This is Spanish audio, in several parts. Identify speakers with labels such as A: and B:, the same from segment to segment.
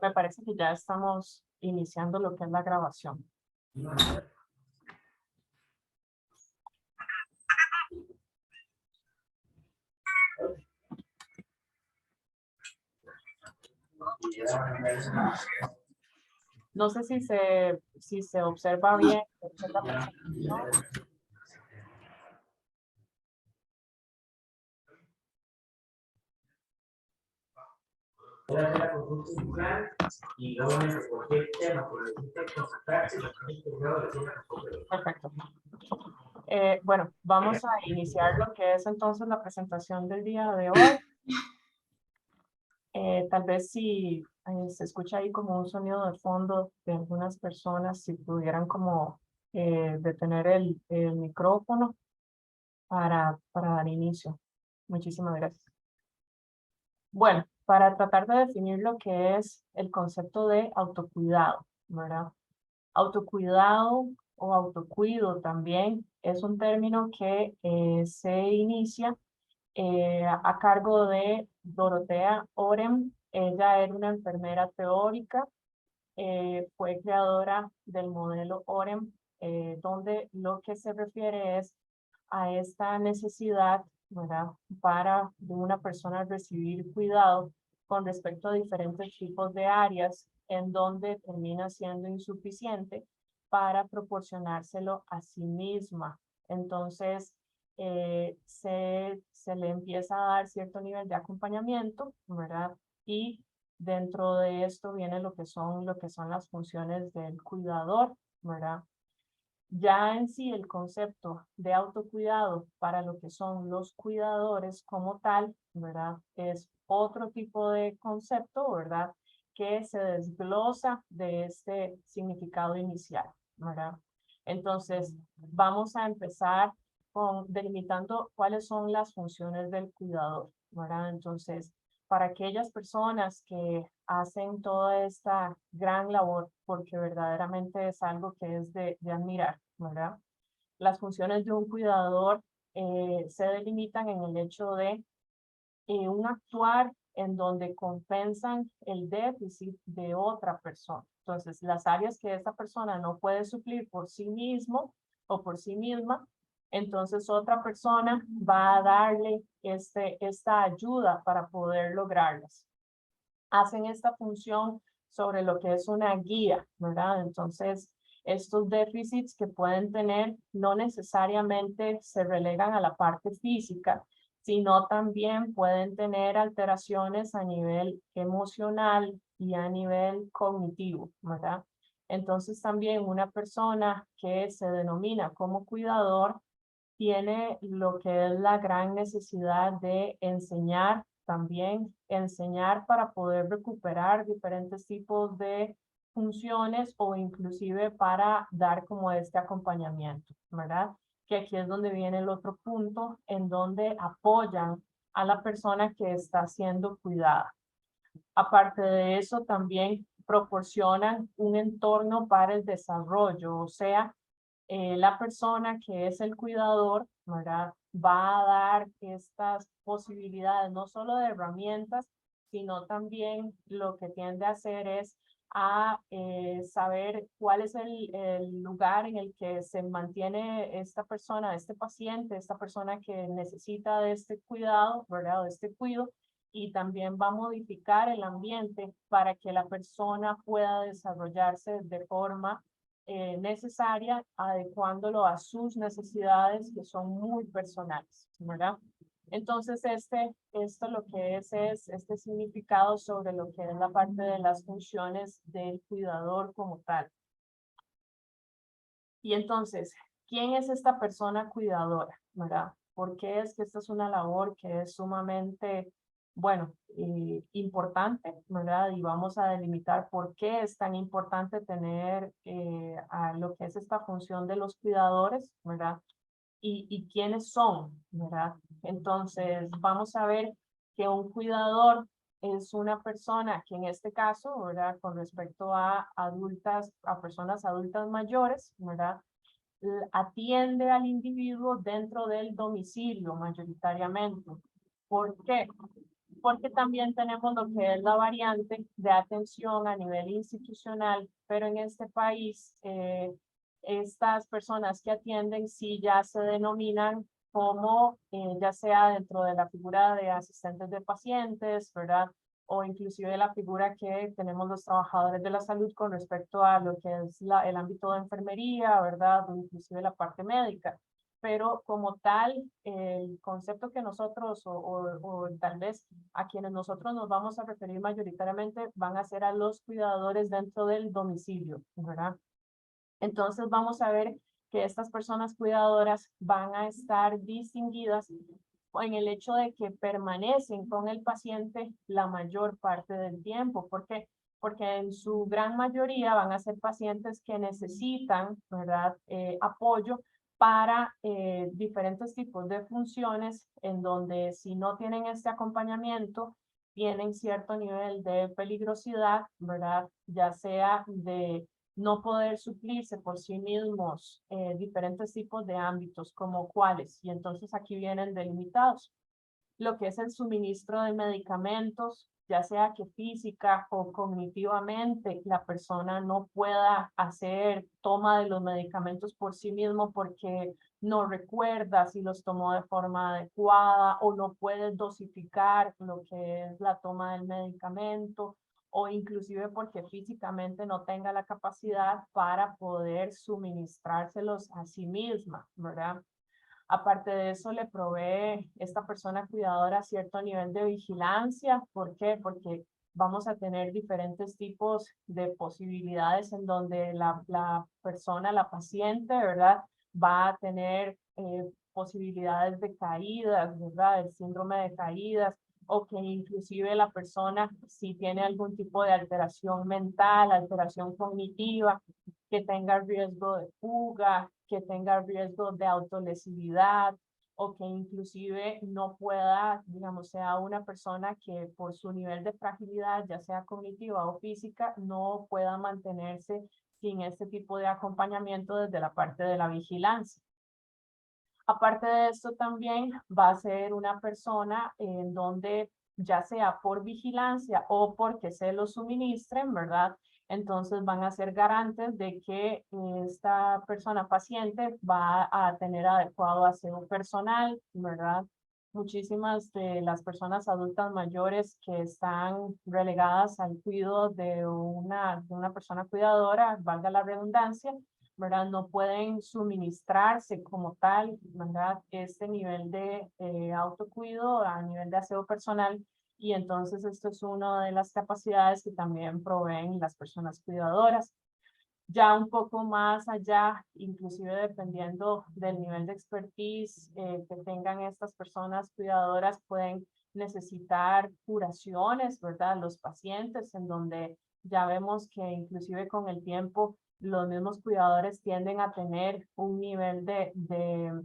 A: Me parece que ya estamos iniciando lo que es la grabación. No sé si se observa bien la presentación. Perfecto. Bueno, vamos a iniciar lo que es entonces la presentación del día de hoy. Tal vez si se escucha ahí como un sonido de fondo de algunas personas, si pudieran como detener el micrófono para dar inicio. Muchísimas gracias. Bueno, para tratar de definir lo que es el concepto de autocuidado, ¿verdad? Autocuidado o autocuido también es un término que se inicia a cargo de Dorothea Orem. Ella era una enfermera teórica, fue creadora del modelo Orem, donde lo que se refiere es a esta necesidad, ¿verdad?, para de una persona recibir cuidado con respecto a diferentes tipos de áreas en donde termina siendo insuficiente para proporcionárselo a sí misma. Entonces, se le empieza a dar cierto nivel de acompañamiento, ¿verdad? Y dentro de esto viene lo que son las funciones del cuidador, ¿verdad? Ya en sí el concepto de autocuidado para lo que son los cuidadores como tal, ¿verdad? Es otro tipo de concepto, ¿verdad? Que se desglosa de este significado inicial, ¿verdad? Entonces, vamos a empezar con delimitando cuáles son las funciones del cuidador, ¿verdad? Entonces, para aquellas personas que hacen toda esta gran labor, porque verdaderamente es algo que es de admirar, ¿verdad? Las funciones de un cuidador se delimitan en el hecho de un actuar en donde compensan el déficit de otra persona. Entonces, las áreas que esta persona no puede suplir por sí mismo o por sí misma, entonces otra persona va a darle esta ayuda para poder lograrlas. Hacen esta función sobre lo que es una guía, ¿verdad? Entonces, estos déficits que pueden tener no necesariamente se relegan a la parte física, sino también pueden tener alteraciones a nivel emocional y a nivel cognitivo, ¿verdad? Entonces también una persona que se denomina como cuidador tiene lo que es la gran necesidad de enseñar, también enseñar para poder recuperar diferentes tipos de funciones o inclusive para dar como este acompañamiento, ¿verdad? Que aquí es donde viene el otro punto en donde apoyan a la persona que está siendo cuidada. Aparte de eso, también proporcionan un entorno para el desarrollo, o sea, la persona que es el cuidador, ¿verdad?, va a dar estas posibilidades, no solo de herramientas, sino también lo que tiende a hacer es a saber cuál es el lugar en el que se mantiene esta persona, este paciente, esta persona que necesita de este cuidado, ¿verdad?, de este cuidado, y también va a modificar el ambiente para que la persona pueda desarrollarse de forma necesaria, adecuándolo a sus necesidades que son muy personales, ¿verdad? Entonces, esto lo que es este significado sobre lo que es la parte de las funciones del cuidador como tal. Y entonces, ¿quién es esta persona cuidadora, verdad? ¿Por qué es que esta es una labor que es sumamente, bueno, importante, verdad? Y vamos a delimitar por qué es tan importante tener a lo que es esta función de los cuidadores, ¿verdad? Y quiénes son, ¿verdad? Entonces, vamos a ver que un cuidador es una persona que en este caso, ¿verdad?, con respecto a adultas, a personas adultas mayores, ¿verdad?, atiende al individuo dentro del domicilio mayoritariamente. ¿Por qué? porque también tenemos lo que es la variante de atención a nivel institucional, pero en este país estas personas que atienden sí ya se denominan como ya sea dentro de la figura de asistentes de pacientes, ¿verdad? O inclusive la figura que tenemos los trabajadores de la salud con respecto a lo que es el ámbito de enfermería, ¿verdad? O inclusive la parte médica. Pero como tal, el concepto que nosotros, o tal vez a quienes nosotros nos vamos a referir mayoritariamente, van a ser a los cuidadores dentro del domicilio, ¿verdad? Entonces vamos a ver que estas personas cuidadoras van a estar distinguidas en el hecho de que permanecen con el paciente la mayor parte del tiempo. ¿Por qué? Porque en su gran mayoría van a ser pacientes que necesitan, ¿verdad? Apoyo para diferentes tipos de funciones en donde si no tienen este acompañamiento, tienen cierto nivel de peligrosidad, ¿verdad? Ya sea de no poder suplirse por sí mismos diferentes tipos de ámbitos, como cuáles, y entonces aquí vienen delimitados. Lo que es el suministro de medicamentos, ya sea que física o cognitivamente la persona no pueda hacer toma de los medicamentos por sí mismo porque no recuerda si los tomó de forma adecuada o no puede dosificar lo que es la toma del medicamento o inclusive porque físicamente no tenga la capacidad para poder suministrárselos a sí misma, ¿verdad? Aparte de eso, le provee esta persona cuidadora cierto nivel de vigilancia. ¿Por qué? Porque vamos a tener diferentes tipos de posibilidades en donde la persona, la paciente, ¿verdad? Va a tener posibilidades de caídas, ¿verdad? El síndrome de caídas, o que inclusive la persona, si tiene algún tipo de alteración mental, alteración cognitiva, que tenga riesgo de fuga, que tenga riesgo de autolesividad o que inclusive no pueda, digamos, sea una persona que por su nivel de fragilidad, ya sea cognitiva o física, no pueda mantenerse sin este tipo de acompañamiento desde la parte de la vigilancia. Aparte de esto, también va a ser una persona en donde ya sea por vigilancia o porque se lo suministren, ¿verdad? Entonces van a ser garantes de que esta persona paciente va a tener adecuado aseo personal, ¿verdad? Muchísimas de las personas adultas mayores que están relegadas al cuidado de una persona cuidadora, valga la redundancia, ¿verdad? No pueden suministrarse como tal, ¿verdad? Este nivel de autocuido a nivel de aseo personal y entonces esto es una de las capacidades que también proveen las personas cuidadoras. Ya un poco más allá, inclusive dependiendo del nivel de expertise que tengan estas personas cuidadoras, pueden necesitar curaciones, ¿verdad? Los pacientes, en donde ya vemos que inclusive con el tiempo los mismos cuidadores tienden a tener un nivel de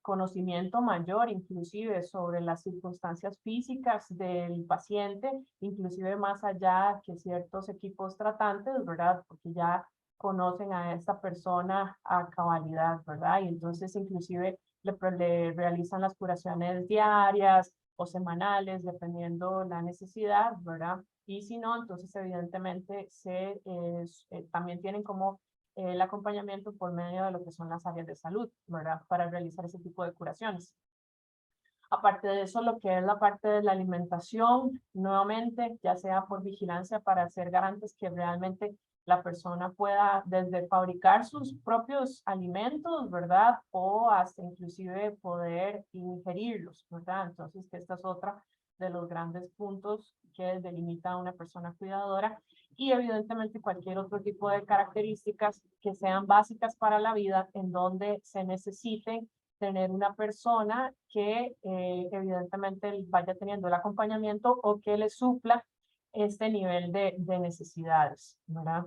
A: conocimiento mayor, inclusive sobre las circunstancias físicas del paciente, inclusive más allá que ciertos equipos tratantes, ¿verdad? Porque ya conocen a esta persona a cabalidad, ¿verdad? Y entonces inclusive le realizan las curaciones diarias o semanales, dependiendo la necesidad, ¿verdad? Y si no, entonces evidentemente también tienen como el acompañamiento por medio de lo que son las áreas de salud, ¿verdad? Para realizar ese tipo de curaciones. Aparte de eso, lo que es la parte de la alimentación, nuevamente, ya sea por vigilancia para ser garantes que realmente la persona pueda desde fabricar sus propios alimentos, ¿verdad? O hasta inclusive poder ingerirlos, ¿verdad? Entonces, que esta es otra de los grandes puntos que delimita a una persona cuidadora y evidentemente cualquier otro tipo de características que sean básicas para la vida en donde se necesiten tener una persona que evidentemente vaya teniendo el acompañamiento o que le supla este nivel de necesidades, ¿verdad?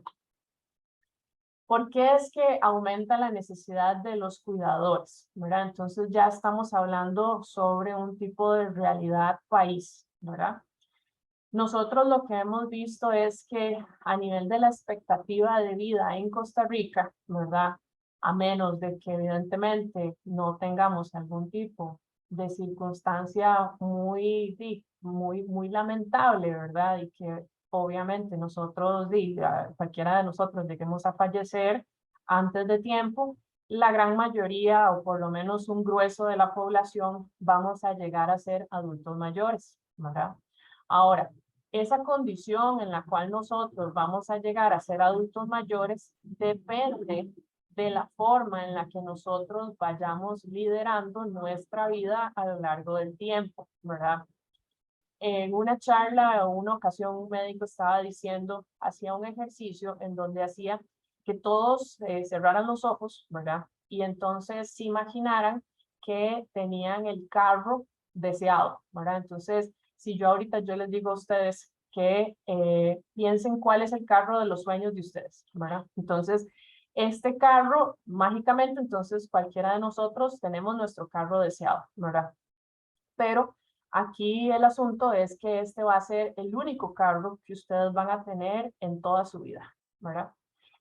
A: ¿Por qué es que aumenta la necesidad de los cuidadores? ¿Verdad? Entonces ya estamos hablando sobre un tipo de realidad país, ¿verdad? Nosotros lo que hemos visto es que a nivel de la expectativa de vida en Costa Rica, ¿verdad? A menos de que evidentemente no tengamos algún tipo de circunstancia muy lamentable, ¿verdad? Y que obviamente nosotros, cualquiera de nosotros, lleguemos a fallecer antes de tiempo, la gran mayoría, o por lo menos un grueso de la población, vamos a llegar a ser adultos mayores, ¿verdad? Ahora, esa condición en la cual nosotros vamos a llegar a ser adultos mayores depende de la forma en la que nosotros vayamos liderando nuestra vida a lo largo del tiempo, ¿verdad? En una charla o una ocasión un médico estaba diciendo, hacía un ejercicio en donde hacía que todos cerraran los ojos, ¿verdad? Y entonces se imaginaran que tenían el carro deseado, ¿verdad? Entonces, si yo les digo a ustedes que piensen cuál es el carro de los sueños de ustedes, ¿verdad? Entonces, este carro, mágicamente, entonces cualquiera de nosotros tenemos nuestro carro deseado, ¿verdad? Pero aquí el asunto es que este va a ser el único carro que ustedes van a tener en toda su vida, ¿verdad?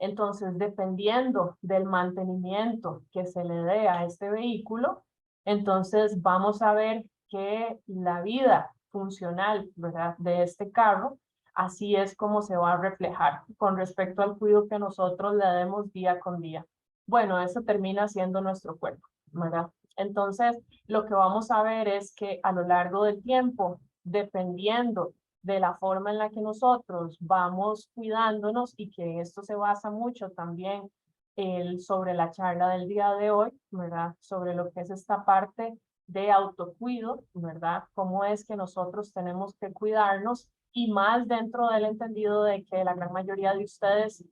A: Entonces, dependiendo del mantenimiento que se le dé a este vehículo, entonces vamos a ver que la vida funcional, ¿verdad?, de este carro, así es como se va a reflejar con respecto al cuidado que nosotros le demos día con día. Bueno, eso termina siendo nuestro cuerpo, ¿verdad? Entonces, lo que vamos a ver es que a lo largo del tiempo, dependiendo de la forma en la que nosotros vamos cuidándonos, y que esto se basa mucho también sobre la charla del día de hoy, ¿verdad? Sobre lo que es esta parte de autocuido, ¿verdad? Cómo es que nosotros tenemos que cuidarnos, y más dentro del entendido de que la gran mayoría de ustedes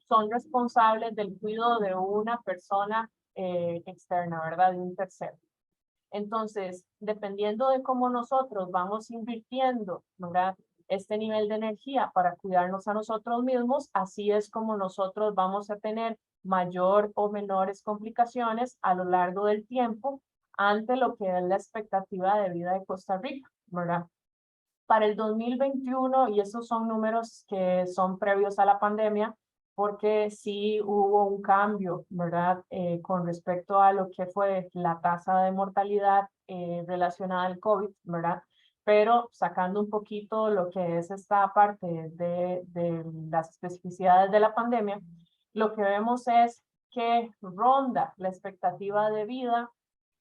A: son responsables del cuidado de una persona externa, ¿verdad? De un tercero. Entonces, dependiendo de cómo nosotros vamos invirtiendo, ¿verdad?, este nivel de energía para cuidarnos a nosotros mismos, así es como nosotros vamos a tener mayor o menores complicaciones a lo largo del tiempo ante lo que es la expectativa de vida de Costa Rica, ¿verdad? Para el 2021, y esos son números que son previos a la pandemia, porque sí hubo un cambio, ¿verdad? Con respecto a lo que fue la tasa de mortalidad relacionada al COVID, ¿verdad? Pero sacando un poquito lo que es esta parte de las especificidades de la pandemia, lo que vemos es que ronda la expectativa de vida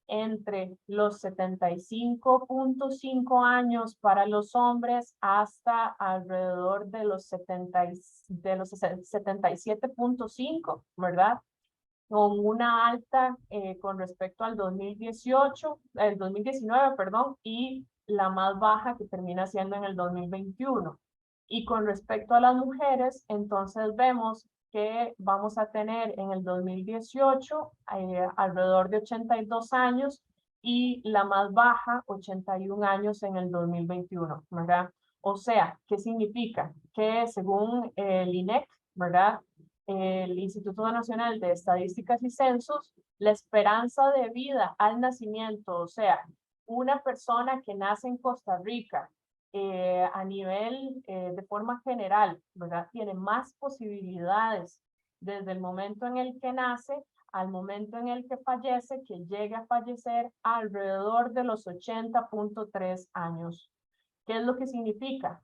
A: entre los 75.5 años para los hombres hasta alrededor de los 77.5, ¿verdad? Con una alta con respecto al 2018, el 2019, perdón, y la más baja que termina siendo en el 2021. Y con respecto a las mujeres, entonces vemos que vamos a tener en el 2018 alrededor de 82 años, y la más baja 81 años en el 2021, ¿verdad? O sea, ¿qué significa? Que según el INEC, ¿verdad?, el Instituto Nacional de Estadísticas y Censos, la esperanza de vida al nacimiento, o sea, una persona que nace en Costa Rica a nivel de forma general, ¿verdad?, tiene más posibilidades desde el momento en el que nace al momento en el que fallece, que llegue a fallecer alrededor de los 80.3 años. ¿Qué es lo que significa?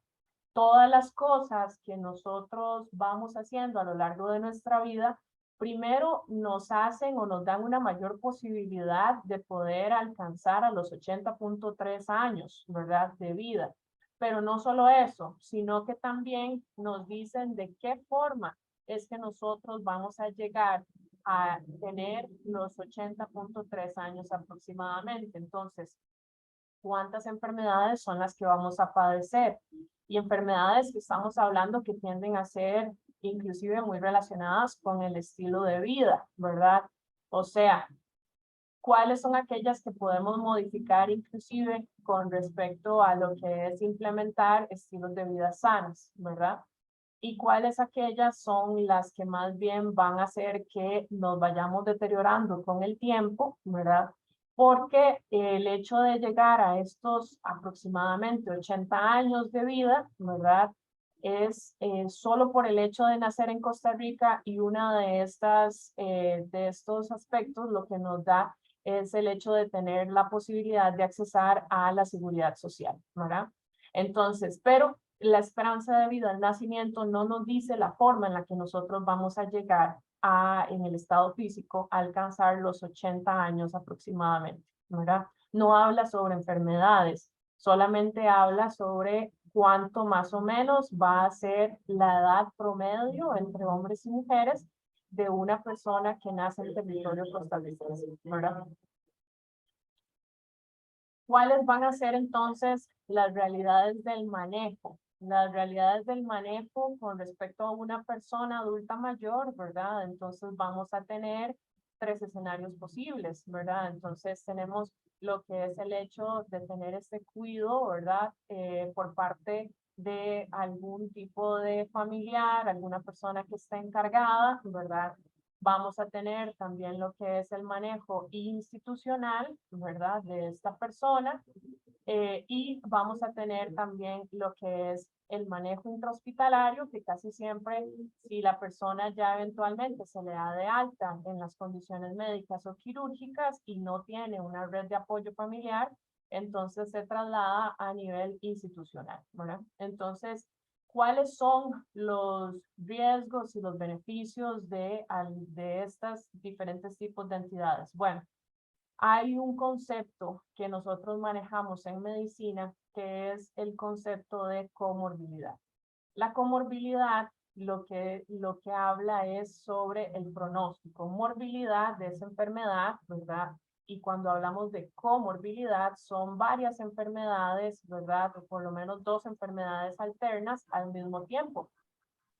A: Todas las cosas que nosotros vamos haciendo a lo largo de nuestra vida, primero nos hacen o nos dan una mayor posibilidad de poder alcanzar a los 80.3 años, ¿verdad?, de vida. Pero no solo eso, sino que también nos dicen de qué forma es que nosotros vamos a llegar a tener los 80.3 años aproximadamente. Entonces, ¿cuántas enfermedades son las que vamos a padecer? Y enfermedades que estamos hablando que tienden a ser inclusive muy relacionadas con el estilo de vida, ¿verdad? O sea, ¿cuáles son aquellas que podemos modificar inclusive con respecto a lo que es implementar estilos de vida sanos, ¿verdad? Y cuáles aquellas son las que más bien van a hacer que nos vayamos deteriorando con el tiempo, ¿verdad? Porque el hecho de llegar a estos aproximadamente 80 años de vida, ¿verdad?, es solo por el hecho de nacer en Costa Rica, y una de estos aspectos lo que nos da es el hecho de tener la posibilidad de accesar a la seguridad social, ¿verdad? Entonces, pero la esperanza de vida al nacimiento no nos dice la forma en la que nosotros vamos a llegar a, en el estado físico, a alcanzar los 80 años aproximadamente, ¿verdad? No habla sobre enfermedades, solamente habla sobre cuánto más o menos va a ser la edad promedio entre hombres y mujeres de una persona que nace en territorio costarricense, ¿verdad? ¿Cuáles van a ser entonces las realidades del manejo? Las realidades del manejo con respecto a una persona adulta mayor, ¿verdad? Entonces vamos a tener 3 escenarios posibles, ¿verdad? Entonces tenemos lo que es el hecho de tener este cuidado, ¿verdad? Por parte de algún tipo de familiar, alguna persona que esté encargada, ¿verdad? Vamos a tener también lo que es el manejo institucional, ¿verdad? De esta persona. Y vamos a tener también lo que es el manejo intrahospitalario, que casi siempre, si la persona ya eventualmente se le da de alta en las condiciones médicas o quirúrgicas y no tiene una red de apoyo familiar, entonces se traslada a nivel institucional, ¿verdad? Entonces, ¿cuáles son los riesgos y los beneficios de estos diferentes tipos de entidades? Bueno, hay un concepto que nosotros manejamos en medicina que es el concepto de comorbilidad. La comorbilidad lo que habla es sobre el pronóstico, morbilidad de esa enfermedad, ¿verdad? Y cuando hablamos de comorbilidad, son varias enfermedades, ¿verdad? O por lo menos 2 enfermedades alternas al mismo tiempo.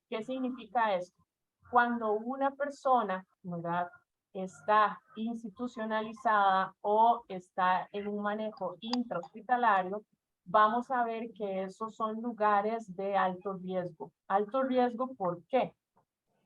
A: ¿Qué significa esto? Cuando una persona, ¿verdad?, está institucionalizada o está en un manejo intrahospitalario, vamos a ver que esos son lugares de alto riesgo. Alto riesgo, ¿por qué?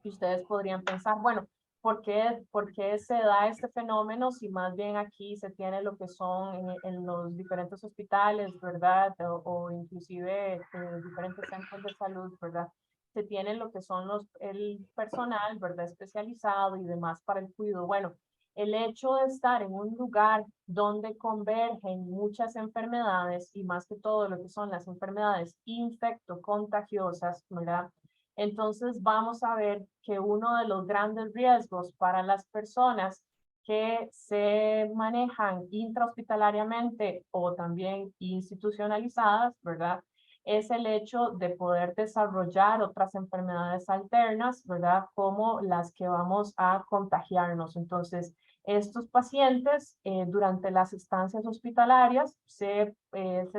A: Y ustedes podrían pensar, bueno, por qué se da este fenómeno si más bien aquí se tiene lo que son en los diferentes hospitales, ¿verdad? O inclusive diferentes centros de salud, ¿verdad? Se tienen lo que son el personal, ¿verdad? Especializado y demás para el cuidado. Bueno, el hecho de estar en un lugar donde convergen muchas enfermedades y más que todo lo que son las enfermedades infectocontagiosas, ¿verdad? Entonces vamos a ver que uno de los grandes riesgos para las personas que se manejan intrahospitalariamente o también institucionalizadas, ¿verdad? Es el hecho de poder desarrollar otras enfermedades alternas, ¿verdad? Como las que vamos a contagiarnos. Entonces, estos pacientes durante las estancias hospitalarias se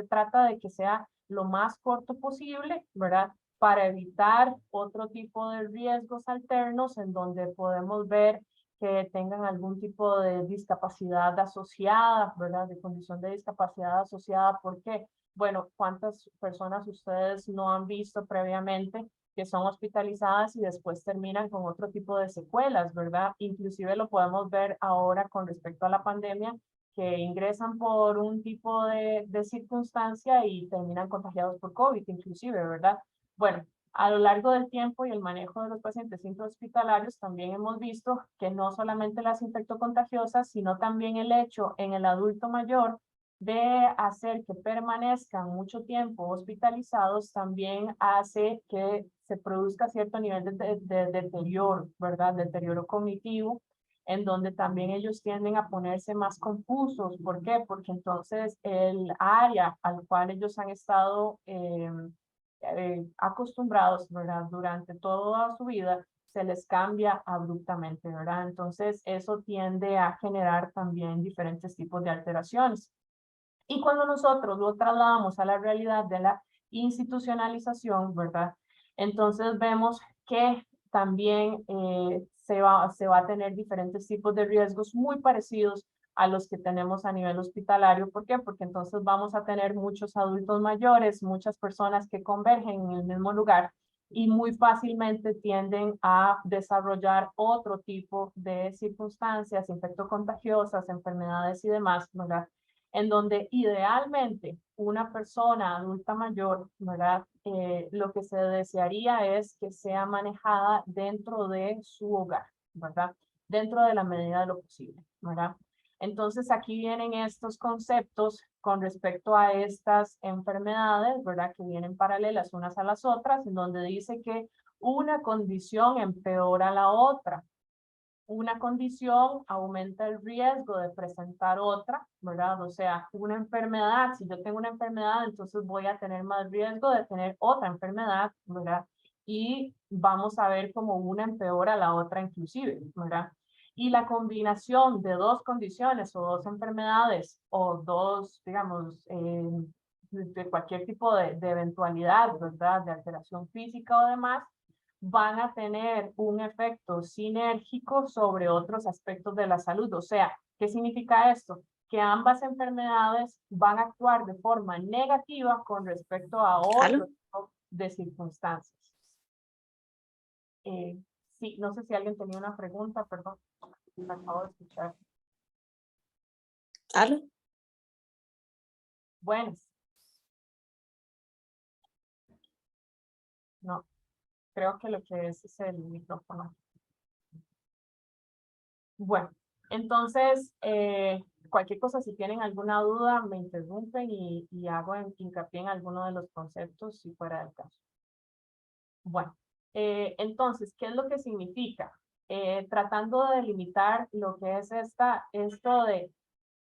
A: trata de que sea lo más corto posible, ¿verdad? Para evitar otro tipo de riesgos alternos en donde podemos ver que tengan algún tipo de discapacidad asociada, ¿verdad? De condición de discapacidad asociada. ¿Por qué? Bueno, ¿cuántas personas ustedes no han visto previamente que son hospitalizadas y después terminan con otro tipo de secuelas, ¿verdad? Inclusive lo podemos ver ahora con respecto a la pandemia, que ingresan por un tipo de circunstancia y terminan contagiados por COVID, inclusive, ¿verdad? Bueno, a lo largo del tiempo y el manejo de los pacientes intrahospitalarios también hemos visto que no solamente las infectocontagiosas, sino también el hecho en el adulto mayor de hacer que permanezcan mucho tiempo hospitalizados también hace que se produzca cierto nivel de deterioro, ¿verdad? Deterioro cognitivo, en donde también ellos tienden a ponerse más confusos. ¿Por qué? Porque entonces el área al cual ellos han estado acostumbrados, ¿verdad? Durante toda su vida, se les cambia abruptamente, ¿verdad? Entonces, eso tiende a generar también diferentes tipos de alteraciones. Y cuando nosotros lo trasladamos a la realidad de la institucionalización, ¿verdad? Entonces vemos que también se va a tener diferentes tipos de riesgos muy parecidos a los que tenemos a nivel hospitalario. ¿Por qué? Porque entonces vamos a tener muchos adultos mayores, muchas personas que convergen en el mismo lugar y muy fácilmente tienden a desarrollar otro tipo de circunstancias, infectocontagiosas, enfermedades y demás, ¿verdad? En donde idealmente una persona adulta mayor, ¿verdad? Lo que se desearía es que sea manejada dentro de su hogar, ¿verdad? Dentro de la medida de lo posible, ¿verdad? Entonces aquí vienen estos conceptos con respecto a estas enfermedades, ¿verdad? Que vienen paralelas unas a las otras, en donde dice que una condición empeora la otra. Una condición aumenta el riesgo de presentar otra, ¿verdad? O sea, una enfermedad, si yo tengo una enfermedad, entonces voy a tener más riesgo de tener otra enfermedad, ¿verdad? Y vamos a ver cómo una empeora la otra inclusive, ¿verdad? Y la combinación de dos condiciones o dos enfermedades o dos, digamos, de cualquier tipo de eventualidad, ¿verdad? De alteración física o demás, van a tener un efecto sinérgico sobre otros aspectos de la salud. O sea, ¿qué significa esto? Que ambas enfermedades van a actuar de forma negativa con respecto a otro tipo de circunstancias. Sí, no sé si alguien tenía una pregunta, perdón, acabo de escuchar.
B: ¿Aló?
A: Buenas. No, creo que lo que es el micrófono. Bueno, entonces, cualquier cosa, si tienen alguna duda, me interrumpen y hago hincapié en alguno de los conceptos si fuera del caso. Bueno, entonces, ¿qué es lo que significa? Tratando de delimitar lo que es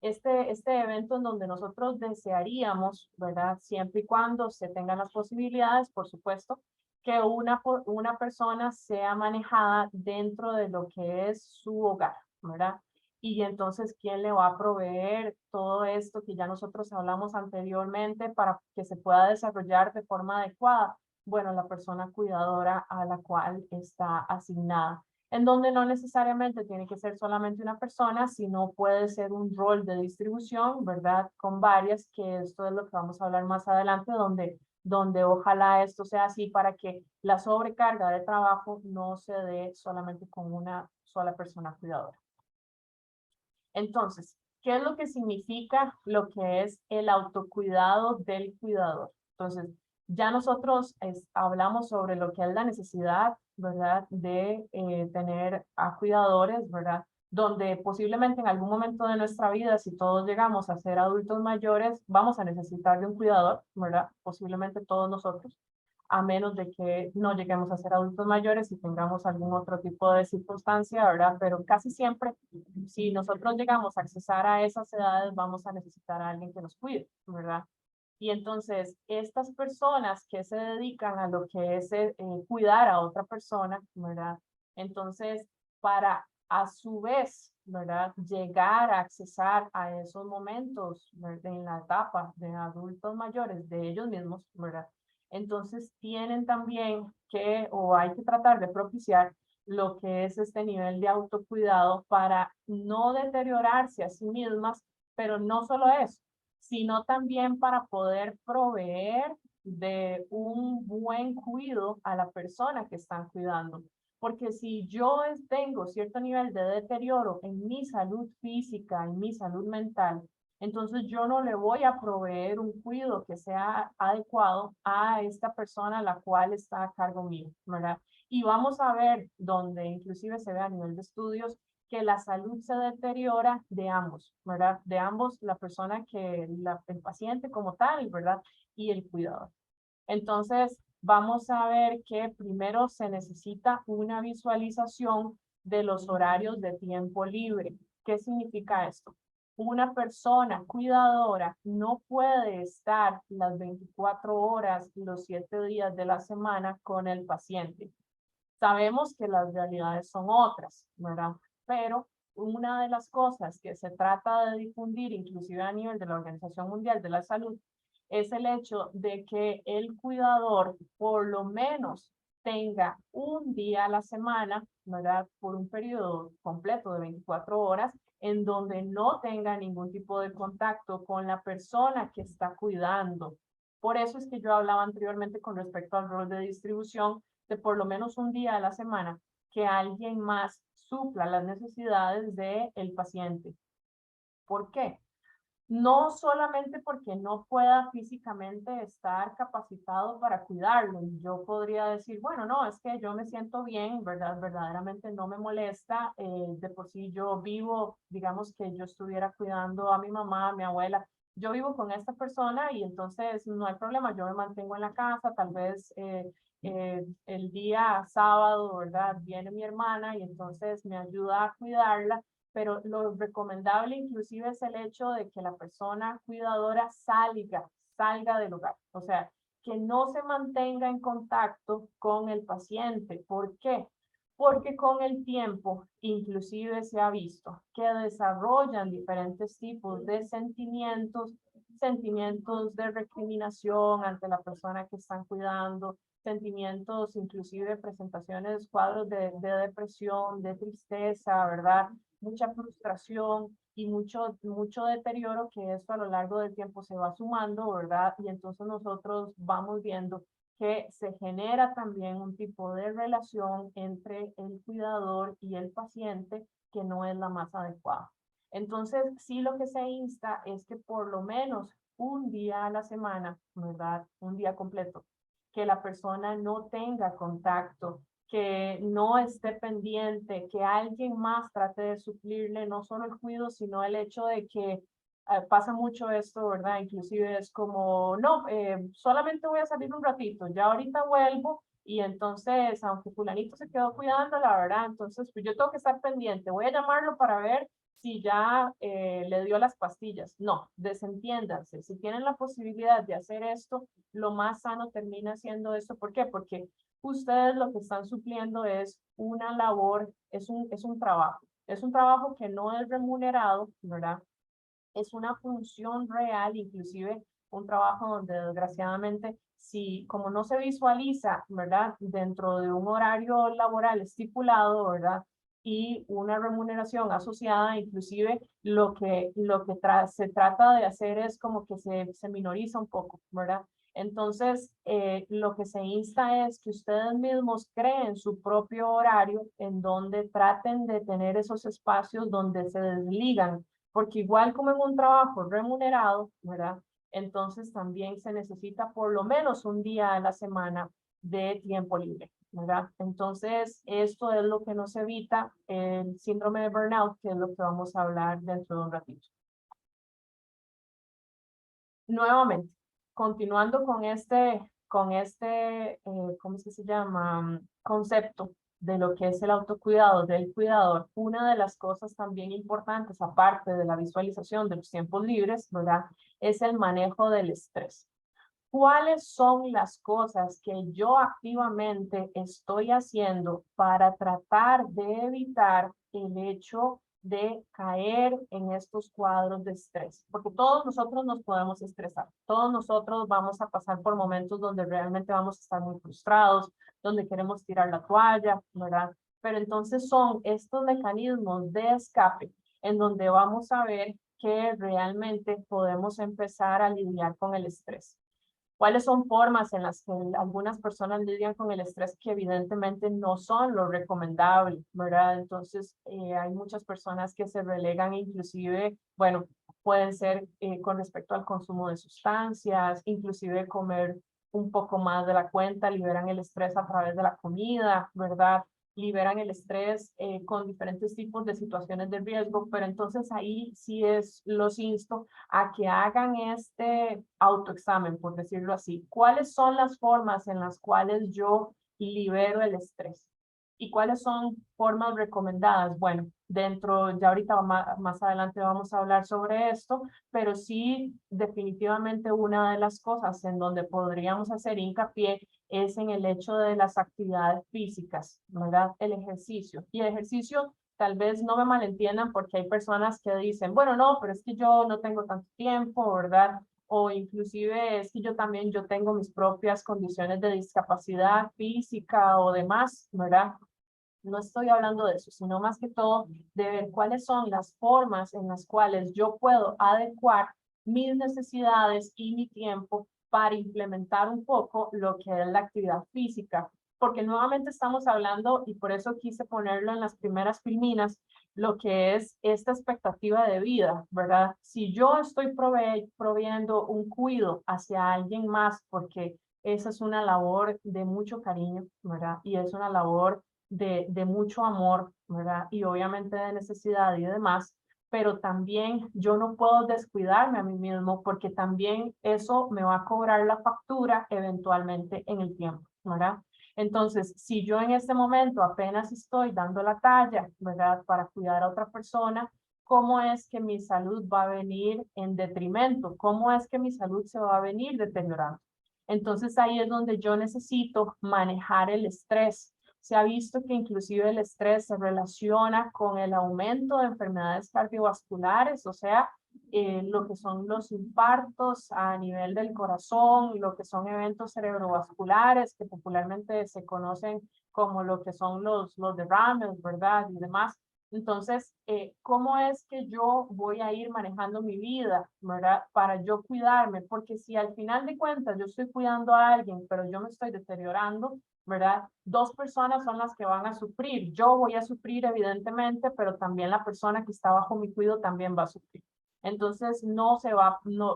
A: este evento en donde nosotros desearíamos, ¿verdad? Siempre y cuando se tengan las posibilidades, por supuesto, que una persona sea manejada dentro de lo que es su hogar, ¿verdad? Y entonces, ¿quién le va a proveer todo esto que ya nosotros hablamos anteriormente para que se pueda desarrollar de forma adecuada? Bueno, la persona cuidadora a la cual está asignada, en donde no necesariamente tiene que ser solamente una persona, sino puede ser un rol de distribución, ¿verdad? Con varias, que esto es lo que vamos a hablar más adelante, donde ojalá esto sea así para que la sobrecarga de trabajo no se dé solamente con una sola persona cuidadora. Entonces, ¿qué es lo que significa lo que es el autocuidado del cuidador? Entonces, ya nosotros hablamos sobre lo que es la necesidad, ¿verdad? De tener a cuidadores, ¿verdad? Donde posiblemente en algún momento de nuestra vida, si todos llegamos a ser adultos mayores, vamos a necesitar de un cuidador, ¿verdad? Posiblemente todos nosotros, a menos de que no lleguemos a ser adultos mayores y tengamos algún otro tipo de circunstancia, ¿verdad? Pero casi siempre, si nosotros llegamos a accesar a esas edades, vamos a necesitar a alguien que nos cuide, ¿verdad? Y entonces, estas personas que se dedican a lo que es cuidar a otra persona, ¿verdad? Entonces, para a su vez, ¿verdad? Llegar a accesar a esos momentos, ¿verdad? En la etapa de adultos mayores de ellos mismos, ¿verdad? Entonces tienen también que, o hay que tratar de propiciar lo que es este nivel de autocuidado para no deteriorarse a sí mismas, pero no solo eso, sino también para poder proveer de un buen cuidado a la persona que están cuidando. Porque si yo tengo cierto nivel de deterioro en mi salud física, en mi salud mental, entonces yo no le voy a proveer un cuidado que sea adecuado a esta persona a la cual está a cargo mío, ¿verdad? Y vamos a ver donde inclusive se ve a nivel de estudios que la salud se deteriora de ambos, ¿verdad? De ambos, la persona el paciente como tal, ¿verdad? Y el cuidador. Entonces, vamos a ver que primero se necesita una visualización de los horarios de tiempo libre. ¿Qué significa esto? Una persona cuidadora no puede estar las 24 horas, los 7 días de la semana con el paciente. Sabemos que las realidades son otras, ¿verdad? Pero una de las cosas que se trata de difundir, inclusive a nivel de la Organización Mundial de la Salud, es el hecho de que el cuidador por lo menos tenga un día a la semana, ¿verdad? Por un periodo completo de 24 horas, en donde no tenga ningún tipo de contacto con la persona que está cuidando. Por eso es que yo hablaba anteriormente con respecto al rol de distribución, de por lo menos un día a la semana, que alguien más supla las necesidades del paciente. ¿Por qué? No solamente porque no pueda físicamente estar capacitado para cuidarlo. Yo podría decir, bueno, no, es que yo me siento bien, ¿verdad? Verdaderamente no me molesta. De por sí yo vivo, digamos que yo estuviera cuidando a mi mamá, a mi abuela. Yo vivo con esta persona y entonces no hay problema. Yo me mantengo en la casa, tal vez el día sábado, ¿verdad? Viene mi hermana y entonces me ayuda a cuidarla, pero lo recomendable inclusive es el hecho de que la persona cuidadora salga del hogar, o sea, que no se mantenga en contacto con el paciente. ¿Por qué? Porque con el tiempo, inclusive se ha visto que desarrollan diferentes tipos de sentimientos, sentimientos de recriminación ante la persona que están cuidando, sentimientos, inclusive presentaciones, cuadros de depresión, de tristeza, ¿verdad? Mucha frustración y mucho deterioro, que esto a lo largo del tiempo se va sumando, ¿verdad? Y entonces nosotros vamos viendo que se genera también un tipo de relación entre el cuidador y el paciente que no es la más adecuada. Entonces, sí, lo que se insta es que por lo menos un día a la semana, ¿verdad? Un día completo, que la persona no tenga contacto, que no esté pendiente, que alguien más trate de suplirle no solo el cuidado, sino el hecho de que pasa mucho esto, ¿verdad? Inclusive es como, no, solamente voy a salir un ratito, ya ahorita vuelvo y entonces, aunque fulanito se quedó cuidando, la verdad, entonces pues yo tengo que estar pendiente, voy a llamarlo para ver si ya le dio las pastillas. No, desentiéndanse. Si tienen la posibilidad de hacer esto, lo más sano termina siendo esto. ¿Por qué? Porque ustedes lo que están supliendo es una labor, es un trabajo. Es un trabajo que no es remunerado, ¿verdad? Es una función real, inclusive un trabajo donde desgraciadamente, si como no se visualiza, ¿verdad? Dentro de un horario laboral estipulado, ¿verdad? Y una remuneración asociada, inclusive lo que se trata de hacer es como que se minoriza un poco, ¿verdad? Entonces, lo que se insta es que ustedes mismos creen su propio horario en donde traten de tener esos espacios donde se desligan, porque igual como en un trabajo remunerado, ¿verdad? Entonces también se necesita por lo menos un día a la semana de tiempo libre, ¿verdad? Entonces, esto es lo que nos evita el síndrome de burnout, que es lo que vamos a hablar dentro de un ratito. Nuevamente, continuando con este, ¿cómo es que se llama? Concepto de lo que es el autocuidado del cuidador. Una de las cosas también importantes, aparte de la visualización de los tiempos libres, ¿verdad? Es el manejo del estrés. ¿Cuáles son las cosas que yo activamente estoy haciendo para tratar de evitar el hecho de caer en estos cuadros de estrés? Porque todos nosotros nos podemos estresar, todos nosotros vamos a pasar por momentos donde realmente vamos a estar muy frustrados, donde queremos tirar la toalla, ¿verdad? Pero entonces son estos mecanismos de escape en donde vamos a ver que realmente podemos empezar a lidiar con el estrés. ¿Cuáles son formas en las que algunas personas lidian con el estrés que evidentemente no son lo recomendable, ¿verdad? Entonces, hay muchas personas que se relegan inclusive, bueno, pueden ser con respecto al consumo de sustancias, inclusive comer un poco más de la cuenta, liberan el estrés a través de la comida, ¿verdad? Liberan el estrés con diferentes tipos de situaciones de riesgo, pero entonces ahí sí los insto a que hagan este autoexamen, por decirlo así. ¿Cuáles son las formas en las cuales yo libero el estrés? ¿Y cuáles son formas recomendadas? Bueno, ya ahorita más adelante vamos a hablar sobre esto, pero sí, definitivamente una de las cosas en donde podríamos hacer hincapié es en el hecho de las actividades físicas, ¿verdad? El ejercicio. Y el ejercicio, tal vez no me malentiendan, porque hay personas que dicen, bueno, no, pero es que yo no tengo tanto tiempo, ¿verdad? O inclusive es que yo tengo mis propias condiciones de discapacidad física o demás, ¿verdad? No estoy hablando de eso, sino más que todo de ver cuáles son las formas en las cuales yo puedo adecuar mis necesidades y mi tiempo para implementar un poco lo que es la actividad física. Porque nuevamente estamos hablando, y por eso quise ponerlo en las primeras filminas, lo que es esta expectativa de vida, ¿verdad? Si yo estoy proveyendo un cuidado hacia alguien más, porque esa es una labor de mucho cariño, ¿verdad? Y es una labor de mucho amor, ¿verdad? Y obviamente de necesidad y demás, pero también yo no puedo descuidarme a mí mismo porque también eso me va a cobrar la factura eventualmente en el tiempo, ¿verdad? Entonces, si yo en este momento apenas estoy dando la talla, ¿verdad? Para cuidar a otra persona, ¿cómo es que mi salud va a venir en detrimento? ¿Cómo es que mi salud se va a venir deteriorando? Entonces ahí es donde yo necesito manejar el estrés. Se ha visto que inclusive el estrés se relaciona con el aumento de enfermedades cardiovasculares, o sea, lo que son los infartos a nivel del corazón, lo que son eventos cerebrovasculares, que popularmente se conocen como lo que son los derrames, ¿verdad? Y demás. Entonces, ¿cómo es que yo voy a ir manejando mi vida, ¿verdad? Para yo cuidarme, porque si al final de cuentas yo estoy cuidando a alguien, pero yo me estoy deteriorando, ¿verdad? Dos personas son las que van a sufrir. Yo voy a sufrir evidentemente, pero también la persona que está bajo mi cuidado también va a sufrir. Entonces, no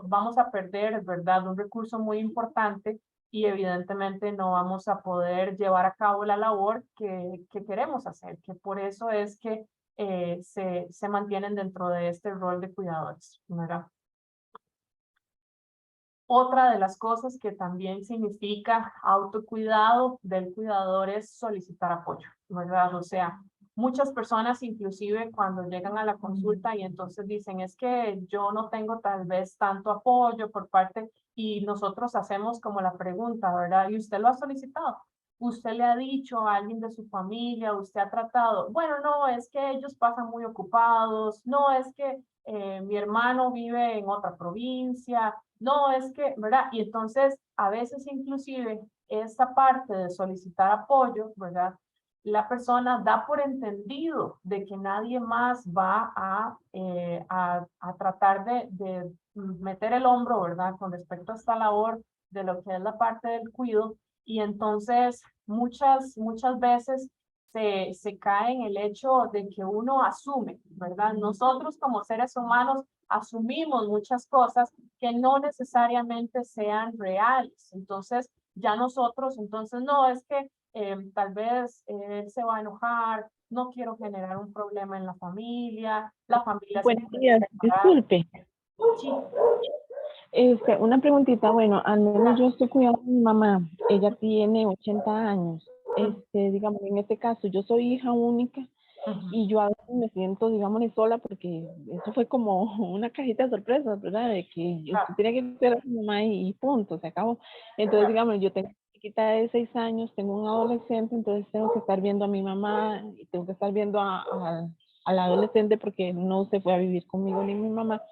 A: vamos a perder, ¿verdad? Un recurso muy importante y evidentemente no vamos a poder llevar a cabo la labor que queremos hacer, que por eso es que se mantienen dentro de este rol de cuidadores, ¿verdad? Otra de las cosas que también significa autocuidado del cuidador es solicitar apoyo, ¿verdad? O sea, muchas personas inclusive cuando llegan a la consulta y entonces dicen, es que yo no tengo tal vez tanto apoyo por parte, y nosotros hacemos como la pregunta, ¿verdad? ¿Y usted lo ha solicitado? ¿Usted le ha dicho a alguien de su familia? ¿Usted ha tratado? Bueno, no, es que ellos pasan muy ocupados, no, es que mi hermano vive en otra provincia, no, es que, ¿verdad? Y entonces, a veces inclusive, esta parte de solicitar apoyo, ¿verdad? La persona da por entendido de que nadie más va a tratar de meter el hombro, ¿verdad? Con respecto a esta labor de lo que es la parte del cuidado. Y entonces, muchas veces se cae en el hecho de que uno asume, ¿verdad? Nosotros como seres humanos asumimos muchas cosas que no necesariamente sean reales. Entonces, ya nosotros, entonces, no, es que tal vez él se va a enojar, no quiero generar un problema en la familia se
B: Buenos
A: puede
B: días,
A: separar.
B: disculpe.
A: Sí,
B: Una preguntita, bueno, al menos
A: claro.
B: yo estoy cuidando a mi mamá, ella tiene 80 años.
A: Ujú,
B: Digamos, en este caso, yo soy hija única
A: ujú,
B: y yo a veces me siento, digamos, sola porque eso fue como una cajita de sorpresas, ¿verdad? De que usted
A: claro,
B: tiene que cuidar a su mamá y punto, se acabó. Entonces,
A: claro.
B: digamos, yo tengo una chiquita de 6 años, tengo un adolescente, entonces tengo que estar viendo a mi mamá y tengo que estar viendo al adolescente porque no se fue a vivir conmigo ni mi mamá,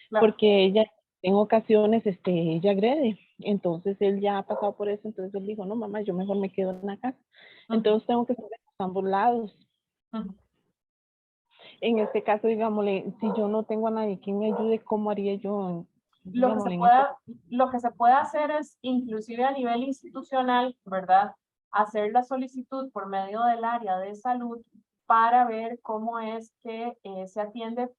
A: Claro.
B: porque ella en ocasiones, ella agrede. Entonces él ya ha pasado por eso, entonces él dijo, no, mamá, yo mejor me quedo en la casa.
A: Ujú,
B: Entonces tengo que estar de ambos lados.
A: ujú.
B: En este caso, digámosle, si yo no tengo a nadie que me ayude, ¿cómo haría yo,
A: Lo que se
B: digámosle, en este
A: pueda, lo que se puede hacer es, inclusive a nivel institucional, ¿verdad? Hacer la solicitud por medio del área de salud para ver cómo es que se atiende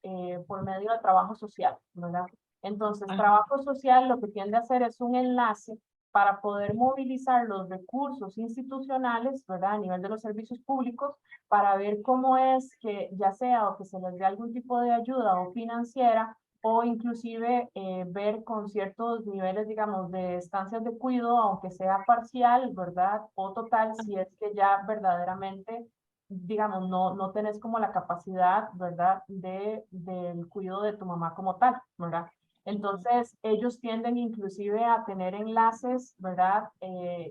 A: por medio de trabajo social, ¿verdad? Entonces,
B: caso?
A: trabajo social lo que tiende a hacer es un enlace para poder movilizar los recursos institucionales, ¿verdad? A nivel de los servicios públicos, para ver cómo es que ya sea o que se les dé algún tipo de ayuda o financiera o inclusive ver con ciertos niveles, digamos, de estancias de cuidado, aunque sea parcial, ¿verdad? O total, si es que ya verdaderamente, digamos, no tenés como la capacidad, ¿verdad? Del cuidado de tu mamá como tal, ¿verdad? Entonces, ellos tienden inclusive a tener enlaces, ¿verdad?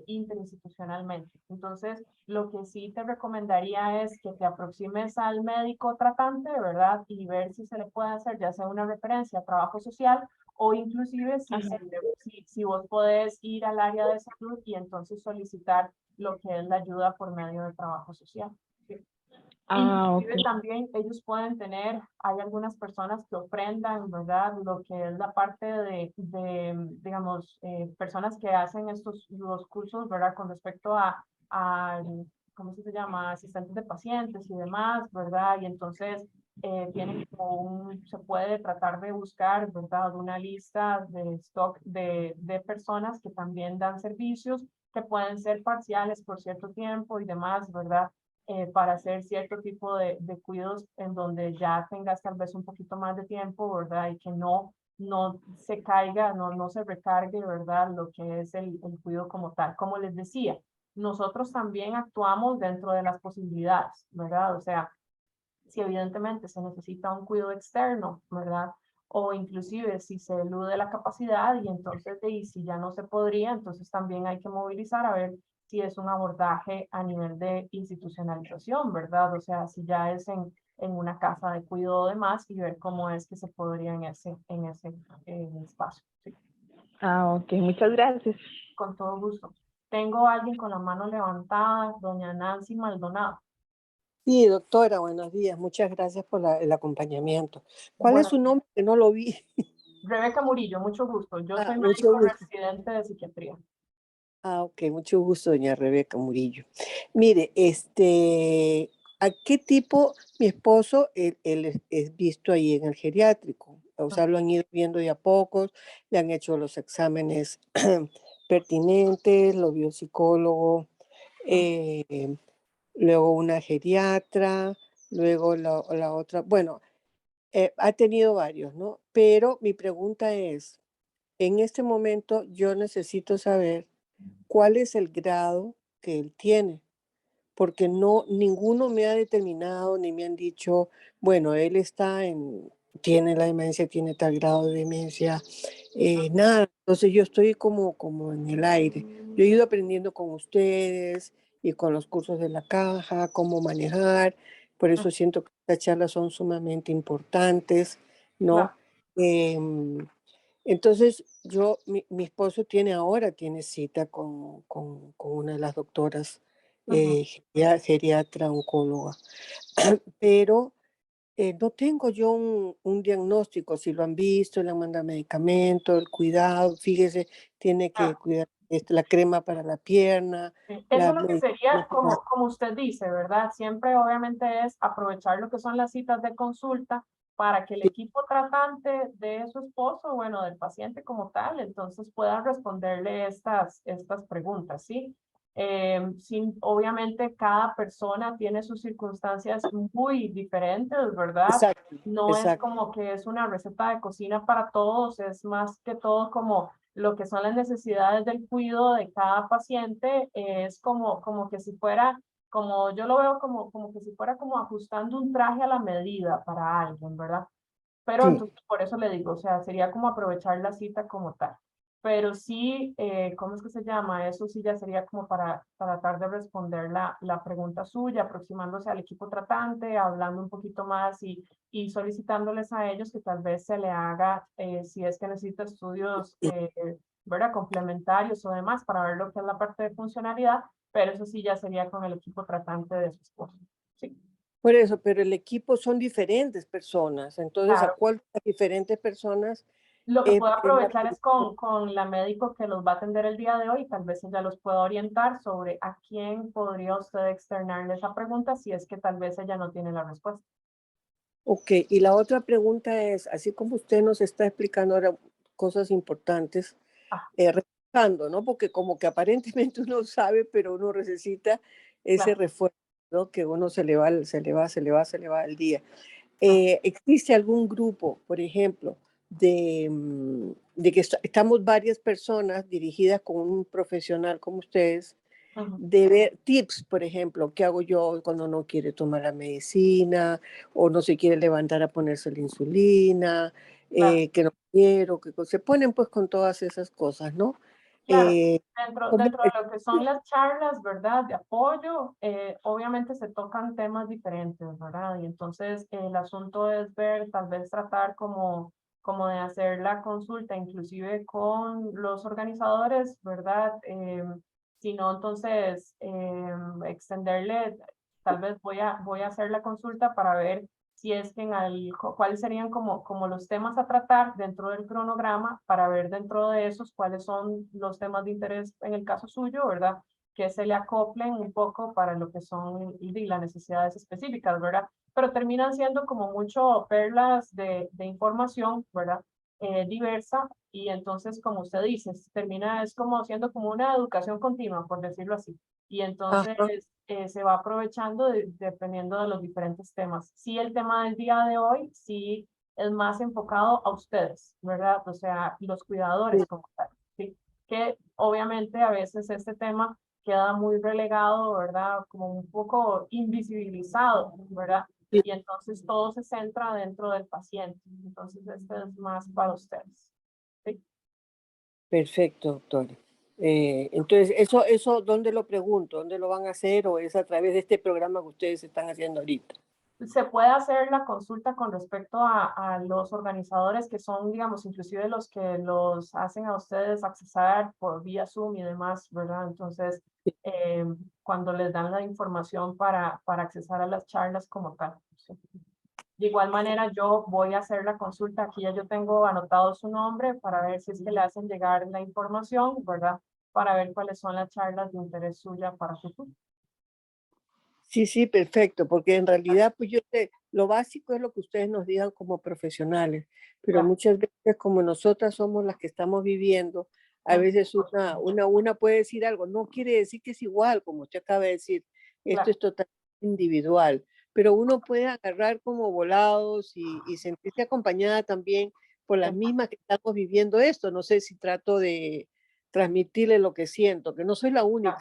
A: Interinstitucionalmente. Entonces, lo que sí te recomendaría es que te aproximes al médico tratante, ¿verdad? Y ver si se le puede hacer ya sea una referencia a trabajo social o inclusive
B: Ajá.
A: si vos podés ir al área de salud y entonces solicitar lo que es la ayuda por medio del trabajo social. ¿Sí?
B: Ah, ok.
A: Inclusive también ellos pueden tener, hay algunas personas que ofrendan, ¿verdad? Lo que es la parte digamos, personas que hacen los cursos, ¿verdad? Con respecto a, ¿cómo se llama? Asistentes de pacientes y demás, ¿verdad? Y entonces tienen como se puede tratar de buscar, ¿verdad? Una lista de stock de personas que también dan servicios, que pueden ser parciales por cierto tiempo y demás, ¿verdad? Para hacer cierto tipo de cuidados en donde ya tengas tal vez un poquito más de tiempo, ¿verdad? Y que no se caiga, no se recargue, ¿verdad? Lo que es el cuidado como tal. Como les decía, nosotros también actuamos dentro de las posibilidades, ¿verdad? O sea, si evidentemente se necesita un cuidado externo, ¿verdad? O inclusive si se elude la capacidad y entonces y si ya no se podría, entonces también hay que movilizar a ver si es un abordaje a nivel de institucionalización, ¿verdad? O sea, si ya es en una casa de cuidado de más y ver cómo es que se podría en ese espacio. Sí,
B: Ah, ok, muchas gracias.
A: con todo gusto. Tengo a alguien con la mano levantada, doña Nancy Maldonado.
C: Sí, doctora, buenos días. Muchas gracias por el acompañamiento. ¿Cuál es
A: Bueno,
C: su nombre? Que no lo vi.
A: Rebeca Murillo, mucho gusto. Yo soy
C: Mucho
A: médico
C: gusto.
A: residente de psiquiatría.
C: Ok, mucho gusto, doña Rebeca Murillo. Mire, ¿a qué tipo mi esposo, él es visto ahí en el geriátrico? O sea, lo han ido viendo de a pocos, le han hecho los exámenes pertinentes, lo vio el psicólogo, eh, luego una geriatra, luego la otra, bueno. Ha tenido varios, ¿no? Pero mi pregunta es, en este momento yo necesito saber cuál es el grado que él tiene, porque ninguno me ha determinado ni me han dicho, bueno, él tiene la demencia, tiene tal grado de demencia, nada. Entonces yo estoy como en el aire. Yo he ido aprendiendo con ustedes y con los cursos de la caja, cómo manejar. Por eso siento que estas charlas son sumamente importantes, ¿no?
A: Claro.
C: Em, entonces, mi esposo tiene cita con una de las doctoras,
A: Ujú.
C: geriatra, oncóloga, pero no tengo yo un diagnóstico, si lo han visto, le han mandado medicamento, el cuidado, fíjese, tiene que
A: Claro.
C: cuidar la crema para la pierna,
A: Sí. Eso
C: la
A: lo que
C: medicina
A: sería,
C: para...
A: como usted dice, ¿verdad? Siempre obviamente es aprovechar lo que son las citas de consulta para que el equipo tratante de su esposo, bueno, del paciente como tal, entonces pueda responderle estas preguntas, ¿sí? Obviamente cada persona tiene sus circunstancias muy diferentes, ¿verdad?
C: Exacto,
A: No es
C: exacto,
A: como que es una receta de cocina para todos, es más que todo como lo que son las necesidades del cuidado de cada paciente, es como que si fuera, como yo lo veo como que si fuera como ajustando un traje a la medida para alguien, ¿verdad? Pero
C: sí.
A: entonces por eso le digo, o sea, sería como aprovechar la cita como tal. Pero sí, ¿cómo es que se llama? Eso sí ya sería como para tratar de responder la pregunta suya, aproximándose al equipo tratante, hablando un poquito más y solicitándoles a ellos que tal vez se le haga, si es que necesita estudios, ¿verdad? Complementarios o demás para ver lo que es la parte de funcionalidad, pero eso sí ya sería con el equipo tratante de su esposo. Sí,
C: Por eso, pero el equipo son diferentes personas, entonces, ¿a
A: claro.
C: cuál de las diferentes personas
A: Lo que puedo
C: es la
A: aprovechar es con la médico que los va a atender el día de hoy, tal vez ella los pueda orientar sobre a quién podría usted externarle esa pregunta si es que tal vez ella no tiene la respuesta.
C: Ok, y la otra pregunta es, así como usted nos está explicando ahora cosas importantes,
A: Ah,
C: reforzando, ¿no? Porque como que aparentemente uno sabe, pero uno necesita ese
A: claro.
C: refuerzo, ¿no? Que uno se le va al día.
A: Ah,
C: ¿Existe algún grupo, por ejemplo, de que estamos varias personas dirigidas con un profesional como ustedes,
A: ujú,
C: de ver tips, por ejemplo, qué hago yo cuando no quiere tomar la medicina o no se quiere levantar a ponerse la insulina,
A: claro.
C: que no quiero, que se ponen pues con todas esas cosas, ¿no?
A: Claro,
C: Eh, ¿Cómo
A: dentro de lo que son las charlas, ¿verdad? De apoyo, obviamente se tocan temas diferentes, ¿verdad? Y entonces el asunto es ver, tal vez tratar como de hacer la consulta, inclusive con los organizadores, ¿verdad? Si no, entonces extenderle, tal vez voy a hacer la consulta para ver si es que cuáles serían como los temas a tratar dentro del cronograma para ver dentro de esos cuáles son los temas de interés en el caso suyo, ¿verdad? Que se le acoplen un poco para lo que son las necesidades específicas, ¿verdad? pero terminan siendo como mucho perlas de información, ¿verdad? Diversa, y entonces, como usted dice, termina, es como siendo como una educación continua, por decirlo así. Y entonces
C: Ajá.
A: se va aprovechando dependiendo de los diferentes temas. Sí, el tema del día de hoy, sí es más enfocado a ustedes, ¿verdad? O sea, los cuidadores
C: Sí.
A: como tal, ¿sí? Que obviamente a veces este tema queda muy relegado, ¿verdad? Como un poco invisibilizado, ¿verdad?
C: Sí.
A: Y entonces todo se centra dentro del paciente. Entonces este es más para ustedes, ¿sí?
C: Perfecto, doctora. Entonces, eso, ¿dónde lo pregunto? ¿Dónde lo van a hacer? ¿O es a través de este programa que ustedes están haciendo ahorita?
A: Se puede hacer la consulta con respecto a los organizadores que son, digamos, inclusive los que los hacen a ustedes accesar por vía Zoom y demás, ¿verdad? Entonces, eh, cuando les dan la información para accesar a las charlas como tal. ¿Sí? De igual manera, yo voy a hacer la consulta. Aquí ya yo tengo anotado su nombre para ver si es que le hacen llegar la información, ¿verdad? Para ver cuáles son las charlas de interés suya para futuro.
C: Sí, sí, perfecto, porque en realidad, pues yo sé, lo básico es lo que ustedes nos digan como profesionales, pero
A: Claro.
C: muchas veces como nosotras somos las que estamos viviendo, a veces una puede decir algo, no quiere decir que es igual, como usted acaba de decir, esto
A: Claro.
C: es totalmente individual, pero uno puede agarrar como volados y sentirse acompañada también por las mismas que estamos viviendo esto. No sé si trato de transmitirle lo que siento, que no soy la
A: Claro.
C: única,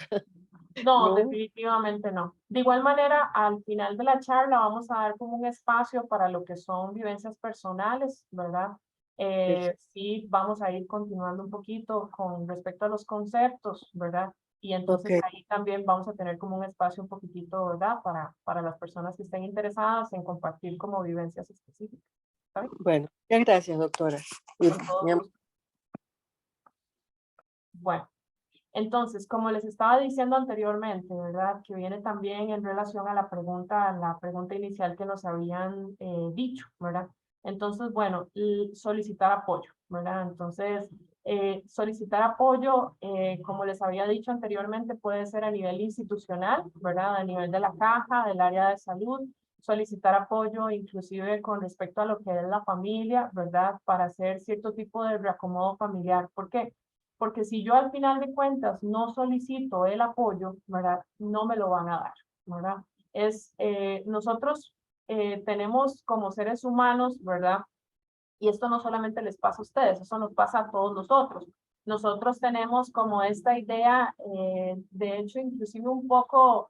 A: No,
C: ¿no?
A: definitivamente no. De igual manera, al final de la charla vamos a dar como un espacio para lo que son vivencias personales, ¿verdad? Sí, vamos a ir continuando un poquito con respecto a los conceptos, ¿verdad? Y
C: Ok.
A: entonces ahí también vamos a tener como un espacio un poquitito, ¿verdad? Para las personas que estén interesadas en compartir como vivencias específicas. ¿Está bien?
C: Bueno, muchas gracias, doctora. Y
A: Con todo
C: mi
A: gusto. Bueno. Entonces, como les estaba diciendo anteriormente, ¿verdad? Que viene también en relación a la pregunta inicial que nos habían dicho, ¿verdad? Entonces, bueno, solicitar apoyo, ¿verdad? Entonces, solicitar apoyo, como les había dicho anteriormente, puede ser a nivel institucional, ¿verdad? A nivel de la caja, del área de salud, solicitar apoyo inclusive con respecto a lo que es la familia, ¿verdad? Para hacer cierto tipo de reacomodo familiar. ¿Por qué? Porque si yo al final de cuentas no solicito el apoyo, ¿verdad? No me lo van a dar, ¿verdad? Nosotros tenemos como seres humanos, ¿verdad? Y esto no solamente les pasa a ustedes, eso nos pasa a todos nosotros. Nosotros tenemos como esta idea, de hecho, inclusive un poco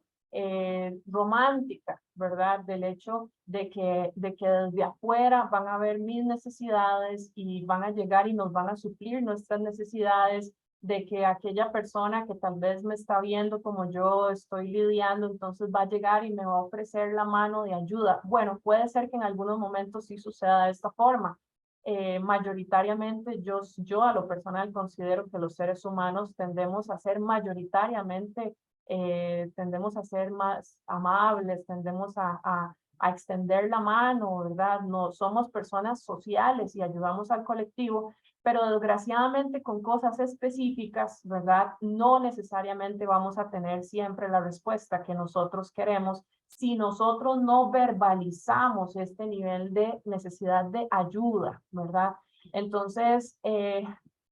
A: romántica, ¿verdad? Del hecho de que desde afuera van a ver mis necesidades y van a llegar y nos van a suplir nuestras necesidades, de que aquella persona que tal vez me está viendo como yo estoy lidiando, entonces va a llegar y me va a ofrecer la mano de ayuda. Bueno, puede ser que en algunos momentos sí suceda de esta forma. Mayoritariamente yo a lo personal considero que los seres humanos tendemos a ser mayoritariamente, tendemos a ser más amables, tendemos a extender la mano, ¿verdad? No somos personas sociales y ayudamos al colectivo, pero desgraciadamente con cosas específicas, ¿verdad? No necesariamente vamos a tener siempre la respuesta que nosotros queremos si nosotros no verbalizamos este nivel de necesidad de ayuda, ¿verdad? Entonces,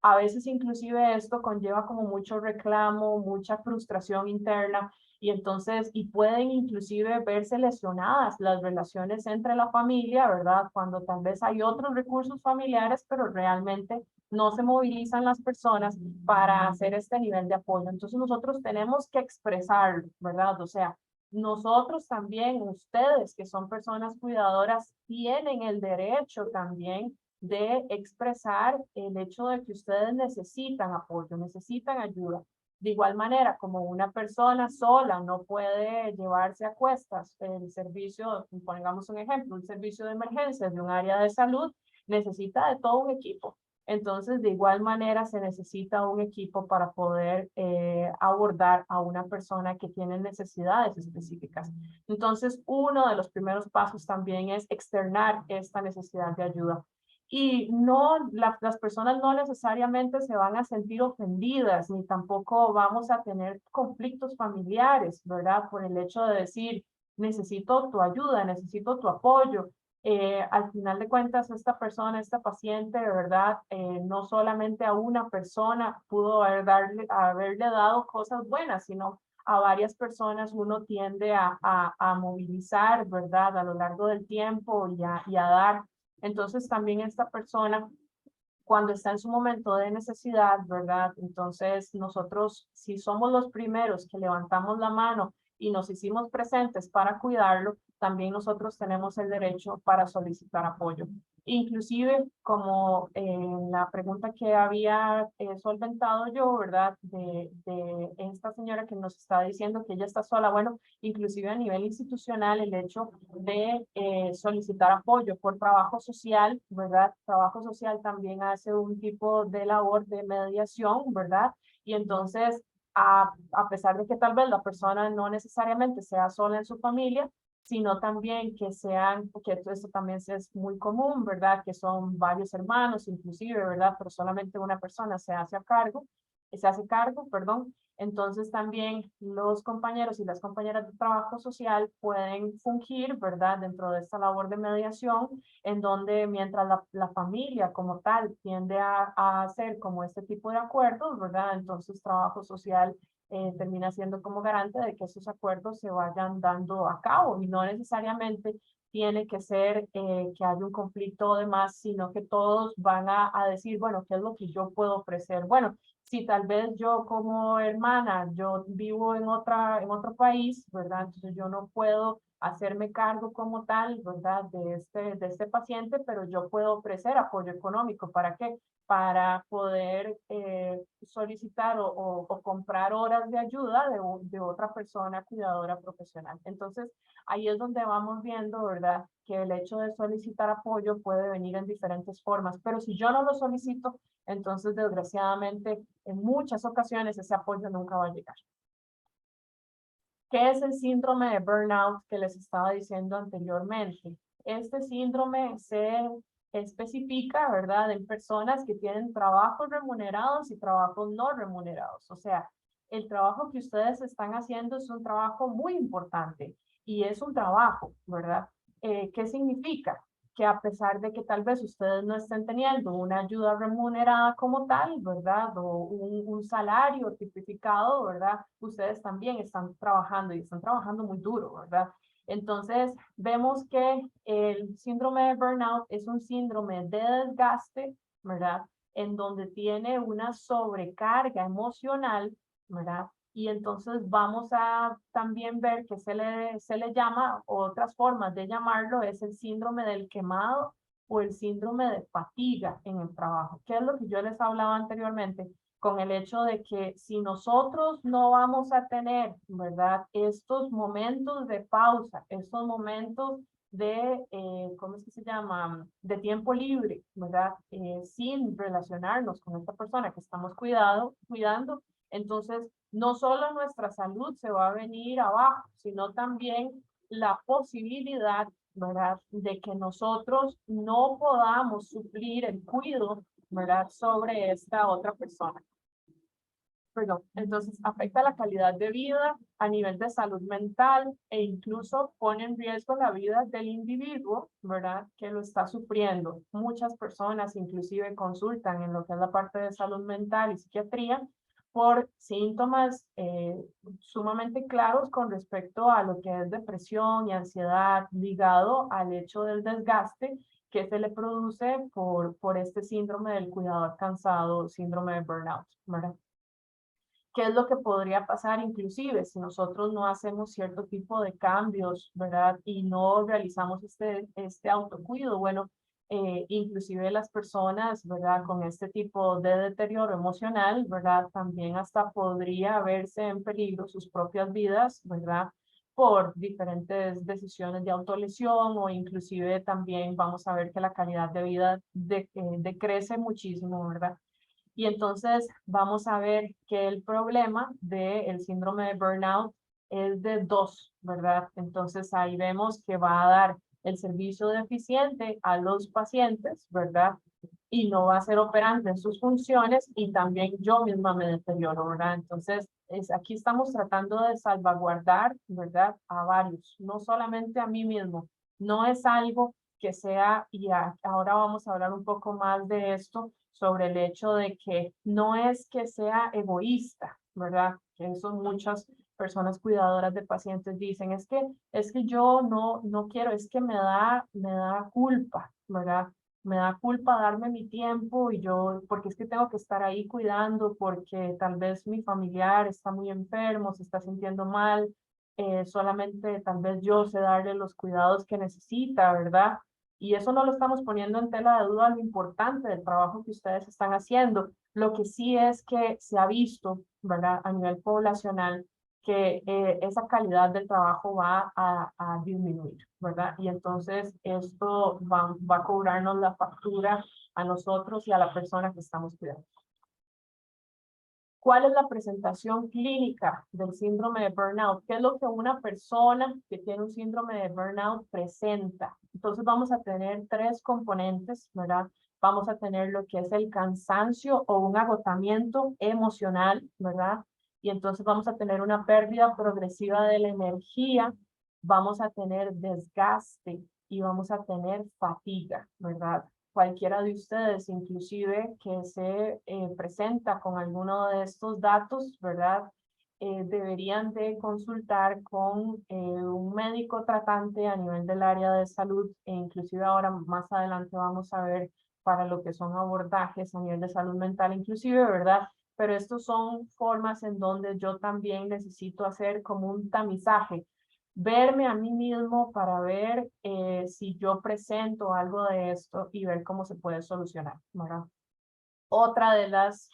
A: a veces inclusive esto conlleva como mucho reclamo, mucha frustración interna, y entonces, y pueden inclusive verse lesionadas las relaciones entre la familia, ¿verdad? Cuando tal vez hay otros recursos familiares, pero realmente no se movilizan las personas para hacer este nivel de apoyo. Entonces nosotros tenemos que expresarlo, ¿verdad? O sea, nosotros también, ustedes que son personas cuidadoras, tienen el derecho también de expresar el hecho de que ustedes necesitan apoyo, necesitan ayuda. De igual manera, como una persona sola no puede llevarse a cuestas el servicio, pongamos un ejemplo, un servicio de emergencias de un área de salud, necesita de todo un equipo. Entonces, de igual manera, se necesita un equipo para poder abordar a una persona que tiene necesidades específicas. Entonces, uno de los primeros pasos también es externar esta necesidad de ayuda. Y no, las personas no necesariamente se van a sentir ofendidas, ni tampoco vamos a tener conflictos familiares, ¿verdad? Por el hecho de decir, necesito tu ayuda, necesito tu apoyo. Al final de cuentas, esta persona, esta paciente, de verdad, no solamente a una persona pudo haberle dado cosas buenas, sino a varias personas uno tiende a movilizar, ¿verdad? A lo largo del tiempo y a dar. Entonces también esta persona, cuando está en su momento de necesidad, ¿verdad? Entonces nosotros, si somos los primeros que levantamos la mano y nos hicimos presentes para cuidarlo, también nosotros tenemos el derecho para solicitar apoyo. Inclusive, como la pregunta que había solventado yo, ¿verdad? De esta señora que nos está diciendo que ella está sola. Bueno, inclusive a nivel institucional, el hecho de solicitar apoyo por trabajo social, ¿verdad? Trabajo social también hace un tipo de labor de mediación, ¿verdad? Y entonces, a pesar de que tal vez la persona no necesariamente sea sola en su familia, sino también que sean, porque esto también es muy común, ¿verdad? Que son varios hermanos, inclusive, ¿verdad? Pero solamente una persona se hace cargo, perdón. Entonces también los compañeros y las compañeras de trabajo social pueden fungir, ¿verdad? Dentro de esta labor de mediación, en donde mientras la familia como tal tiende a hacer como este tipo de acuerdos, ¿verdad? Entonces trabajo social termina siendo como garante de que esos acuerdos se vayan dando a cabo y no necesariamente tiene que ser que haya un conflicto de más, sino que todos van a decir, bueno, ¿qué es lo que yo puedo ofrecer? Bueno, si tal vez yo como hermana, yo vivo en otro país, ¿verdad? Entonces yo no puedo hacerme cargo como tal, ¿verdad? De este paciente, pero yo puedo ofrecer apoyo económico. ¿Para qué? Para poder solicitar o comprar horas de ayuda de otra persona cuidadora profesional. Entonces, ahí es donde vamos viendo, ¿verdad? Que el hecho de solicitar apoyo puede venir en diferentes formas, pero si yo no lo solicito, entonces desgraciadamente en muchas ocasiones ese apoyo nunca va a llegar. ¿Qué es el síndrome de burnout que les estaba diciendo anteriormente? Este síndrome se especifica, ¿verdad?, en personas que tienen trabajos remunerados y trabajos no remunerados. O sea, el trabajo que ustedes están haciendo es un trabajo muy importante y es un trabajo, ¿verdad? ¿Qué significa? Que a pesar de que tal vez ustedes no estén teniendo una ayuda remunerada como tal, ¿verdad? O un salario tipificado, ¿verdad? Ustedes también están trabajando y están trabajando muy duro, ¿verdad? Entonces, vemos que el síndrome de burnout es un síndrome de desgaste, ¿verdad? En donde tiene una sobrecarga emocional, ¿verdad? Y entonces vamos a también ver que se le llama, otras formas de llamarlo, es el síndrome del quemado o el síndrome de fatiga en el trabajo. ¿Qué es lo que yo les hablaba anteriormente? Con el hecho de que si nosotros no vamos a tener, ¿verdad? Estos momentos de pausa, estos momentos de, ¿cómo es que se llama? De tiempo libre, ¿verdad? Sin relacionarnos con esta persona que estamos cuidando, entonces no solo nuestra salud se va a venir abajo, sino también la posibilidad, ¿verdad?, de que nosotros no podamos suplir el cuidado, ¿verdad?, sobre esta otra persona. Perdón. Entonces afecta la calidad de vida a nivel de salud mental e incluso pone en riesgo la vida del individuo, ¿verdad?, que lo está sufriendo. Muchas personas inclusive consultan en lo que es la parte de salud mental y psiquiatría por síntomas sumamente claros con respecto a lo que es depresión y ansiedad ligado al hecho del desgaste que se le produce por este síndrome del cuidador cansado, síndrome de burnout, ¿verdad? ¿Qué es lo que podría pasar inclusive si nosotros no hacemos cierto tipo de cambios, ¿verdad? Y no realizamos este autocuido. Bueno, inclusive las personas, ¿verdad? Con este tipo de deterioro emocional, ¿verdad? También hasta podría verse en peligro sus propias vidas, ¿verdad? Por diferentes decisiones de autolesión o inclusive también vamos a ver que la calidad de vida decrece muchísimo, ¿verdad? Y entonces vamos a ver que el problema del síndrome de burnout es de dos, ¿verdad? Entonces ahí vemos que va a dar el servicio deficiente a los pacientes, ¿verdad? y no va a ser operante en sus funciones y también yo misma me deterioro, ¿verdad? Entonces, aquí estamos tratando de salvaguardar, ¿verdad? A varios, no solamente a mí mismo. No es algo que sea, y ahora vamos a hablar un poco más de esto, sobre el hecho de que no es que sea egoísta, ¿verdad? Que eso muchas personas cuidadoras de pacientes dicen, es que yo no quiero, es que me da culpa, ¿verdad? Me da culpa darme mi tiempo y yo, porque es que tengo que estar ahí cuidando, porque tal vez mi familiar está muy enfermo, se está sintiendo mal, solamente tal vez yo sé darle los cuidados que necesita, ¿verdad? Y eso no lo estamos poniendo en tela de duda lo importante del trabajo que ustedes están haciendo. Lo que sí es que se ha visto, ¿verdad? A nivel poblacional, que esa calidad del trabajo va a disminuir, ¿verdad? Y entonces esto va a cobrarnos la factura a nosotros y a la persona que estamos cuidando. ¿Cuál es la presentación clínica del síndrome de burnout? ¿Qué es lo que una persona que tiene un síndrome de burnout presenta? Entonces vamos a tener 3 componentes, ¿verdad? Vamos a tener lo que es el cansancio o un agotamiento emocional, ¿verdad? Y entonces vamos a tener una pérdida progresiva de la energía, vamos a tener desgaste y vamos a tener fatiga, ¿verdad? Cualquiera de ustedes, inclusive que se presenta con alguno de estos datos, ¿verdad? Deberían de consultar con un médico tratante a nivel del área de salud, e inclusive ahora más adelante vamos a ver para lo que son abordajes a nivel de salud mental, inclusive, ¿verdad? Pero estos son formas en donde yo también necesito hacer como un tamizaje, verme a mí mismo para ver si yo presento algo de esto y ver cómo se puede solucionar, ¿verdad? Otra de las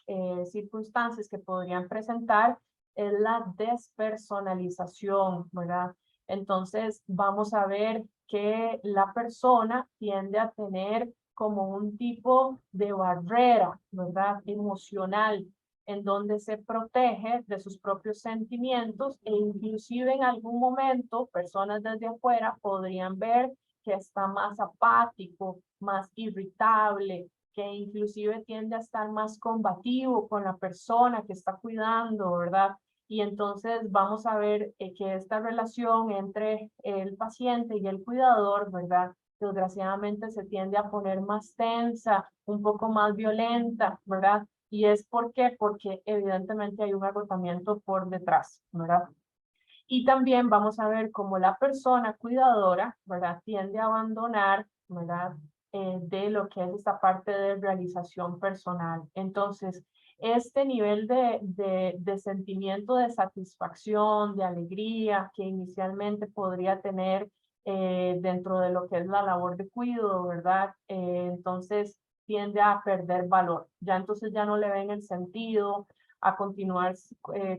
A: circunstancias que podrían presentar es la despersonalización, ¿verdad? Entonces vamos a ver que la persona tiende a tener como un tipo de barrera, ¿verdad? Emocional, en donde se protege de sus propios sentimientos e inclusive en algún momento personas desde afuera podrían ver que está más apático, más irritable, que inclusive tiende a estar más combativo con la persona que está cuidando, ¿verdad? Y entonces vamos a ver que esta relación entre el paciente y el cuidador, ¿verdad? Desgraciadamente se tiende a poner más tensa, un poco más violenta, ¿verdad? ¿Y es por qué? Porque evidentemente hay un agotamiento por detrás, ¿verdad? Y también vamos a ver cómo la persona cuidadora, ¿verdad? Tiende a abandonar, ¿verdad? De lo que es esta parte de realización personal. Entonces, este nivel de sentimiento de satisfacción, de alegría que inicialmente podría tener dentro de lo que es la labor de cuidado, ¿verdad? Entonces tiende a perder valor. Ya entonces ya no le ven el sentido a continuar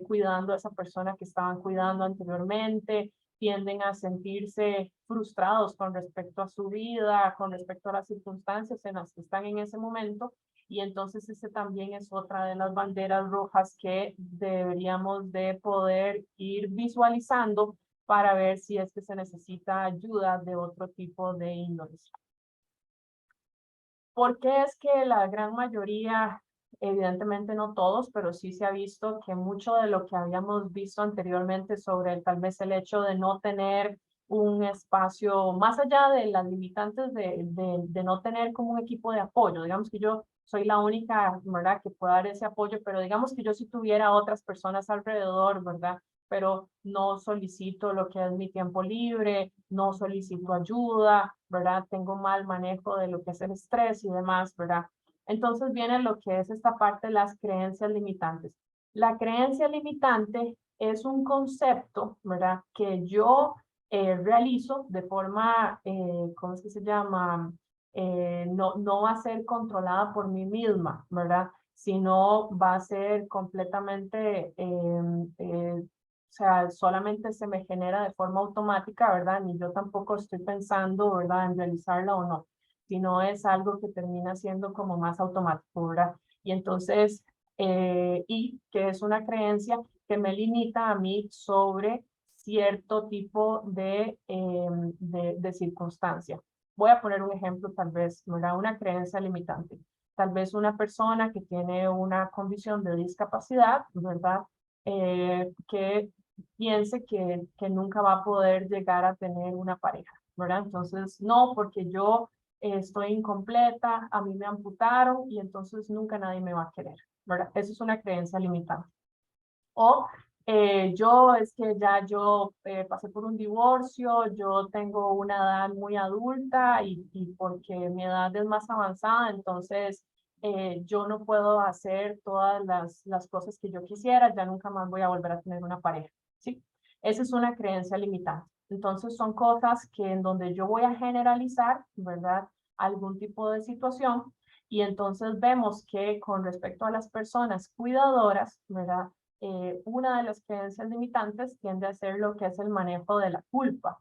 A: cuidando a esa persona que estaban cuidando anteriormente, tienden a sentirse frustrados con respecto a su vida, con respecto a las circunstancias en las que están en ese momento, y entonces ese también es otra de las banderas rojas que deberíamos de poder ir visualizando para ver si es que se necesita ayuda de otro tipo de índoles. ¿Por qué es que la gran mayoría, evidentemente no todos, pero sí se ha visto que mucho de lo que habíamos visto anteriormente sobre tal vez el hecho de no tener un espacio, más allá de las limitantes de no tener como un equipo de apoyo? Digamos que yo soy la única, ¿verdad?, que pueda dar ese apoyo, pero digamos que yo si tuviera otras personas alrededor, ¿verdad?, pero no solicito lo que es mi tiempo libre, no solicito ayuda, ¿verdad? Tengo mal manejo de lo que es el estrés y demás, ¿verdad? Entonces viene lo que es esta parte de las creencias limitantes. La creencia limitante es un concepto, ¿verdad?, que yo realizo de forma, ¿cómo es que se llama? No va a ser controlada por mí misma, ¿verdad? Sino va a ser completamente o sea, solamente se me genera de forma automática, ¿verdad? Ni yo tampoco estoy pensando, ¿verdad?, en realizarla o no, sino es algo que termina siendo como más automático, ¿verdad? Y entonces, y que es una creencia que me limita a mí sobre cierto tipo de circunstancia. Voy a poner un ejemplo tal vez, ¿verdad? Una creencia limitante. tal vez una persona que tiene una condición de discapacidad, ¿verdad? Que piense que nunca va a poder llegar a tener una pareja, ¿verdad? Entonces, no, porque yo estoy incompleta, a mí me amputaron y entonces nunca nadie me va a querer, ¿verdad? Eso es una creencia limitante. O yo es que ya yo pasé por un divorcio, yo tengo una edad muy adulta y porque mi edad es más avanzada, entonces yo no puedo hacer todas las cosas que yo quisiera, ya nunca más voy a volver a tener una pareja, ¿sí? Esa es una creencia limitante. Entonces son cosas que en donde yo voy a generalizar, ¿verdad? Algún tipo de situación y entonces vemos que con respecto a las personas cuidadoras, ¿verdad? Una de las creencias limitantes tiende a ser lo que es el manejo de la culpa.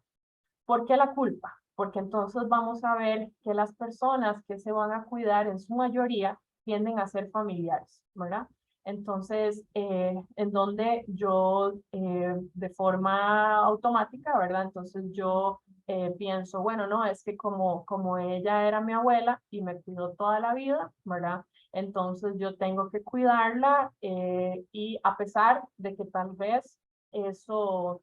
A: ¿Por qué la culpa? Porque entonces vamos a ver que las personas que se van a cuidar en su mayoría tienden a ser familiares, ¿verdad? Entonces, en donde yo de forma automática, ¿verdad? Entonces yo pienso, bueno, no, es que como ella era mi abuela y me cuidó toda la vida, ¿verdad? Entonces yo tengo que cuidarla y a pesar de que tal vez eso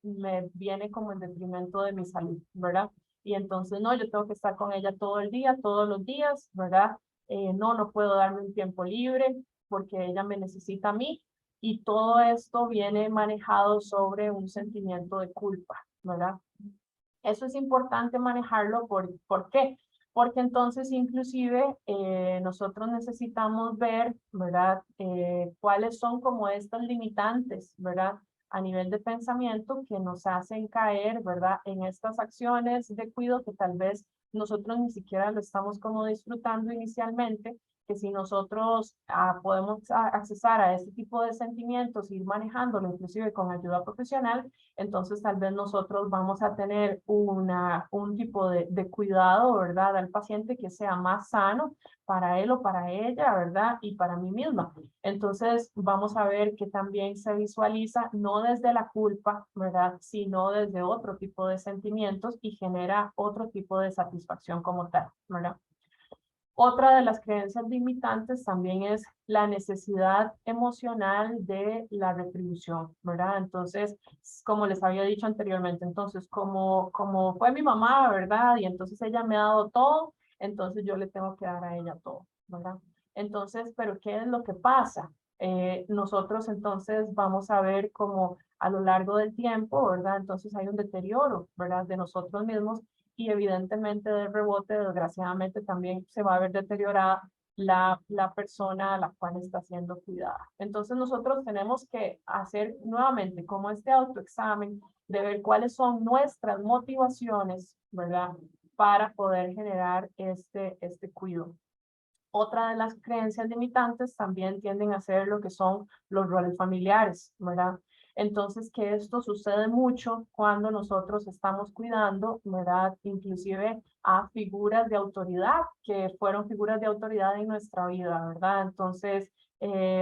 A: me viene como en detrimento de mi salud, ¿verdad? Y entonces, no, yo tengo que estar con ella todo el día, todos los días, ¿verdad? No, no puedo darme un tiempo libre porque ella me necesita a mí. Y todo esto viene manejado sobre un sentimiento de culpa, ¿verdad? Eso es importante manejarlo. ¿Por qué? Porque entonces inclusive nosotros necesitamos ver, ¿verdad? Cuáles son como estas limitantes, ¿verdad? A nivel de pensamiento que nos hacen caer, ¿verdad? En estas acciones de cuidado que tal vez nosotros ni siquiera lo estamos como disfrutando inicialmente, que si nosotros podemos accesar a este tipo de sentimientos, ir manejándolo inclusive con ayuda profesional, entonces tal vez nosotros vamos a tener un tipo de cuidado, ¿verdad? Al paciente que sea más sano para él o para ella, ¿verdad? Y para mí misma. Entonces vamos a ver que también se visualiza no desde la culpa, ¿verdad? Sino desde otro tipo de sentimientos y genera otro tipo de satisfacción como tal, ¿verdad? Otra de las creencias limitantes también es la necesidad emocional de la retribución, ¿verdad? Entonces, como les había dicho anteriormente, entonces, como fue mi mamá, ¿verdad? Y entonces ella me ha dado todo, entonces yo le tengo que dar a ella todo, ¿verdad? Entonces, ¿pero qué es lo que pasa? Nosotros entonces vamos a ver como a lo largo del tiempo, ¿verdad? Entonces hay un deterioro, ¿verdad? De nosotros mismos y evidentemente de rebote, desgraciadamente también se va a ver deteriorada la persona a la cual está siendo cuidada. Entonces nosotros tenemos que hacer nuevamente como este autoexamen de ver cuáles son nuestras motivaciones, ¿verdad? Para poder generar este cuidado. Otra de las creencias limitantes también tienden a ser lo que son los roles familiares, ¿verdad? Entonces, que esto sucede mucho cuando nosotros estamos cuidando, ¿verdad? Inclusive a figuras de autoridad, que fueron figuras de autoridad en nuestra vida, ¿verdad? Entonces,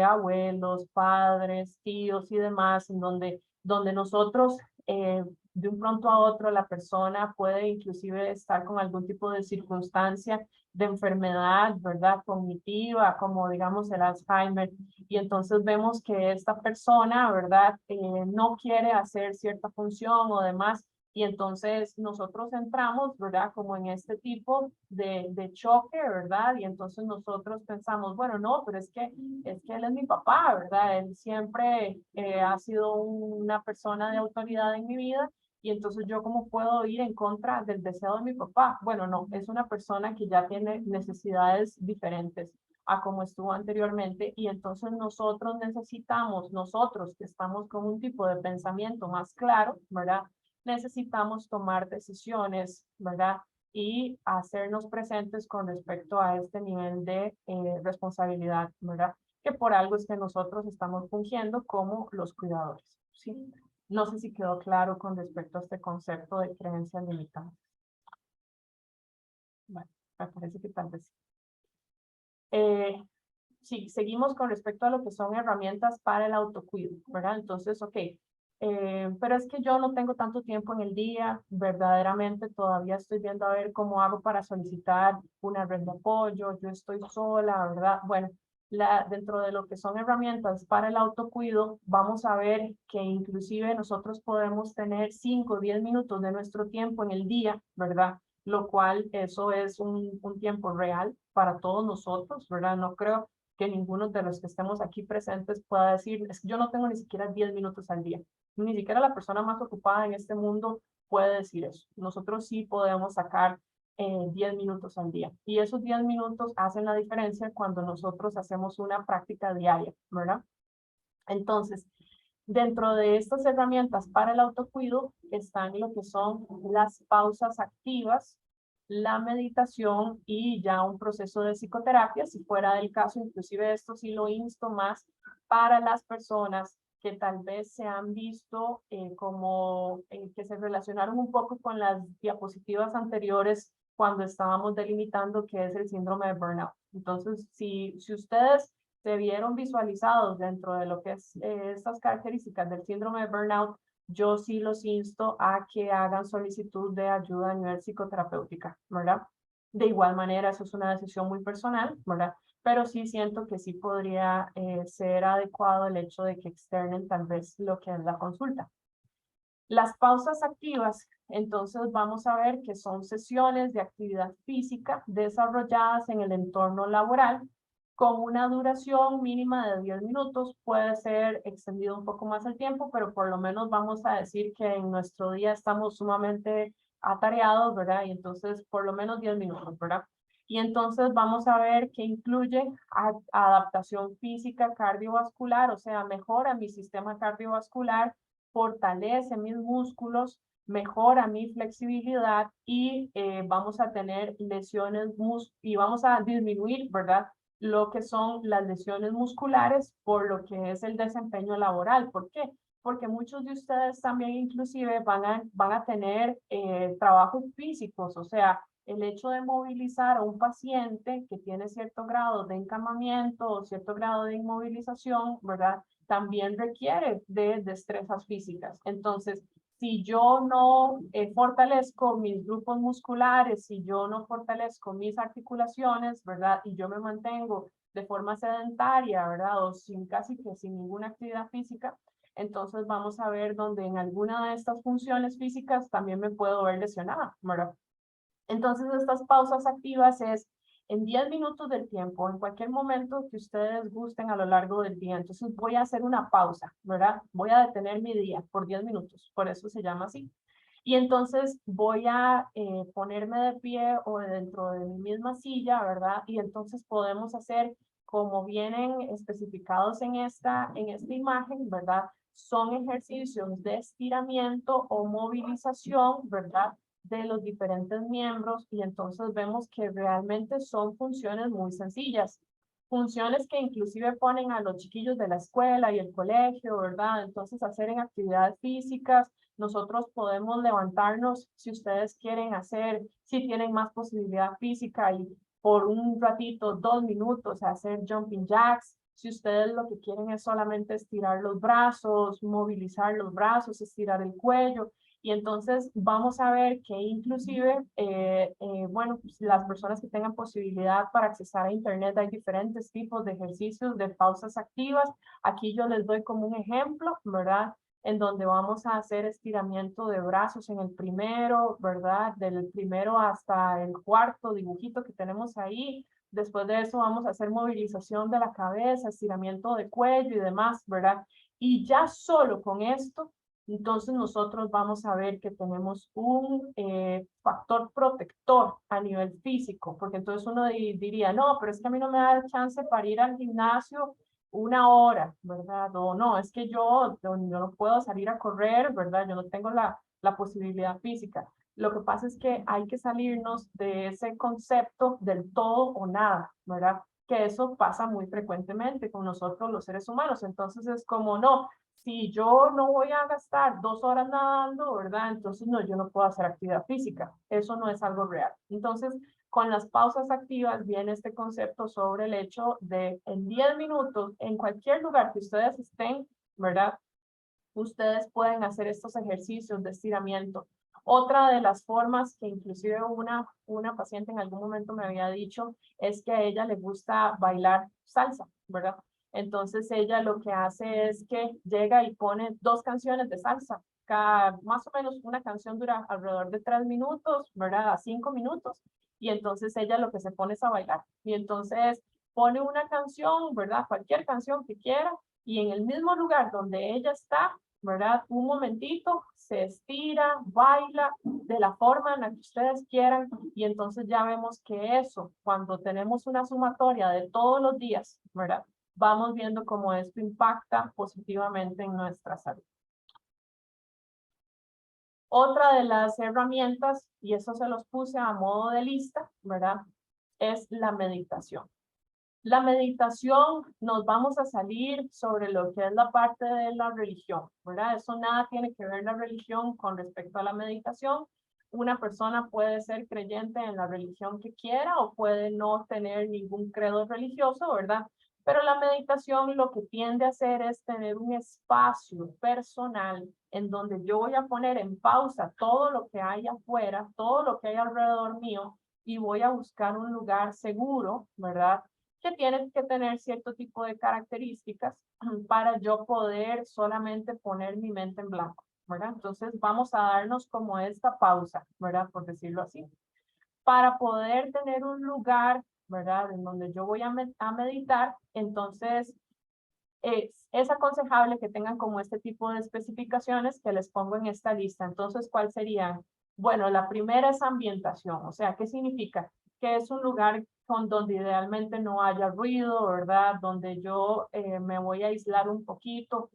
A: abuelos, padres, tíos y demás, en donde nosotros de un pronto a otro la persona puede inclusive estar con algún tipo de circunstancia de enfermedad, ¿verdad? Cognitiva, como digamos el Alzheimer, y entonces vemos que esta persona, ¿verdad? No quiere hacer cierta función o demás, y entonces nosotros entramos, ¿verdad? Como en este tipo de choque, ¿verdad? Y entonces nosotros pensamos, bueno, no, pero es que él es mi papá, ¿verdad? Él siempre ha sido una persona de autoridad en mi vida, y entonces yo cómo puedo ir en contra del deseo de mi papá. Bueno, no, es una persona que ya tiene necesidades diferentes a como estuvo anteriormente y entonces nosotros necesitamos, nosotros que estamos con un tipo de pensamiento más claro, ¿verdad? Necesitamos tomar decisiones, ¿verdad? Y hacernos presentes con respecto a este nivel de responsabilidad, ¿verdad? Que por algo es que nosotros estamos fungiendo como los cuidadores, ¿sí? No sé si quedó claro con respecto a este concepto de creencia limitada. Bueno, me parece que tal vez sí. Sí, seguimos con respecto a lo que son herramientas para el autocuido, ¿verdad? Entonces, ok, pero es que yo no tengo tanto tiempo en el día, verdaderamente todavía estoy viendo a ver cómo hago para solicitar una red de apoyo, yo estoy sola, ¿verdad? Bueno, dentro de lo que son herramientas para el autocuido, vamos a ver que inclusive nosotros podemos tener 5 o 10 minutos de nuestro tiempo en el día, ¿verdad? Lo cual eso es un tiempo real para todos nosotros, ¿verdad? No creo que ninguno de los que estemos aquí presentes pueda decir, es que yo no tengo ni siquiera 10 minutos al día. Ni siquiera la persona más ocupada en este mundo puede decir eso. Nosotros sí podemos sacar 10 minutos al día. Y esos 10 minutos hacen la diferencia cuando nosotros hacemos una práctica diaria, ¿verdad? Entonces, dentro de estas herramientas para el autocuido están lo que son las pausas activas, la meditación y ya un proceso de psicoterapia, si fuera del caso, inclusive esto sí lo insto más para las personas que tal vez se han visto que se relacionaron un poco con las diapositivas anteriores cuando estábamos delimitando qué es el síndrome de burnout. Entonces, si ustedes se vieron visualizados dentro de lo que es estas características del síndrome de burnout, yo sí los insto a que hagan solicitud de ayuda a nivel psicoterapéutica, ¿verdad? De igual manera, eso es una decisión muy personal, ¿verdad? Pero sí siento que sí podría ser adecuado el hecho de que externen tal vez lo que es la consulta. Las pausas activas, entonces vamos a ver que son sesiones de actividad física desarrolladas en el entorno laboral con una duración mínima de 10 minutos. Puede ser extendido un poco más el tiempo, pero por lo menos vamos a decir que en nuestro día estamos sumamente atareados, ¿verdad? Y entonces por lo menos 10 minutos, ¿verdad? Y entonces vamos a ver que incluye adaptación física cardiovascular, o sea, mejora mi sistema cardiovascular, fortalece mis músculos, mejora mi flexibilidad y vamos a tener lesiones y vamos a disminuir, ¿verdad? Lo que son las lesiones musculares por lo que es el desempeño laboral. ¿Por qué? Porque muchos de ustedes también inclusive van a tener trabajos físicos, o sea, el hecho de movilizar a un paciente que tiene cierto grado de encamamiento o cierto grado de inmovilización, ¿verdad? También requiere de destrezas físicas. Entonces, si yo no fortalezco mis grupos musculares, si yo no fortalezco mis articulaciones, ¿verdad? Y yo me mantengo de forma sedentaria, ¿verdad? O casi que sin ninguna actividad física, entonces vamos a ver donde en alguna de estas funciones físicas también me puedo ver lesionada, ¿verdad? Entonces, estas pausas activas es en 10 minutos del tiempo, en cualquier momento que ustedes gusten a lo largo del día. Entonces, voy a hacer una pausa, ¿verdad? Voy a detener mi día por 10 minutos, por eso se llama así. Y entonces voy a ponerme de pie o dentro de mi misma silla, ¿verdad? Y entonces podemos hacer como vienen especificados en esta imagen, ¿verdad? Son ejercicios de estiramiento o movilización, ¿verdad? De los diferentes miembros y entonces vemos que realmente son funciones muy sencillas. Funciones que inclusive ponen a los chiquillos de la escuela y el colegio, ¿verdad? Entonces hacer en actividades físicas, nosotros podemos levantarnos si ustedes quieren hacer, si tienen más posibilidad física y por un ratito, 2 minutos, hacer jumping jacks. Si ustedes lo que quieren es solamente estirar los brazos, movilizar los brazos, estirar el cuello. Y entonces vamos a ver que inclusive, bueno, pues las personas que tengan posibilidad para accesar a internet, hay diferentes tipos de ejercicios de pausas activas. Aquí yo les doy como un ejemplo, ¿verdad? En donde vamos a hacer estiramiento de brazos en el primero, ¿verdad? Del primero hasta el cuarto dibujito que tenemos ahí. Después de eso vamos a hacer movilización de la cabeza, estiramiento de cuello y demás, ¿verdad? Y ya solo con esto, entonces nosotros vamos a ver que tenemos un factor protector a nivel físico, porque entonces uno diría, no, pero es que a mí no me da el chance para ir al gimnasio 1 hora, ¿verdad? O no, es que yo no puedo salir a correr, ¿verdad? Yo no tengo la posibilidad física. Lo que pasa es que hay que salirnos de ese concepto del todo o nada, ¿verdad? Que eso pasa muy frecuentemente con nosotros los seres humanos. Entonces es como, no, si yo no voy a gastar 2 horas nadando, ¿verdad? Entonces no, yo no puedo hacer actividad física. Eso no es algo real. Entonces, con las pausas activas viene este concepto sobre el hecho de en 10 minutos, en cualquier lugar que ustedes estén, ¿verdad? ustedes pueden hacer estos ejercicios de estiramiento. Otra de las formas que inclusive una paciente en algún momento me había dicho es que a ella le gusta bailar salsa, ¿verdad? Entonces ella lo que hace es que llega y pone 2 canciones de salsa. Más o menos una canción dura alrededor de 3 minutos, ¿verdad? A 5 minutos. Y entonces ella lo que se pone es a bailar. Y entonces pone una canción, ¿verdad? Cualquier canción que quiera. Y en el mismo lugar donde ella está, ¿verdad? Un momentito, se estira, baila de la forma en la que ustedes quieran y entonces ya vemos que eso, cuando tenemos una sumatoria de todos los días, ¿verdad? Vamos viendo cómo esto impacta positivamente en nuestra salud. Otra de las herramientas, y eso se los puse a modo de lista, ¿verdad? Es la meditación. La meditación, nos vamos a salir sobre lo que es la parte de la religión, ¿verdad? Eso nada tiene que ver la religión con respecto a la meditación. Una persona puede ser creyente en la religión que quiera o puede no tener ningún credo religioso, ¿verdad? Pero la meditación lo que tiende a hacer es tener un espacio personal en donde yo voy a poner en pausa todo lo que hay afuera, todo lo que hay alrededor mío y voy a buscar un lugar seguro, ¿verdad? Que tiene que tener cierto tipo de características para yo poder solamente poner mi mente en blanco, ¿verdad? Entonces vamos a darnos como esta pausa, ¿verdad? Por decirlo así. Para poder tener un lugar, ¿verdad? En donde yo voy a meditar, entonces es aconsejable que tengan como este tipo de especificaciones que les pongo en esta lista. Entonces, ¿cuál sería? Bueno, la primera es ambientación, o sea, ¿qué significa? Que es un lugar con donde idealmente no haya ruido, ¿verdad? Donde yo me voy a aislar un poquito.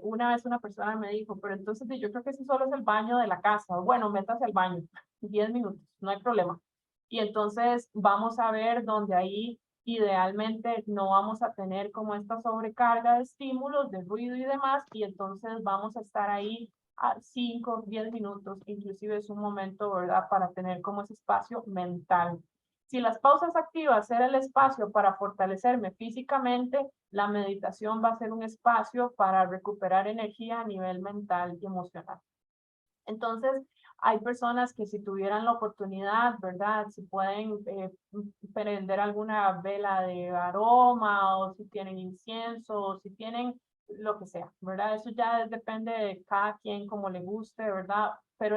A: Una vez una persona me dijo, pero entonces yo creo que ese solo es el baño de la casa. Bueno, métase al baño, 10 minutos, no hay problema. Y entonces vamos a ver donde ahí idealmente no vamos a tener como esta sobrecarga de estímulos, de ruido y demás, y entonces vamos a estar ahí a 5, 10 minutos, inclusive es un momento, ¿verdad?, para tener como ese espacio mental. Si las pausas activas era el espacio para fortalecerme físicamente, la meditación va a ser un espacio para recuperar energía a nivel mental y emocional. Entonces, hay personas que si tuvieran la oportunidad, ¿verdad? Si pueden prender alguna vela de aroma o si tienen incienso o si tienen lo que sea, ¿verdad? Eso ya depende de cada quien como le guste, ¿verdad? Pero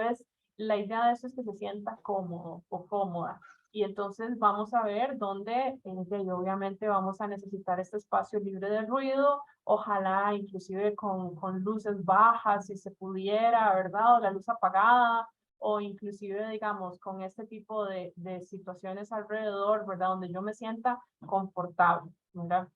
A: la idea de eso es que se sienta cómodo o cómoda. Y entonces vamos a ver dónde, obviamente vamos a necesitar este espacio libre de ruido, ojalá inclusive con luces bajas si se pudiera, ¿verdad? O la luz apagada, o inclusive, digamos, con este tipo de situaciones alrededor, ¿verdad? Donde yo me sienta confortable, ¿verdad?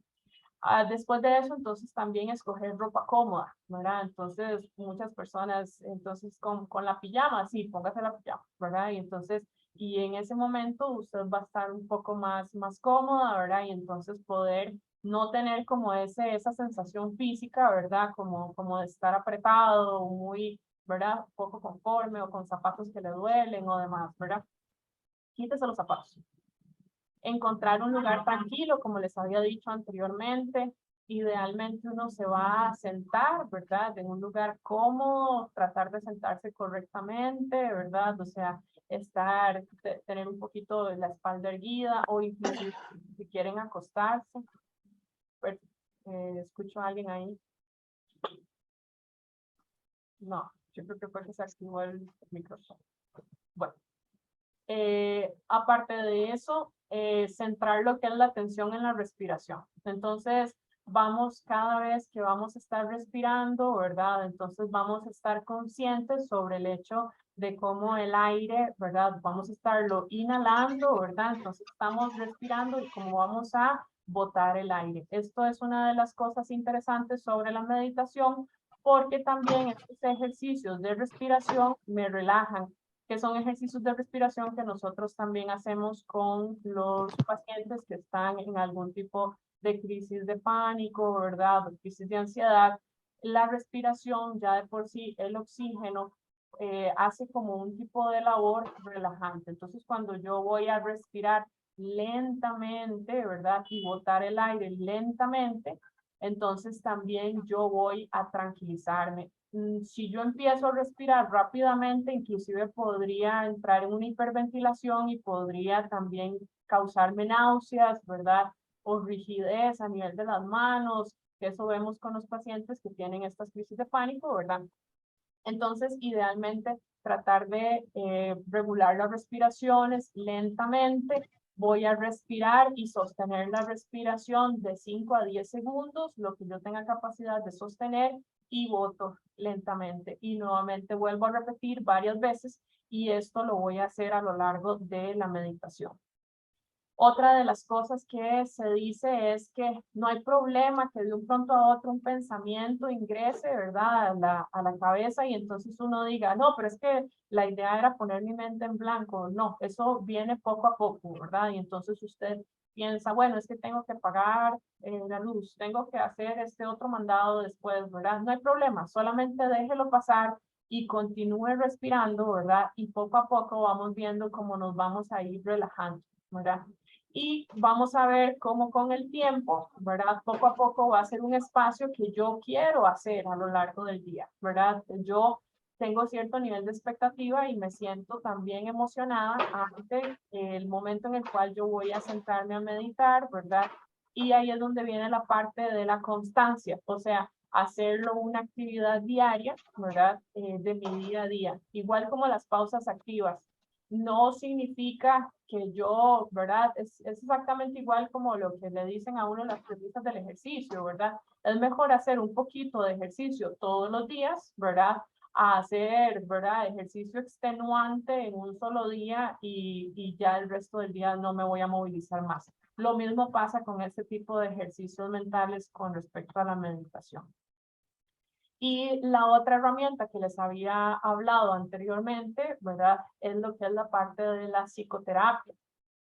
A: Después de eso, entonces también escoger ropa cómoda, ¿verdad? Entonces, muchas personas, entonces con la pijama, sí, póngase la pijama, ¿verdad? Y entonces, y en ese momento usted va a estar un poco más cómoda, ¿verdad? Y entonces poder no tener como esa sensación física, ¿verdad? Como de estar apretado, muy, ¿verdad? Poco conforme o con zapatos que le duelen o demás, ¿verdad? Quítese los zapatos. Encontrar un lugar tranquilo, como les había dicho anteriormente. Idealmente uno se va a sentar, ¿verdad? En un lugar cómodo, tratar de sentarse correctamente, ¿verdad? O sea, tener un poquito de la espalda erguida o incluso si quieren acostarse. Pues, escucho a alguien ahí. No, yo creo que fue que se activó el micrófono. Bueno. Aparte de eso, centrar lo que es la atención en la respiración. Entonces, vamos cada vez que vamos a estar respirando, ¿verdad? Entonces vamos a estar conscientes sobre el hecho de cómo el aire, ¿verdad? Vamos a estarlo inhalando, ¿verdad? Entonces estamos respirando y cómo vamos a botar el aire. Esto es una de las cosas interesantes sobre la meditación, porque también estos ejercicios de respiración me relajan, que son ejercicios de respiración que nosotros también hacemos con los pacientes que están en algún tipo de crisis de pánico, ¿verdad? O crisis de ansiedad. La respiración ya de por sí, el oxígeno, hace como un tipo de labor relajante. Entonces, cuando yo voy a respirar lentamente, ¿verdad? Y botar el aire lentamente, entonces también yo voy a tranquilizarme. Si yo empiezo a respirar rápidamente, inclusive podría entrar en una hiperventilación y podría también causarme náuseas, ¿verdad? O rigidez a nivel de las manos, que eso vemos con los pacientes que tienen estas crisis de pánico, ¿verdad? Entonces, idealmente, tratar de regular las respiraciones lentamente. Voy a respirar y sostener la respiración de 5 a 10 segundos, lo que yo tenga capacidad de sostener, y boto lentamente. Y nuevamente vuelvo a repetir varias veces, y esto lo voy a hacer a lo largo de la meditación. Otra de las cosas que se dice es que no hay problema que de un pronto a otro un pensamiento ingrese, ¿verdad? A la cabeza, y entonces uno diga, no, pero es que la idea era poner mi mente en blanco. No, eso viene poco a poco, ¿verdad? Y entonces usted piensa, bueno, es que tengo que pagar la luz, tengo que hacer este otro mandado después, ¿verdad? No hay problema, solamente déjelo pasar y continúe respirando, ¿verdad? Y poco a poco vamos viendo cómo nos vamos a ir relajando, ¿verdad? Y vamos a ver cómo con el tiempo, ¿verdad? Poco a poco va a ser un espacio que yo quiero hacer a lo largo del día, ¿verdad? Yo tengo cierto nivel de expectativa y me siento también emocionada ante el momento en el cual yo voy a sentarme a meditar, ¿verdad? Y ahí es donde viene la parte de la constancia, o sea, hacerlo una actividad diaria, ¿verdad? De mi día a día. Igual como las pausas activas, no significa que yo, ¿verdad? Es exactamente igual como lo que le dicen a uno las premisas del ejercicio, ¿verdad? Es mejor hacer un poquito de ejercicio todos los días, ¿verdad? A hacer, ¿verdad? Ejercicio extenuante en un solo día y ya el resto del día no me voy a movilizar más. Lo mismo pasa con este tipo de ejercicios mentales con respecto a la meditación. Y la otra herramienta que les había hablado anteriormente, ¿verdad? Es lo que es la parte de la psicoterapia.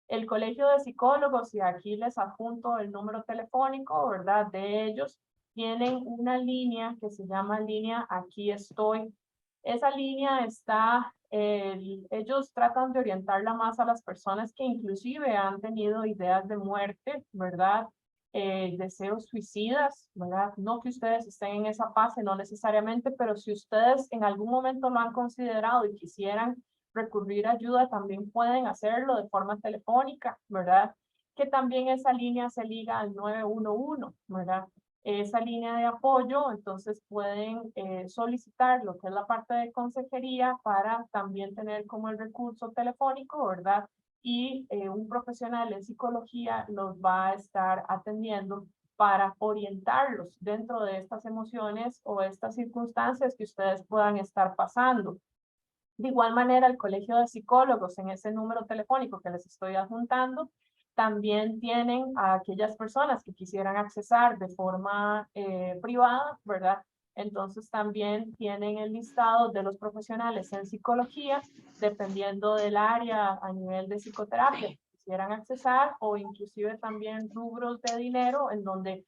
A: El Colegio de Psicólogos, y aquí les adjunto el número telefónico, ¿verdad? De ellos, tienen una línea que se llama línea Aquí Estoy. Esa línea está, ellos tratan de orientarla más a las personas que inclusive han tenido ideas de muerte, ¿verdad? Deseos suicidas, ¿verdad? No que ustedes estén en esa fase, no necesariamente, pero si ustedes en algún momento lo han considerado y quisieran recurrir a ayuda, también pueden hacerlo de forma telefónica, ¿verdad? Que también esa línea se liga al 911, ¿verdad? Esa línea de apoyo, entonces pueden solicitar lo que es la parte de consejería para también tener como el recurso telefónico, ¿verdad? Y un profesional en psicología los va a estar atendiendo para orientarlos dentro de estas emociones o estas circunstancias que ustedes puedan estar pasando. De igual manera, el Colegio de Psicólogos, en ese número telefónico que les estoy adjuntando, también tienen a aquellas personas que quisieran accesar de forma privada, ¿verdad? Entonces también tienen el listado de los profesionales en psicología, dependiendo del área a nivel de psicoterapia que quisieran accesar, o inclusive también rubros de dinero, en donde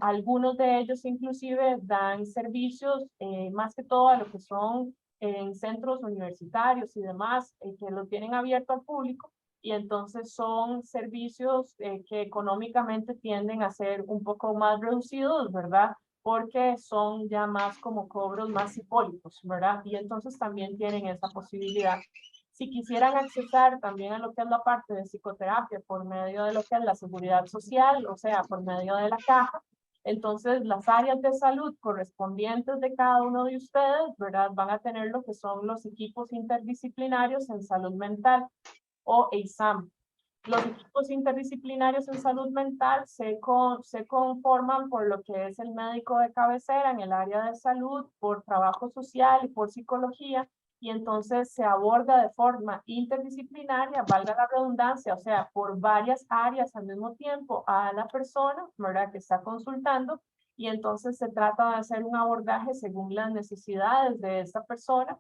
A: algunos de ellos inclusive dan servicios más que todo a lo que son en centros universitarios y demás, que lo tienen abierto al público, y entonces son servicios que económicamente tienden a ser un poco más reducidos, ¿verdad? Porque son ya más como cobros más simbólicos, ¿verdad? Y entonces también tienen esa posibilidad. Si quisieran accesar también a lo que es la parte de psicoterapia por medio de lo que es la seguridad social, o sea, por medio de la caja, entonces las áreas de salud correspondientes de cada uno de ustedes, ¿verdad? Van a tener lo que son los equipos interdisciplinarios en salud mental, o EISAM. Los equipos interdisciplinarios en salud mental se conforman por lo que es el médico de cabecera en el área de salud, por trabajo social y por psicología, y entonces se aborda de forma interdisciplinaria, valga la redundancia, o sea, por varias áreas al mismo tiempo a la persona, ¿verdad?, que está consultando, y entonces se trata de hacer un abordaje según las necesidades de esta persona,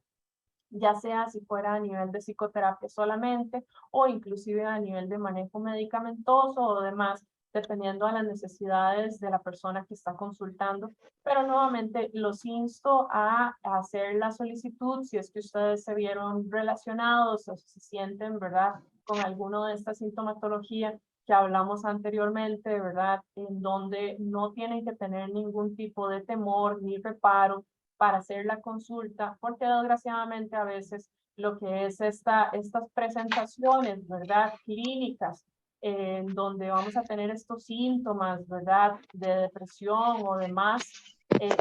A: ya sea si fuera a nivel de psicoterapia solamente o inclusive a nivel de manejo medicamentoso o demás, dependiendo de las necesidades de la persona que está consultando. Pero nuevamente los insto a hacer la solicitud si es que ustedes se vieron relacionados o si se sienten, ¿verdad?, con alguno de esta sintomatología que hablamos anteriormente, ¿verdad? En donde no tienen que tener ningún tipo de temor ni reparo para hacer la consulta, porque desgraciadamente a veces lo que es estas presentaciones, ¿verdad? Clínicas, en donde vamos a tener estos síntomas, ¿verdad? De depresión o demás,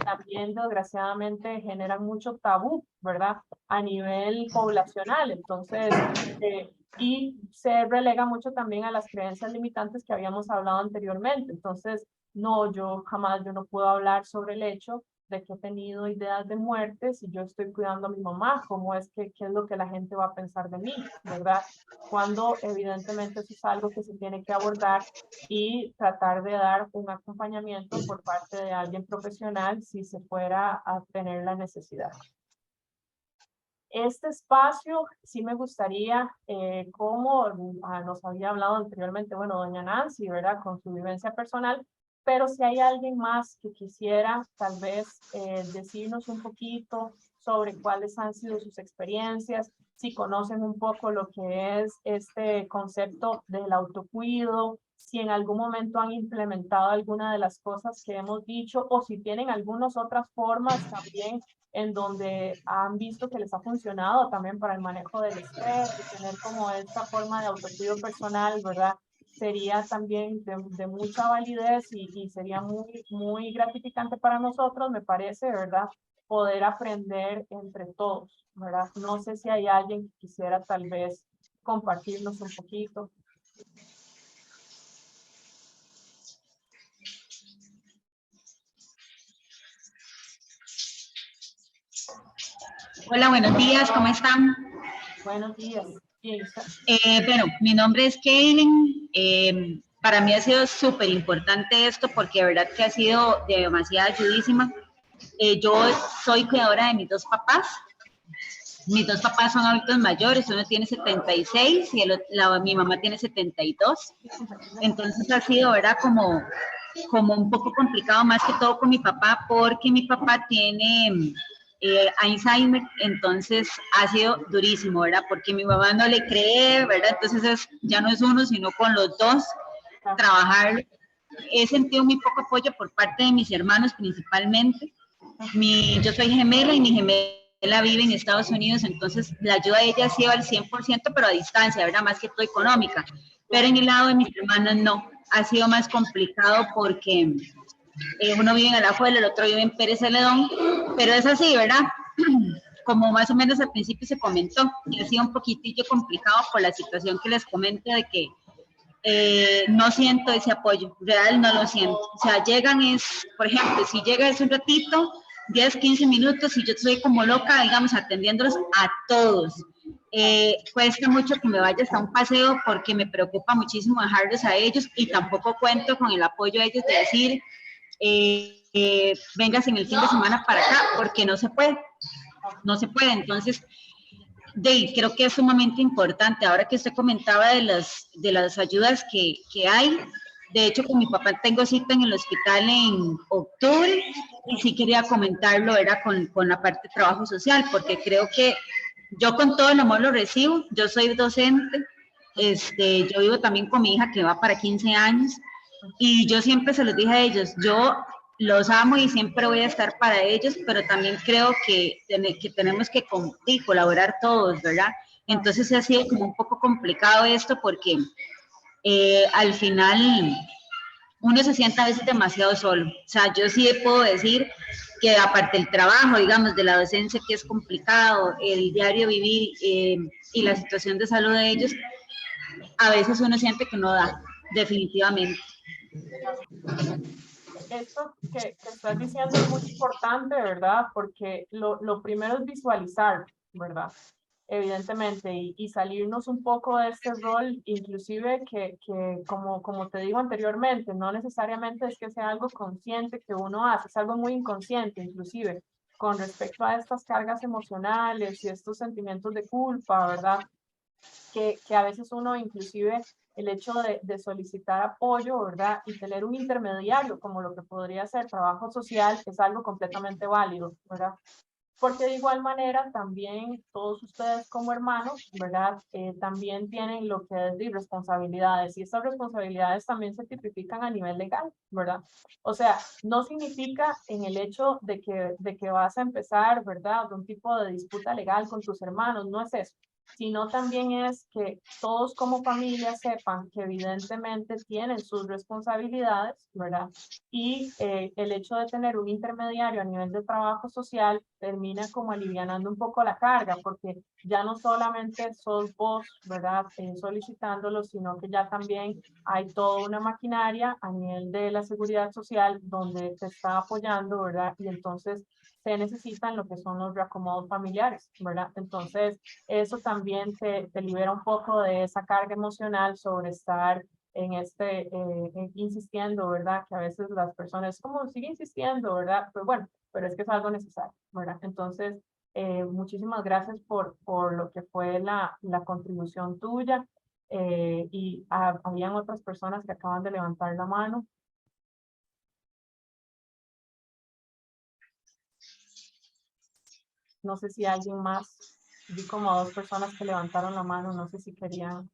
A: también desgraciadamente generan mucho tabú, ¿verdad? A nivel poblacional. Entonces, y se relega mucho también a las creencias limitantes que habíamos hablado anteriormente. Entonces, no, yo no puedo hablar sobre el hecho de que he tenido ideas de muerte si yo estoy cuidando a mi mamá, cómo es que, qué es lo que la gente va a pensar de mí, ¿verdad? Cuando evidentemente eso es algo que se tiene que abordar y tratar de dar un acompañamiento por parte de alguien profesional si se fuera a tener la necesidad. Este espacio sí me gustaría, como nos había hablado anteriormente, bueno, doña Nancy, ¿verdad? Con su vivencia personal, pero si hay alguien más que quisiera tal vez decirnos un poquito sobre cuáles han sido sus experiencias, si conocen un poco lo que es este concepto del autocuido, si en algún momento han implementado alguna de las cosas que hemos dicho o si tienen algunas otras formas también en donde han visto que les ha funcionado también para el manejo del estrés, de tener como esta forma de autocuidado personal, ¿verdad? Sería también de mucha validez y sería muy gratificante para nosotros, me parece, ¿verdad? Poder aprender entre todos, ¿verdad? No sé si hay alguien que quisiera tal vez compartirnos un poquito.
D: Hola, buenos días, ¿cómo están?
A: Buenos días. Bien,
D: Bueno, mi nombre es Kaylin. Para mí ha sido súper importante esto porque de verdad que ha sido de demasiada ayudísima. Yo soy cuidadora de mis dos papás. Mis dos papás son adultos mayores, uno tiene 76 y mi mamá tiene 72. Entonces ha sido, ¿verdad? Como un poco complicado más que todo con mi papá porque mi papá tiene Alzheimer, entonces ha sido durísimo, ¿verdad? Porque mi mamá no le cree, ¿verdad? Entonces ya no es uno, sino con los dos trabajar. He sentido muy poco apoyo por parte de mis hermanos principalmente. Yo soy gemela y mi gemela vive en Estados Unidos, entonces la ayuda de ella ha sido al 100%, pero a distancia, ¿verdad? Más que todo económica. Pero en el lado de mis hermanos no, ha sido más complicado porque uno vive en Alajuela, el otro vive en Pérez Celedón, pero es así, ¿verdad? Como más o menos al principio se comentó, que ha sido un poquitillo complicado por la situación que les comento de que no siento ese apoyo, real no lo siento. O sea, llegan por ejemplo, si llega un ratito, 10, 15 minutos y yo estoy como loca, digamos, atendiéndolos a todos. Cuesta mucho que me vaya hasta un paseo porque me preocupa muchísimo dejarlos a ellos y tampoco cuento con el apoyo de ellos de decir, vengas en el fin de semana para acá, porque no se puede. Entonces, creo que es sumamente importante. Ahora que usted comentaba de las ayudas que hay, de hecho con mi papá tengo cita en el hospital en octubre y sí quería comentarlo, era con la parte de trabajo social, porque creo que yo con todo el amor lo recibo. Yo soy docente, yo vivo también con mi hija que va para 15 años y yo siempre se los dije a ellos, yo los amo y siempre voy a estar para ellos, pero también creo que tenemos que colaborar todos, ¿verdad? Entonces ha sido como un poco complicado esto porque al final uno se siente a veces demasiado solo. O sea, yo sí puedo decir que aparte del trabajo, digamos, de la docencia que es complicado, el diario vivir y la situación de salud de ellos, a veces uno siente que no da, definitivamente.
A: Esto que estás diciendo es muy importante, ¿verdad? Porque lo primero es visualizar, ¿verdad? Evidentemente, y salirnos un poco de este rol, inclusive que como te digo anteriormente, no necesariamente es que sea algo consciente que uno hace, es algo muy inconsciente, inclusive, con respecto a estas cargas emocionales y estos sentimientos de culpa, ¿verdad? Que a veces uno inclusive el hecho de solicitar apoyo, ¿verdad? Y tener un intermediario como lo que podría ser trabajo social es algo completamente válido, ¿verdad? porque de igual manera también todos ustedes como hermanos, ¿verdad? También tienen lo que es de responsabilidades, y estas responsabilidades también se tipifican a nivel legal, ¿verdad? O sea, no significa en el hecho de que vas a empezar, ¿verdad? Un tipo de disputa legal con tus hermanos, no es eso, sino también es que todos como familia sepan que evidentemente tienen sus responsabilidades, ¿verdad? Y el hecho de tener un intermediario a nivel de trabajo social termina como alivianando un poco la carga, porque ya no solamente sos vos, ¿verdad? Solicitándolo, sino que ya también hay toda una maquinaria a nivel de la seguridad social donde te está apoyando, ¿verdad? Y entonces se necesitan lo que son los reacomodos familiares, ¿verdad? Entonces, eso también te libera un poco de esa carga emocional sobre estar insistiendo, ¿verdad? Que a veces las personas, como sigue insistiendo, ¿verdad? Pues bueno, pero es que es algo necesario, ¿verdad? Entonces, muchísimas gracias por lo que fue la contribución tuya. Habían otras personas que acaban de levantar la mano. No sé si alguien más, vi como a 2 personas que levantaron la mano, no sé si querían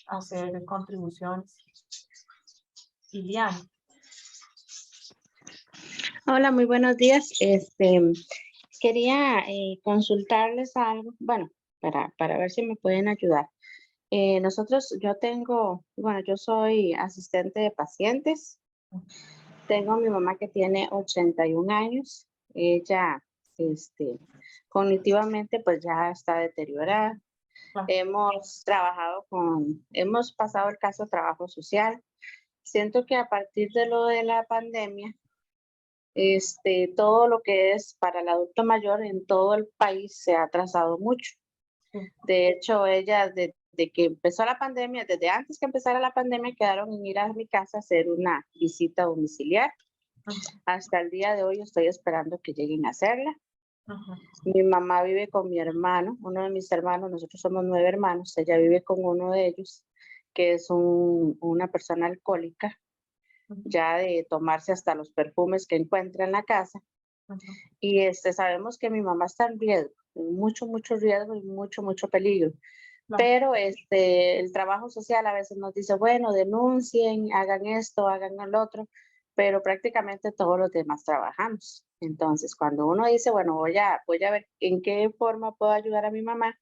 A: hacer contribuciones. Iliana.
E: Hola, muy buenos días. Quería consultarles algo, bueno, para ver si me pueden ayudar. Yo soy asistente de pacientes. Tengo a mi mamá que tiene 81 años. Ella, cognitivamente, pues ya está deteriorada.
A: Ah.
E: Hemos pasado el caso de trabajo social. Siento que a partir de lo de la pandemia, todo lo que es para el adulto mayor en todo el país se ha atrasado mucho.
A: Sí.
E: De hecho, ella desde que empezó la pandemia, desde antes que empezara la pandemia, quedaron en ir a mi casa a hacer una visita domiciliar.
A: Ajá.
E: Hasta el día de hoy estoy esperando que lleguen a hacerla.
A: Ajá.
E: Mi mamá vive con mi hermano, uno de mis hermanos, nosotros somos 9 hermanos, ella vive con uno de ellos, que es una persona alcohólica, ya de tomarse hasta los perfumes que encuentra en la casa.
A: Ajá.
E: Y sabemos que mi mamá está en riesgo, en mucho riesgo y mucho peligro.
A: Claro.
E: Pero el trabajo social a veces nos dice, bueno, denuncien, hagan esto, hagan el otro, pero prácticamente todos los demás trabajamos. Entonces, cuando uno dice, bueno, voy a ver en qué forma puedo ayudar a mi mamá,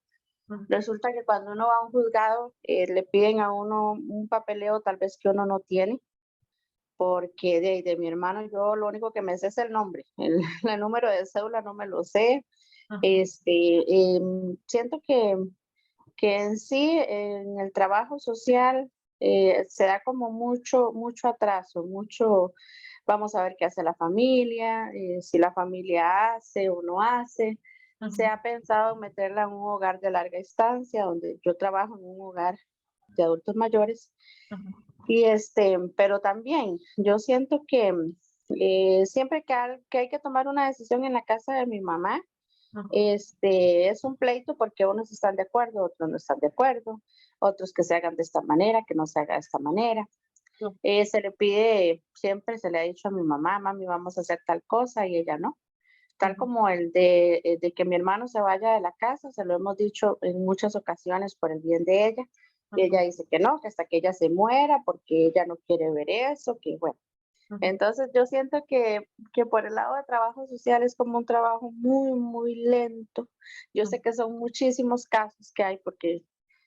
A: Ajá.
E: resulta que cuando uno va a un juzgado, le piden a uno un papeleo tal vez que uno no tiene, porque de mi hermano yo lo único que me sé es el nombre, el número de cédula no me lo sé.
A: Ajá.
E: Siento que en sí, en el trabajo social, se da como mucho atraso, vamos a ver qué hace la familia, si la familia hace o no hace.
A: Ajá.
E: Se ha pensado en meterla en un hogar de larga estancia, donde yo trabajo en un hogar de adultos mayores.
A: Ajá.
E: Y pero también yo siento que siempre que hay que tomar una decisión en la casa de mi mamá,
A: Ajá.
E: es un pleito porque unos están de acuerdo, otros no están de acuerdo, otros que se hagan de esta manera, que no se haga de esta manera.
A: Sí.
E: Se le pide, siempre se le ha dicho a mi mamá, mami, vamos a hacer tal cosa y ella no. Tal
A: Ajá.
E: como el de que mi hermano se vaya de la casa, se lo hemos dicho en muchas ocasiones por el bien de ella. Y ella dice que no, que hasta que ella se muera porque ella no quiere ver eso, que bueno.
A: Ajá.
E: Entonces yo siento que por el lado de trabajo social es como un trabajo muy lento. Yo sé que son muchísimos casos que hay porque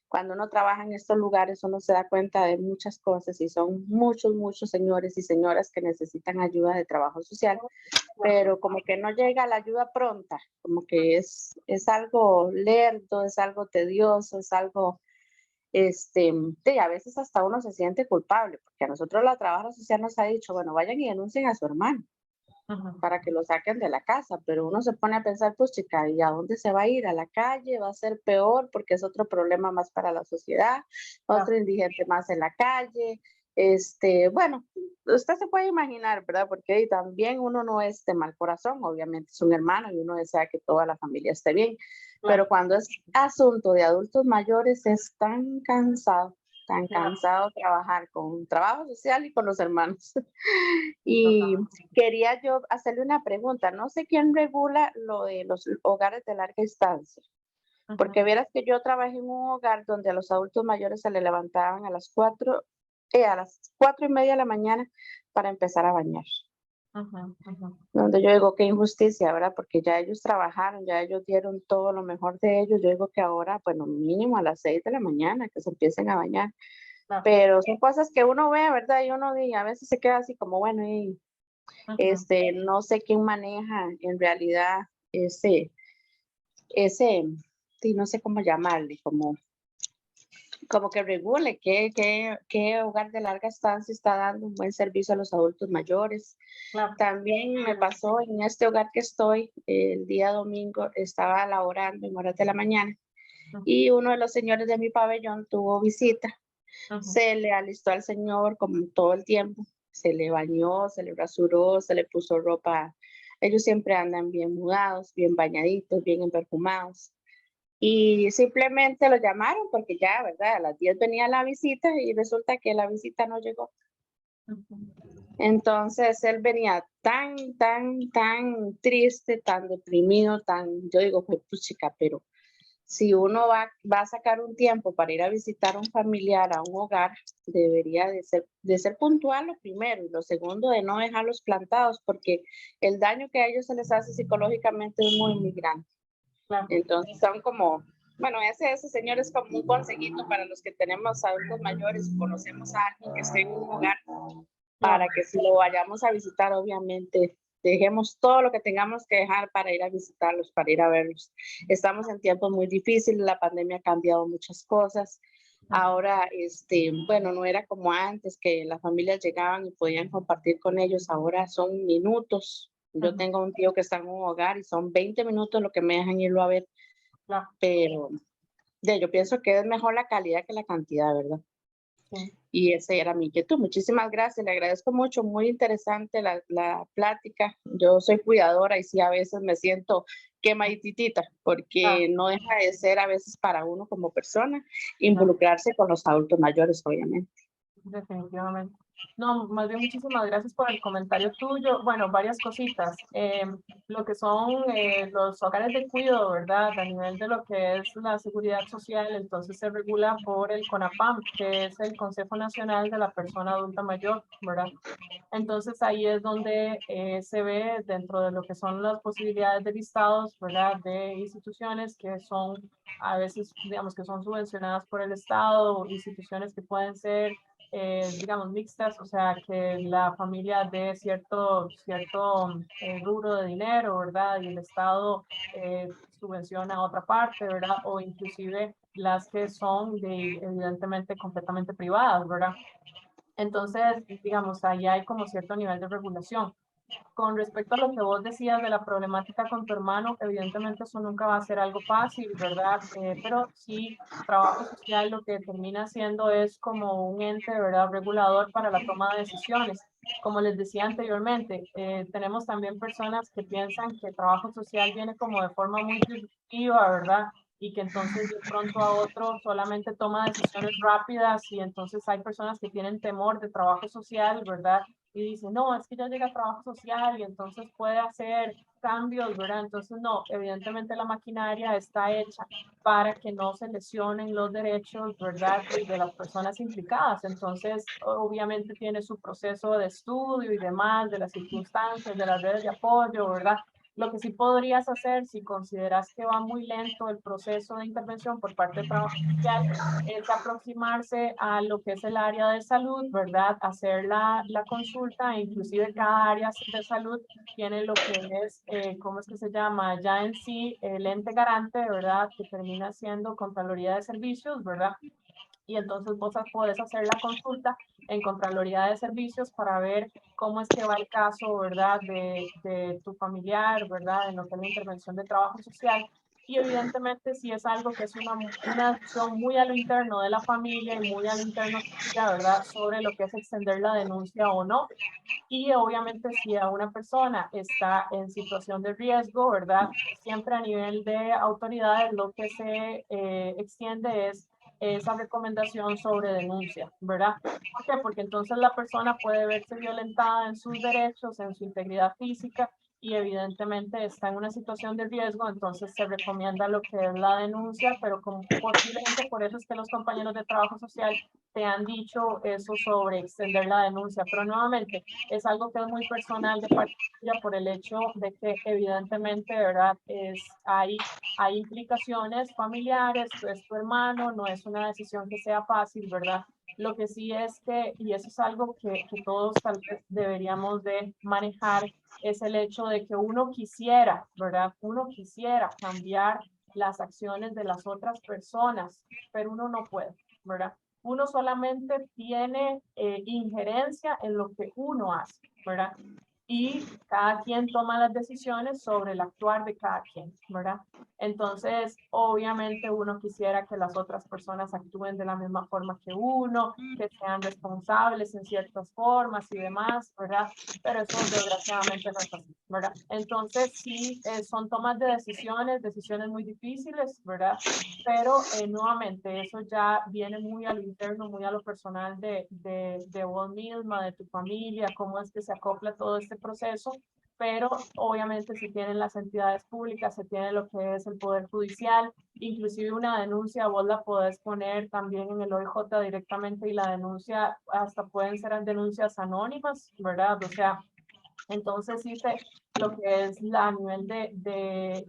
E: cuando uno trabaja en estos lugares uno se da cuenta de muchas cosas y son muchos señores y señoras que necesitan ayuda de trabajo social, pero como que no llega la ayuda pronta, como que es algo lento, es algo tedioso, es algo a veces hasta uno se siente culpable, porque a nosotros la trabajo social nos ha dicho, bueno, vayan y denuncien a su hermano
A: Ajá.
E: para que lo saquen de la casa, pero uno se pone a pensar, pues chica, ¿y a dónde se va a ir? ¿A la calle? ¿Va a ser peor? Porque es otro problema más para la sociedad, otro indigente más en la calle. Bueno, usted se puede imaginar, ¿verdad? Porque también uno no es de mal corazón, obviamente es un hermano y uno desea que toda la familia esté bien, pero cuando es asunto de adultos mayores es tan cansado, tan
A: Claro.
E: cansado trabajar con trabajo social y con los hermanos. Y quería yo hacerle una pregunta. No sé quién regula lo de los hogares de larga estancia, porque vieras que yo trabajé en un hogar donde a los adultos mayores se le levantaban a las 4:30 de la mañana para empezar a bañar. Donde yo digo, qué injusticia, ¿verdad? Porque ya ellos trabajaron, ya ellos dieron todo lo mejor de ellos. Yo digo que ahora, bueno, mínimo a las 6 de la mañana que se empiecen a bañar.
A: Claro.
E: Pero son cosas que uno ve, ¿verdad? Y uno a veces se queda así como, bueno, y no sé quién maneja en realidad ese, sí, no sé cómo llamarle, como que regule qué hogar de larga estancia está dando un buen servicio a los adultos mayores.
A: Claro.
E: También me pasó en este hogar que estoy, el día domingo estaba laborando en horas de la mañana y uno de los señores de mi pabellón tuvo visita. Se le alistó al señor como todo el tiempo, se le bañó, se le rasuró, se le puso ropa. Ellos siempre andan bien mudados, bien bañaditos, bien perfumados. Y simplemente lo llamaron porque ya, ¿verdad? A las 10 venía la visita y resulta que la visita no llegó. Entonces él venía tan triste, tan deprimido, yo digo, pues chica, pero si uno va a sacar un tiempo para ir a visitar a un familiar, a un hogar, debería de ser puntual lo primero y lo segundo de no dejarlos plantados porque el daño que a ellos se les hace psicológicamente es muy grande.
A: Claro.
E: Entonces son como, bueno, ese señor es como un consejito para los que tenemos adultos mayores y conocemos a alguien que esté en un hogar, para que si lo vayamos a visitar, obviamente, dejemos todo lo que tengamos que dejar para ir a visitarlos, para ir a verlos. Estamos en tiempos muy difíciles, la pandemia ha cambiado muchas cosas. Ahora, bueno, no era como antes que las familias llegaban y podían compartir con ellos, ahora son minutos. Yo tengo un tío que está en un hogar y son 20 minutos lo que me dejan irlo a ver,
A: Claro.
E: pero yo pienso que es mejor la calidad que la cantidad, ¿verdad?
A: Sí.
E: Y ese era mi inquietud. Muchísimas gracias, le agradezco mucho, muy interesante la plática. Yo soy cuidadora y sí, a veces me siento quemaditita, porque no deja de ser a veces para uno como persona involucrarse con los adultos mayores, obviamente.
A: Definitivamente. No, más bien muchísimas gracias por el comentario tuyo. Bueno, varias cositas. Lo que son los hogares de cuidado, ¿verdad? A nivel de lo que es la seguridad social, entonces se regula por el CONAPAM, que es el Consejo Nacional de la Persona Adulta Mayor, ¿verdad? Entonces ahí es donde se ve dentro de lo que son las posibilidades de listados, ¿verdad? De instituciones que son a veces, digamos, que son subvencionadas por el Estado, instituciones que pueden ser digamos, mixtas, o sea, que la familia dé cierto rubro de dinero, ¿verdad? Y el Estado subvenciona otra parte, ¿verdad? O inclusive las que son evidentemente completamente privadas, ¿verdad? Entonces, digamos, ahí hay como cierto nivel de regulación. Con respecto a lo que vos decías de la problemática con tu hermano, evidentemente eso nunca va a ser algo fácil, ¿verdad? Pero sí, trabajo social lo que termina siendo es como un ente, ¿verdad? Regulador para la toma de decisiones. Como les decía anteriormente, tenemos también personas que piensan que el trabajo social viene como de forma muy disruptiva, ¿verdad? Y que entonces de pronto a otro solamente toma decisiones rápidas y entonces hay personas que tienen temor de trabajo social, ¿verdad? Y dice, no, es que ya llega a trabajo social y entonces puede hacer cambios, ¿verdad? Entonces, no, evidentemente la maquinaria está hecha para que no se lesionen los derechos, ¿verdad? De las personas implicadas. Entonces, obviamente tiene su proceso de estudio y demás, de las circunstancias, de las redes de apoyo, ¿verdad? Lo que sí podrías hacer, si consideras que va muy lento el proceso de intervención por parte del trabajo social, es aproximarse a lo que es el área de salud, ¿verdad? Hacer la consulta, inclusive cada área de salud tiene lo que es, ¿cómo es que se llama? Ya en sí, el ente garante, ¿verdad? Que termina siendo Contraloría de Servicios, ¿verdad? Y entonces vos podés hacer la consulta en Contraloría de Servicios para ver cómo es que va el caso, ¿verdad? De tu familiar, ¿verdad? En lo que es la intervención de trabajo social. Y evidentemente si es algo que es una acción muy a lo interno de la familia y muy a lo interno tuya, ¿verdad? Sobre lo que es extender la denuncia o no. Y obviamente si a una persona está en situación de riesgo, ¿verdad? Siempre a nivel de autoridades lo que se extiende es esa recomendación sobre denuncia, ¿verdad? ¿Por qué? Porque entonces la persona puede verse violentada en sus derechos, en su integridad física, y evidentemente está en una situación de riesgo, entonces se recomienda lo que es la denuncia, pero como posiblemente por eso es que los compañeros de trabajo social te han dicho eso sobre extender la denuncia, pero nuevamente es algo que es muy personal de parte tuya por el hecho de que evidentemente, ¿verdad? Hay implicaciones familiares, es tu hermano, no es una decisión que sea fácil, ¿verdad? Lo que sí es que, y eso es algo que todos tal vez deberíamos de manejar, es el hecho de que uno quisiera, ¿verdad? Uno quisiera cambiar las acciones de las otras personas, pero uno no puede, ¿verdad? Uno solamente tiene injerencia en lo que uno hace, ¿verdad? Y cada quien toma las decisiones sobre el actuar de cada quien, ¿verdad? Entonces, obviamente uno quisiera que las otras personas actúen de la misma forma que uno, que sean responsables en ciertas formas y demás, ¿verdad? Pero eso desgraciadamente no es así, ¿verdad? Entonces, sí, son tomas de decisiones muy difíciles, ¿verdad? Pero nuevamente, eso ya viene muy a lo interno, muy a lo personal de vos misma, de tu familia, cómo es que se acopla todo este proceso, pero obviamente si tienen las entidades públicas, se tiene lo que es el Poder Judicial, inclusive una denuncia vos la podés poner también en el OIJ directamente y la denuncia hasta pueden ser denuncias anónimas, ¿verdad? O sea, entonces hice lo que es a nivel de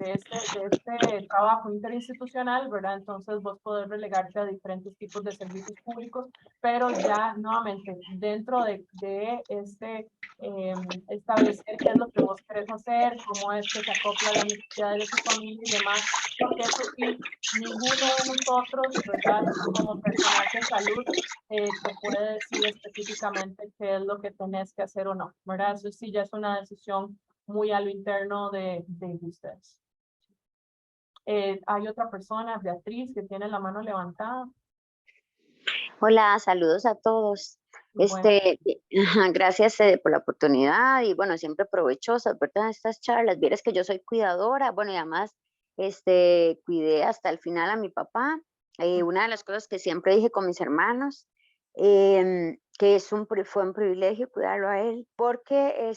A: este trabajo interinstitucional, ¿verdad? Entonces vos podés relegarte a diferentes tipos de servicios públicos, pero ya nuevamente dentro de establecer qué es lo que vos querés hacer, cómo es que se acopla la necesidad de tu familia y demás, porque eso sí, ninguno de nosotros, ¿verdad? Como personal de salud, te puede decir específicamente qué es lo que tenés que hacer o no, ¿verdad? Eso sí ya es una decisión muy a lo interno de ustedes. Hay otra persona, Beatriz, que tiene la mano levantada.
F: Hola, saludos a todos.
A: Bueno,
F: Gracias por la oportunidad y bueno, siempre provechosas, ¿verdad? Estas charlas. Vieras que yo soy cuidadora, bueno, y además, cuidé hasta el final a mi papá. Una de las cosas que siempre dije con mis hermanos, que fue un privilegio cuidarlo a él, porque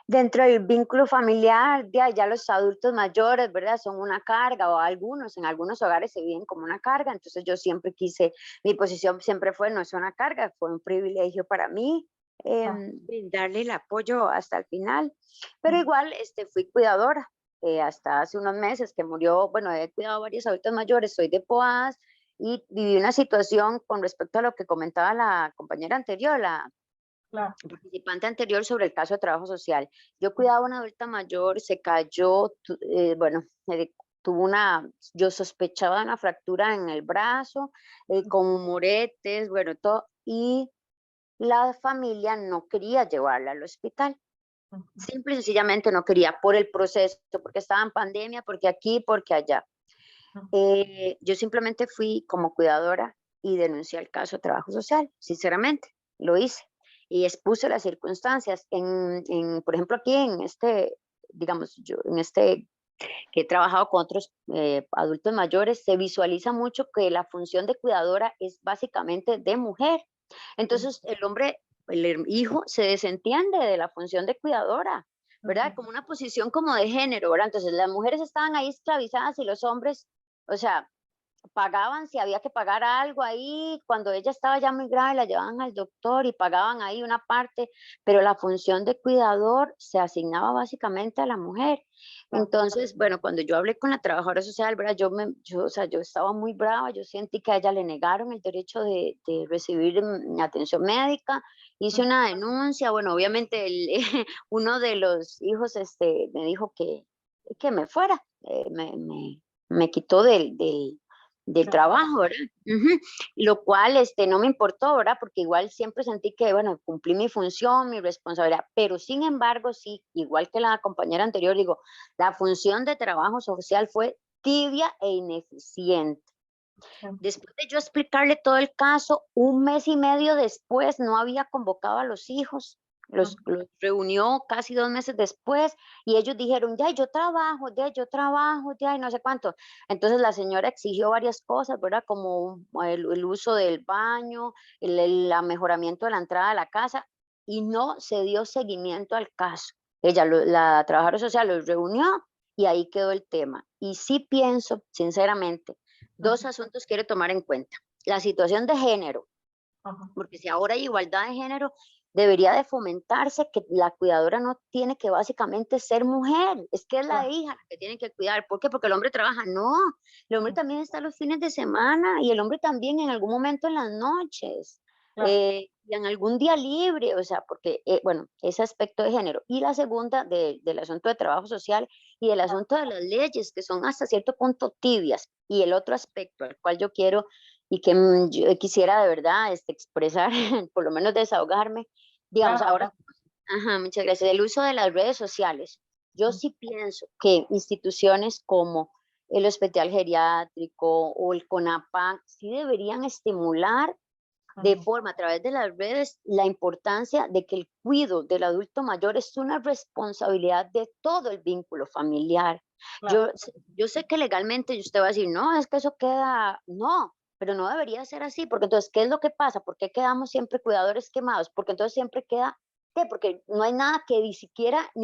F: dentro del vínculo familiar, ya los adultos mayores, ¿verdad? Son una carga, o en algunos hogares se viven como una carga, entonces yo siempre quise, mi posición siempre fue, no es una carga, fue un privilegio para mí brindarle el apoyo hasta el final, pero igual fui cuidadora, hasta hace unos meses que murió, bueno, he cuidado a varios adultos mayores, soy de Poás, y viví una situación con respecto a lo que comentaba la compañera anterior, la
A: claro.
F: participante anterior sobre el caso de trabajo social. Yo cuidaba a una adulta mayor, se cayó, yo sospechaba de una fractura en el brazo, con moretes, bueno, todo, y la familia no quería llevarla al hospital. Simple y sencillamente no quería, por el proceso, porque estaba en pandemia, porque aquí, porque allá. Yo simplemente fui como cuidadora y denuncié el caso de trabajo social, sinceramente, lo hice. Y expuse las circunstancias. Por ejemplo, aquí digamos, yo que he trabajado con otros adultos mayores, se visualiza mucho que la función de cuidadora es básicamente de mujer. Entonces, el hijo se desentiende de la función de cuidadora, ¿verdad? Como una posición como de género, ¿verdad? Entonces, las mujeres estaban ahí esclavizadas y los hombres, o sea, pagaban si había que pagar algo ahí, cuando ella estaba ya muy grave la llevaban al doctor y pagaban ahí una parte, pero la función de cuidador se asignaba básicamente a la mujer. Entonces, bueno, cuando yo hablé con la trabajadora social, ¿verdad? Yo estaba muy brava, yo sentí que a ella le negaron el derecho de recibir atención médica, hice una denuncia, bueno, obviamente uno de los hijos me dijo que me fuera, me quitó del trabajo, ¿verdad? Lo cual no me importó, ¿verdad? Porque igual siempre sentí que, bueno, cumplí mi función, mi responsabilidad, pero sin embargo, sí, igual que la compañera anterior, digo, la función de trabajo social fue tibia e ineficiente. Después de yo explicarle todo el caso, un mes y medio después no había convocado a los hijos Los reunió casi 2 meses después y ellos dijeron, ya, yo trabajo, ya, y no sé cuánto. Entonces la señora exigió varias cosas, ¿verdad? Como el uso del baño, el mejoramiento de la entrada a la casa, y no se dio seguimiento al caso. Ella, la trabajadora social los reunió y ahí quedó el tema. Y sí pienso, sinceramente, dos asuntos quiero tomar en cuenta. La situación de género,
A: Ajá.
F: porque si ahora hay igualdad de género, debería de fomentarse que la cuidadora no tiene que básicamente ser mujer, es que es la
A: Claro.
F: hija la que tiene que cuidar. ¿Por qué? Porque el hombre trabaja. No, el hombre también está los fines de semana y el hombre también en algún momento en las noches.
A: Claro.
F: Y en algún día libre, o sea, porque, bueno, ese aspecto de género. Y la segunda, del asunto de trabajo social y del asunto de las leyes, que son hasta cierto punto tibias. Y el otro aspecto al cual yo quiero y que yo quisiera de verdad expresar, por lo menos desahogarme, digamos,
A: Claro,
F: ahora, ajá, muchas gracias, el uso de las redes sociales. Yo sí pienso que instituciones como el Hospital Geriátrico o el CONAPAC sí deberían estimular de forma a través de las redes la importancia de que el cuidado del adulto mayor es una responsabilidad de todo el vínculo familiar.
A: claro.
F: Yo sé que legalmente usted va a decir, no, es que eso queda, no, pero no debería ser así, porque entonces, ¿qué es lo que pasa? ¿Por qué quedamos siempre cuidadores quemados? Porque entonces siempre queda, ¿qué? Porque no hay nada que ni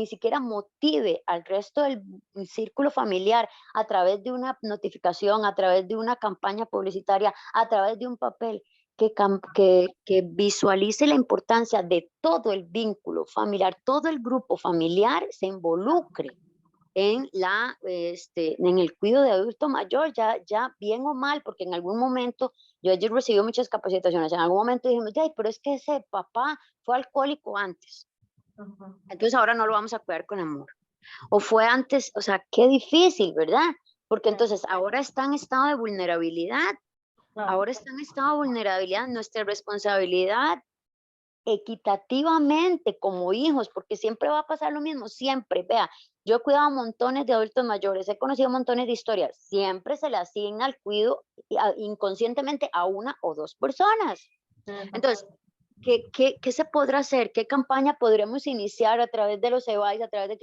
F: siquiera motive al resto del círculo familiar a través de una notificación, a través de una campaña publicitaria, a través de un papel que visualice la importancia de todo el vínculo familiar, todo el grupo familiar se involucre en en el cuidado de adulto mayor, ya bien o mal, porque en algún momento, yo ayer recibí muchas capacitaciones, en algún momento dijimos, ay, pero es que ese papá fue alcohólico antes,
A: Ujú.
F: entonces ahora no lo vamos a cuidar con amor. O fue antes, o sea, qué difícil, ¿verdad? Porque
A: Sí,
F: entonces ahora está en estado de vulnerabilidad.
A: claro.
F: Ahora está en estado de vulnerabilidad, nuestra responsabilidad equitativamente como hijos, porque siempre va a pasar lo mismo, siempre. Vea, yo he cuidado a montones de adultos mayores, he conocido montones de historias, siempre se le asigna el cuidado inconscientemente a una o dos personas.
A: Sí, de
F: Entonces,
A: acuerdo.
F: ¿qué se podrá hacer? ¿Qué campaña podremos iniciar a través de los EBAIS, a través de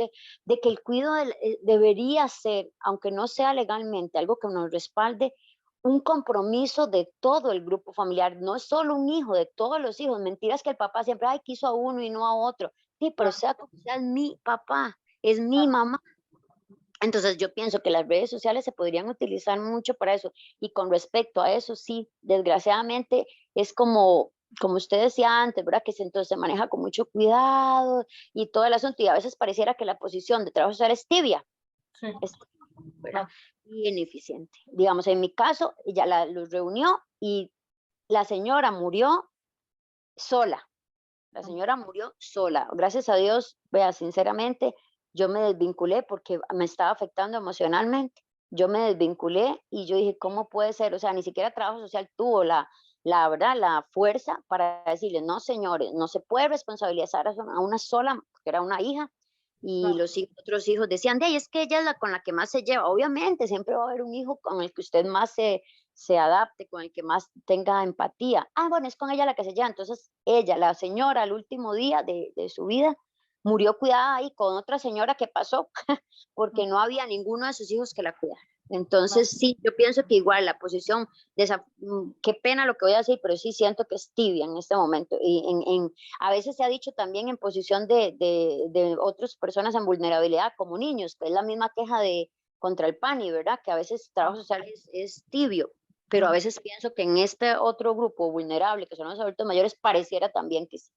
F: que el cuidado debería ser, aunque no sea legalmente, algo que nos respalde, un compromiso de todo el grupo familiar, no es solo un hijo, de todos los hijos? Mentiras que el papá siempre, ay, quiso a uno y no a otro. Sí, pero
A: Claro,
F: sea como sea, es mi papá, es mi
A: claro.
F: mamá. Entonces yo pienso que las redes sociales se podrían utilizar mucho para eso. Y con respecto a eso, sí, desgraciadamente es como usted decía antes, ¿verdad? Que entonces se maneja con mucho cuidado y todo el asunto. Y a veces pareciera que la posición de trabajo social es tibia,
A: Sí,
F: es tibia, ¿verdad?
A: claro.
F: Y ineficiente. Digamos, en mi caso, ella los reunió y la señora murió sola. La señora murió sola. Gracias a Dios, vea, sinceramente, yo me desvinculé porque me estaba afectando emocionalmente. Yo me desvinculé y yo dije, ¿cómo puede ser? O sea, ni siquiera trabajo social tuvo la verdad, la fuerza para decirle, no, señores, no se puede responsabilizar a una sola, porque era una hija, y
A: Claro.
F: los otros hijos decían, de ahí es que ella es la con la que más se lleva. Obviamente, siempre va a haber un hijo con el que usted más se adapte, con el que más tenga empatía. Ah, bueno, es con ella la que se lleva. Entonces, ella, la señora, al último día de su vida, murió cuidada ahí con otra señora que pasó, porque no había ninguno de sus hijos que la cuidara.
A: Claro.
F: Entonces, sí, yo pienso que igual la posición, qué pena lo que voy a decir, pero sí siento que es tibia en este momento. Y a veces se ha dicho también en posición de otras personas en vulnerabilidad, como niños, que es la misma queja contra el PANI, ¿verdad? Que a veces trabajo social es tibio, pero a
A: Ujú.
F: veces pienso que en este otro grupo vulnerable, que son los adultos mayores, pareciera también que sí.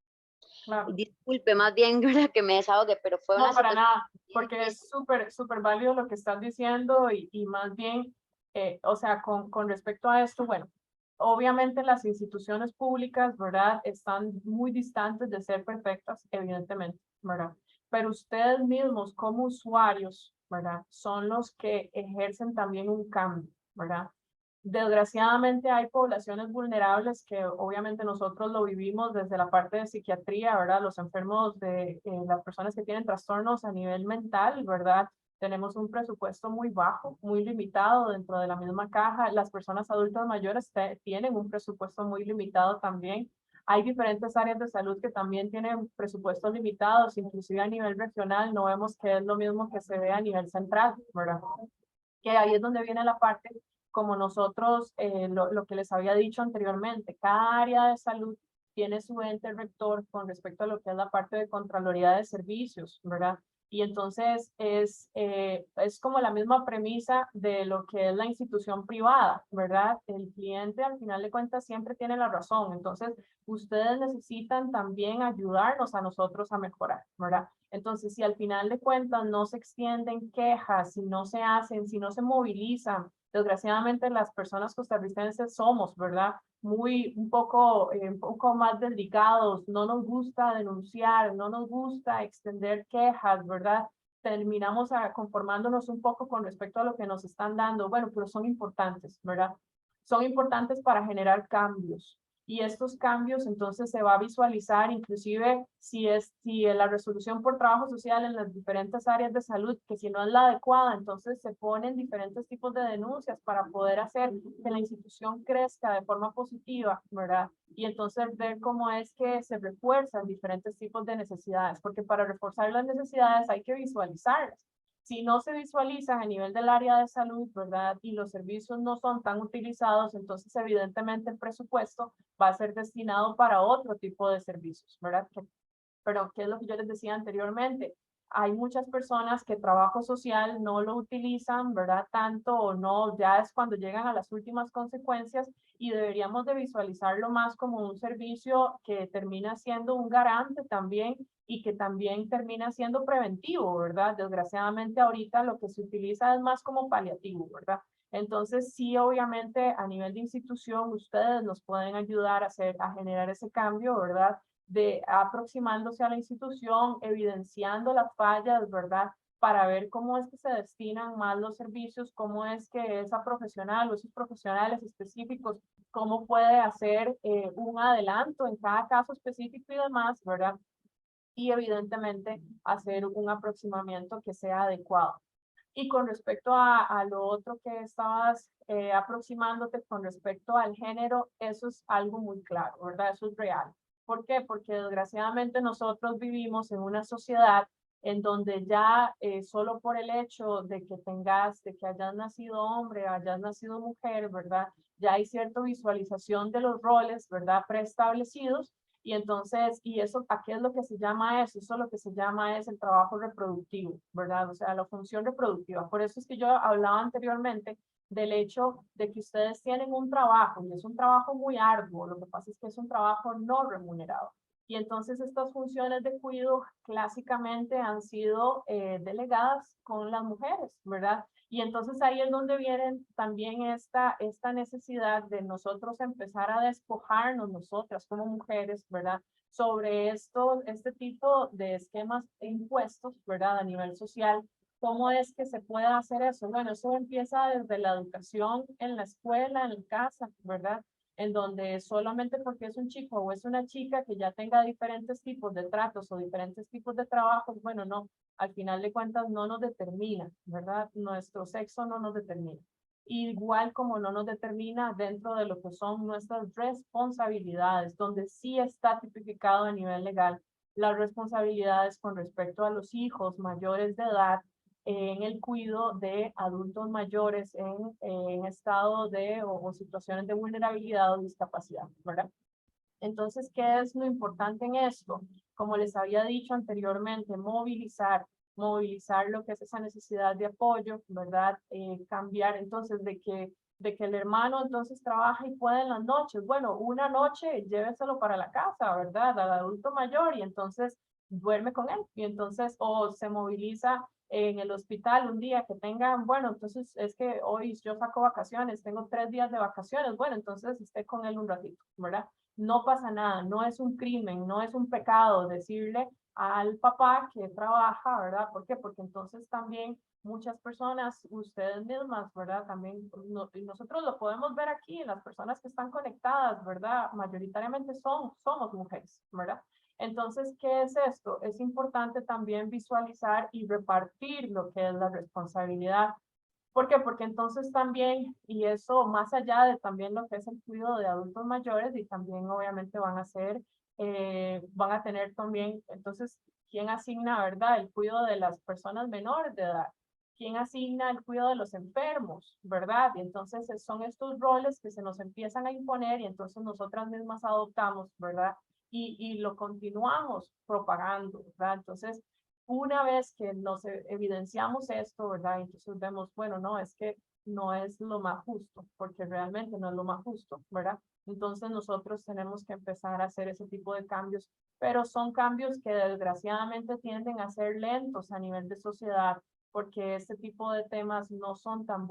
A: Claro.
F: Disculpe más bien, ¿verdad? Que me desahogue, pero fue
A: No,
F: una
A: para
F: situación
A: nada,
F: bien
A: porque
F: difícil.
A: es súper, súper válido lo que estás diciendo y más bien, o sea, con respecto a esto, bueno, obviamente las instituciones públicas, ¿verdad? Están muy distantes de ser perfectas, evidentemente, ¿verdad? Pero ustedes mismos como usuarios, ¿verdad? Son los que ejercen también un cambio, ¿verdad? Desgraciadamente hay poblaciones vulnerables que obviamente nosotros lo vivimos desde la parte de psiquiatría, ¿verdad? Los enfermos de las personas que tienen trastornos a nivel mental, ¿verdad? Tenemos un presupuesto muy bajo, muy limitado dentro de la misma caja. Las personas adultas mayores tienen un presupuesto muy limitado también. Hay diferentes áreas de salud que también tienen presupuestos limitados, inclusive a nivel regional, no vemos que es lo mismo que se ve a nivel central, ¿verdad? Que ahí es donde viene la parte, como nosotros, lo que les había dicho anteriormente, cada área de salud tiene su ente rector con respecto a lo que es la parte de Contraloría de Servicios, ¿verdad? Y entonces es como la misma premisa de lo que es la institución privada, ¿verdad? El cliente al final de cuentas siempre tiene la razón. Entonces, ustedes necesitan también ayudarnos a nosotros a mejorar, ¿verdad? Entonces, si al final de cuentas no se extienden quejas, si no se hacen, si no se movilizan, desgraciadamente las personas costarricenses somos, ¿verdad? Un poco más delicados, no nos gusta denunciar, no nos gusta extender quejas, ¿verdad? Terminamos conformándonos un poco con respecto a lo que nos están dando, bueno, pero son importantes, ¿verdad? Son importantes para generar cambios. Y estos cambios entonces se va a visualizar inclusive si la resolución por trabajo social en las diferentes áreas de salud, que si no es la adecuada, entonces se ponen diferentes tipos de denuncias para poder hacer que la institución crezca de forma positiva, ¿verdad? Y entonces ver cómo es que se refuerzan diferentes tipos de necesidades, porque para reforzar las necesidades hay que visualizarlas. Si no se visualizan a nivel del área de salud, ¿verdad? Y los servicios no son tan utilizados, entonces evidentemente el presupuesto va a ser destinado para otro tipo de servicios, ¿verdad? Pero, ¿qué es lo que yo les decía anteriormente? Hay muchas personas que trabajo social no lo utilizan, ¿verdad? Tanto o no, ya es cuando llegan a las últimas consecuencias y deberíamos de visualizarlo más como un servicio que termina siendo un garante también y que también termina siendo preventivo, ¿verdad? Desgraciadamente ahorita lo que se utiliza es más como paliativo, ¿verdad? Entonces, sí, obviamente a nivel de institución, ustedes nos pueden ayudar a generar ese cambio, ¿verdad? De aproximándose a la institución, evidenciando las fallas, ¿verdad? Para ver cómo es que se destinan más los servicios, cómo es que esa profesional o esos profesionales específicos, cómo puede hacer un adelanto en cada caso específico y demás, ¿verdad? Y evidentemente hacer un aproximamiento que sea adecuado. Y con respecto a lo otro que estabas aproximándote con respecto al género, eso es algo muy claro, ¿verdad? Eso es real. ¿Por qué? Porque desgraciadamente nosotros vivimos en una sociedad en donde ya solo por el hecho de que hayas nacido hombre, hayas nacido mujer, ¿verdad? Ya hay cierta visualización de los roles, ¿verdad? Preestablecidos. Y entonces, ¿y eso a qué es lo que se llama eso? Eso lo que se llama es el trabajo reproductivo, ¿verdad? O sea, la función reproductiva. Por eso es que yo hablaba anteriormente del hecho de que ustedes tienen un trabajo y es un trabajo muy arduo. Lo que pasa es que es un trabajo no remunerado. Y entonces estas funciones de cuidado clásicamente han sido delegadas con las mujeres, ¿verdad? Y entonces ahí es donde viene también esta necesidad de nosotros empezar a despojarnos nosotras como mujeres, ¿verdad? Sobre este tipo de esquemas e impuestos, ¿verdad? A nivel social. ¿Cómo es que se puede hacer eso? Bueno, eso empieza desde la educación en la escuela, en casa, ¿verdad? En donde solamente porque es un chico o es una chica que ya tenga diferentes tipos de tratos o diferentes tipos de trabajos, bueno, no, al final de cuentas no nos determina, ¿verdad? Nuestro sexo no nos determina. Igual como no nos determina dentro de lo que son nuestras responsabilidades, donde sí está tipificado a nivel legal las responsabilidades con respecto a los hijos mayores de edad en el cuidado de adultos mayores en estado de o situaciones de vulnerabilidad o discapacidad, ¿verdad? Entonces, ¿qué es lo importante en esto? Como les había dicho anteriormente, movilizar lo que es esa necesidad de apoyo, ¿verdad? Cambiar entonces de que el hermano entonces trabaja y puede en las noches. Bueno, una noche lléveselo para la casa, ¿verdad? Al adulto mayor y entonces duerme con él. Y entonces, o se moviliza en el hospital un día que tengan, bueno, entonces es que hoy yo saco vacaciones, tengo 3 días de vacaciones, bueno, entonces esté con él un ratito, ¿verdad? No pasa nada, no es un crimen, no es un pecado decirle al papá que trabaja, ¿verdad? ¿Por qué? Porque entonces también muchas personas, ustedes mismas, ¿verdad? También y nosotros lo podemos ver aquí, las personas que están conectadas, ¿verdad? Mayoritariamente somos mujeres, ¿verdad? Entonces, ¿qué es esto? Es importante también visualizar y repartir lo que es la responsabilidad. ¿Por qué? Porque entonces también, y eso más allá de también lo que es el cuidado de adultos mayores, y también obviamente van a tener también, entonces, ¿quién asigna, verdad, el cuidado de las personas menores de edad? ¿Quién asigna el cuidado de los enfermos, verdad? Y entonces son estos roles que se nos empiezan a imponer y entonces nosotras mismas adoptamos, ¿verdad? Y lo continuamos propagando, ¿verdad? Entonces, una vez que nos evidenciamos esto, ¿verdad? Entonces vemos, bueno, no, es que no es lo más justo, porque realmente no es lo más justo, ¿verdad? Entonces nosotros tenemos que empezar a hacer ese tipo de cambios, pero son cambios que desgraciadamente tienden a ser lentos a nivel de sociedad, porque este tipo de temas no son tan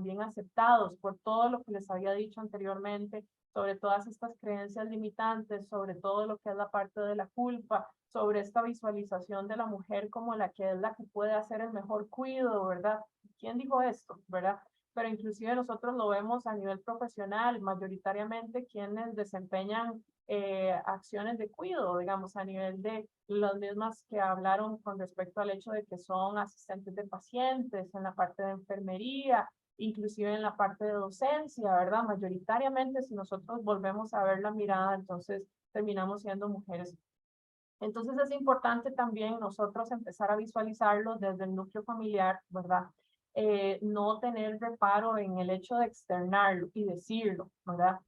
A: bien aceptados por todo lo que les había dicho anteriormente, sobre todas estas creencias limitantes, sobre todo lo que es la parte de la culpa, sobre esta visualización de la mujer como la que es la que puede hacer el mejor cuidado, ¿verdad? ¿Quién dijo esto, verdad? Pero inclusive nosotros lo vemos a nivel profesional, mayoritariamente quienes desempeñan acciones de cuidado, digamos, a nivel de las mismas que hablaron con respecto al hecho de que son asistentes de pacientes en la parte de enfermería, inclusive en la parte de docencia, ¿verdad? Mayoritariamente, si nosotros volvemos a ver la mirada, entonces terminamos siendo mujeres. Entonces es importante también nosotros empezar a visualizarlo desde el núcleo familiar, ¿verdad? No tener reparo en el hecho de externarlo y decirlo, ¿verdad?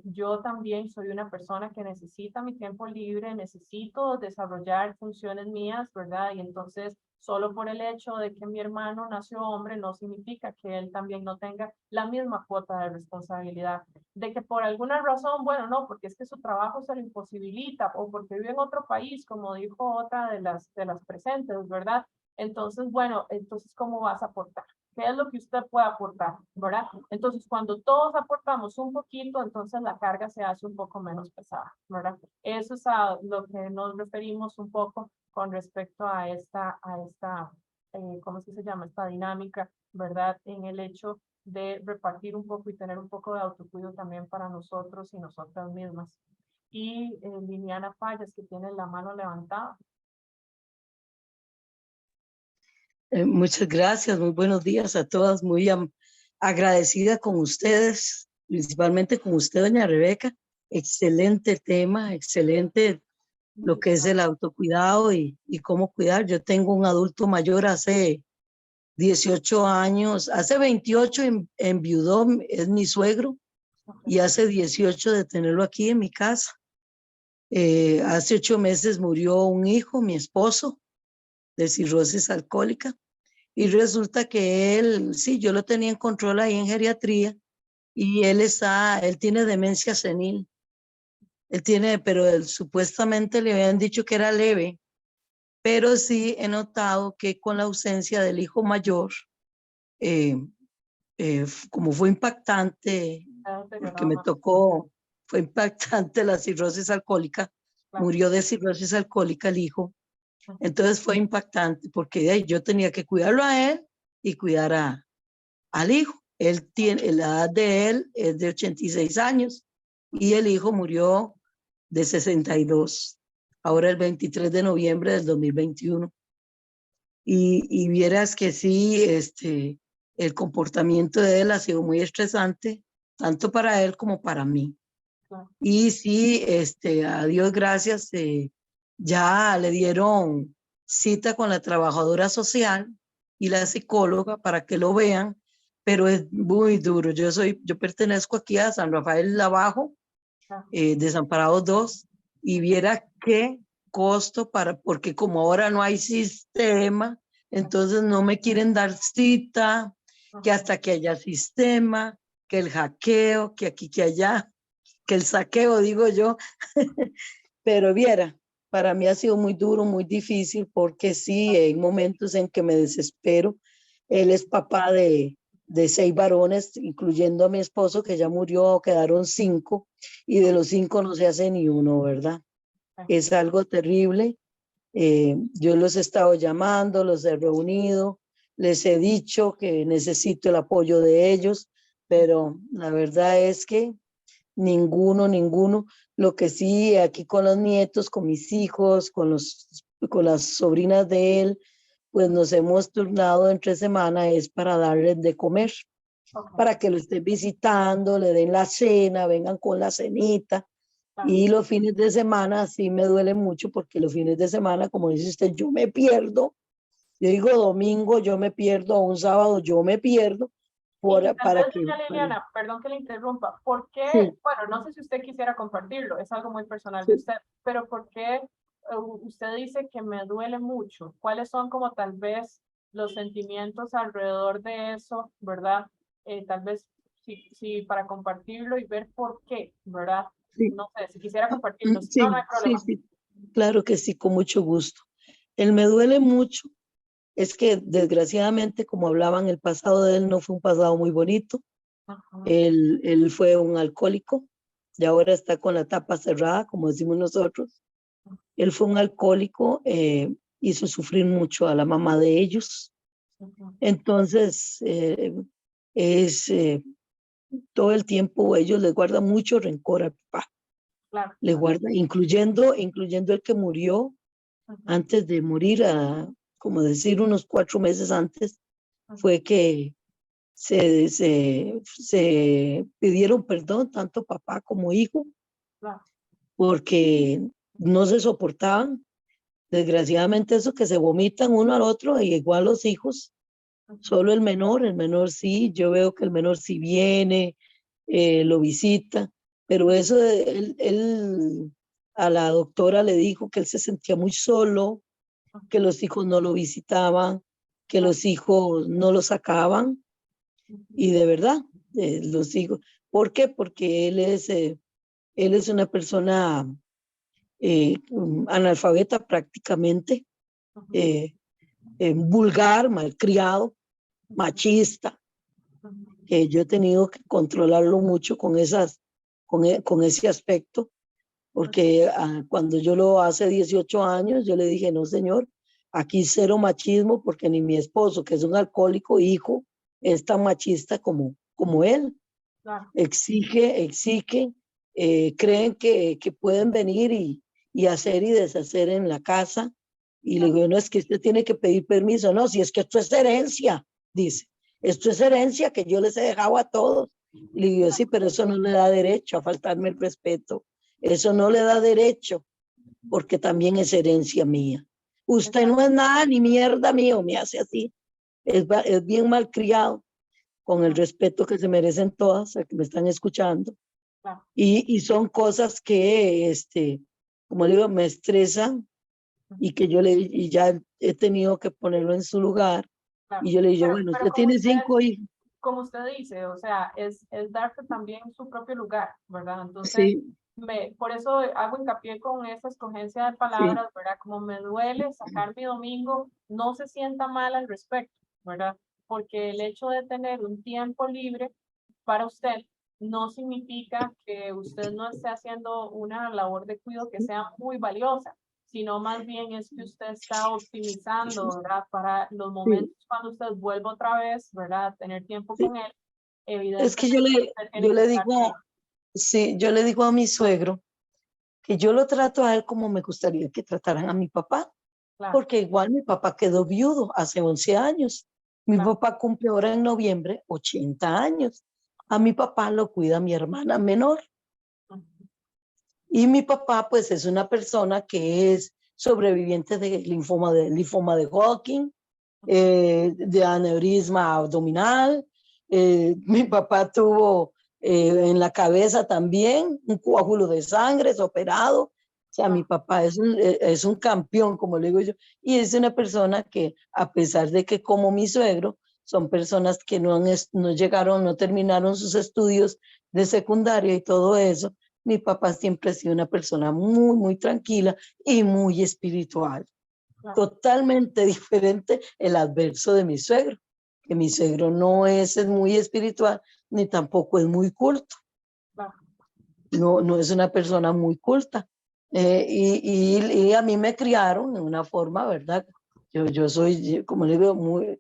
A: Yo también soy una persona que necesita mi tiempo libre, necesito desarrollar funciones mías, ¿verdad? Y entonces, solo por el hecho de que mi hermano nació hombre, no significa que él también no tenga la misma cuota de responsabilidad. De que por alguna razón, bueno, no, porque es que su trabajo se lo imposibilita, o porque vive en otro país, como dijo otra de las presentes, ¿verdad? Entonces, bueno, entonces, ¿cómo vas a aportar? ¿Qué es lo que usted puede aportar, verdad? Entonces, cuando todos aportamos un poquito, entonces la carga se hace un poco menos pesada, ¿verdad? Eso es a lo que nos referimos un poco con respecto a ¿cómo es que se llama? Esta dinámica, ¿verdad? En el hecho de repartir un poco y tener un poco de autocuido también para nosotros y nosotras mismas. Y Liliana Fallas, que tiene la mano levantada.
G: Muchas gracias, muy buenos días a todas, muy agradecida con ustedes, principalmente con usted, doña Rebeca. Excelente tema, excelente lo que es el autocuidado y cómo cuidar. Yo tengo un adulto mayor hace 18 años, hace 28 enviudó, es mi suegro, y hace 18 de tenerlo aquí en mi casa. Hace 8 meses murió un hijo, mi esposo, de cirrosis alcohólica. Y resulta que él, sí, yo lo tenía en control ahí en geriatría y él tiene demencia senil. Pero él supuestamente le habían dicho que era leve, pero sí he notado que con la ausencia del hijo mayor, como fue impactante, porque me tocó, fue impactante la cirrosis alcohólica, murió de cirrosis alcohólica el hijo. Entonces fue impactante porque yo tenía que cuidarlo a él y cuidar al hijo. La edad de él es de 86 años y el hijo murió de 62, ahora el 23 de noviembre del 2021. Y vieras que sí, el comportamiento de él ha sido muy estresante, tanto para él como para mí. Y sí, a Dios gracias, ya le dieron cita con la trabajadora social y la psicóloga para que lo vean, pero es muy duro. Yo pertenezco aquí a San Rafael Abajo, Desamparados 2, y viera qué costo porque como ahora no hay sistema, entonces no me quieren dar cita, que hasta que haya sistema, que el hackeo, que aquí, que allá, que el saqueo, digo yo. Pero viera, para mí ha sido muy duro, muy difícil, porque sí, hay momentos en que me desespero. Él es papá de 6 varones, incluyendo a mi esposo, que ya murió, quedaron 5, y de los 5 no se hace ni uno, ¿verdad? Es algo terrible. Yo los he estado llamando, los he reunido, les he dicho que necesito el apoyo de ellos, pero la verdad es que ninguno. Lo que sí, aquí con los nietos, con mis hijos, con las sobrinas de él, pues nos hemos turnado entre semana, es para darles de comer, para que lo estén visitando, le den la cena, vengan con la cenita. Y los fines de semana sí me duele mucho porque los fines de semana, como dice usted, yo me pierdo. Yo digo domingo, yo me pierdo, un sábado, yo me pierdo. Para que,
A: doña Liliana, perdón que le interrumpa, ¿por qué?
G: Sí.
A: Bueno, no sé si usted quisiera compartirlo, es algo muy personal
G: Sí.
A: de usted, pero ¿por qué usted dice que me duele mucho? ¿Cuáles son como tal vez los sentimientos alrededor de eso, verdad? Tal vez si para compartirlo y ver por qué, ¿verdad?
G: Sí.
A: No sé, si quisiera compartirlo, si
G: Sí,
A: no, no hay problema.
G: sí, claro que sí, con mucho gusto. El me duele mucho es que desgraciadamente, como hablaban, el pasado de él no fue un pasado muy bonito.
A: Ajá.
G: Él fue un alcohólico y ahora está con la tapa cerrada, como decimos nosotros. Él fue un alcohólico, hizo sufrir mucho a la mamá de ellos.
A: Ajá.
G: Entonces, todo el tiempo ellos les guardan mucho rencor al papá.
A: Claro.
G: Le guardan, incluyendo el que murió antes de morir, como decir, unos 4 meses antes, fue que se pidieron perdón, tanto papá como hijo, porque no se soportaban. Desgraciadamente eso que se vomitan uno al otro, y igual los hijos, solo el menor sí, yo veo que el menor sí viene, lo visita, pero eso él a la doctora le dijo que él se sentía muy solo, que los hijos no lo visitaban, que los hijos no lo sacaban, y de verdad, los hijos, ¿por qué? Porque él es una persona analfabeta prácticamente, vulgar, malcriado, machista, que yo he tenido que controlarlo mucho con ese aspecto, porque cuando yo hace 18 años, yo le dije, no señor, aquí cero machismo, porque ni mi esposo, que es un alcohólico, hijo, es tan machista como él. Exige, creen que pueden venir y hacer y deshacer en la casa. Y le digo, no, es que usted tiene que pedir permiso. No, si es que esto es herencia, dice. Esto es herencia que yo les he dejado a todos. Y le digo, sí, pero eso no le da derecho a faltarme el respeto. Eso no le da derecho, porque también es herencia mía. Usted no es nada ni mierda mío, me hace así. Es bien malcriado, con el respeto que se merecen todas, que me están escuchando. Y son cosas que, como le digo, me estresan, y que y ya he tenido que ponerlo en su lugar. Y yo le digo, bueno, usted tiene 5 hijos.
A: Como usted dice, o sea, es darse también su propio lugar, ¿verdad? Entonces,
G: Sí,
A: por eso hago hincapié con esa escogencia de palabras, ¿verdad? Como me duele sacar mi domingo, no se sienta mal al respecto, ¿verdad? Porque el hecho de tener un tiempo libre para usted no significa que usted no esté haciendo una labor de cuidado que sea muy valiosa, sino más bien es que usted está optimizando, ¿verdad? Para los momentos cuando usted vuelva otra vez, ¿verdad? A tener tiempo con él, evidentemente.
G: Es que yo le digo, sí, yo le digo a mi suegro que yo lo trato a él como me gustaría que trataran a mi papá, porque igual mi papá quedó viudo hace 11 años. Mi papá cumple ahora en noviembre 80 años. A mi papá lo cuida mi hermana menor. Y mi papá, pues, es una persona que es sobreviviente de linfoma de Hodgkin, de aneurisma abdominal. Mi papá tuvo en la cabeza también un coágulo de sangre, es operado. O sea, mi papá es un campeón, como le digo yo, y es una persona que, a pesar de que como mi suegro, son personas que no llegaron, no terminaron sus estudios de secundaria y todo eso, mi papá siempre ha sido una persona muy, muy tranquila y muy espiritual. Totalmente diferente el adverso de mi suegro, que mi suegro no es muy espiritual ni tampoco es muy culto. No es una persona muy culta. Y a mí me criaron en una forma, ¿verdad? Yo soy, como le digo,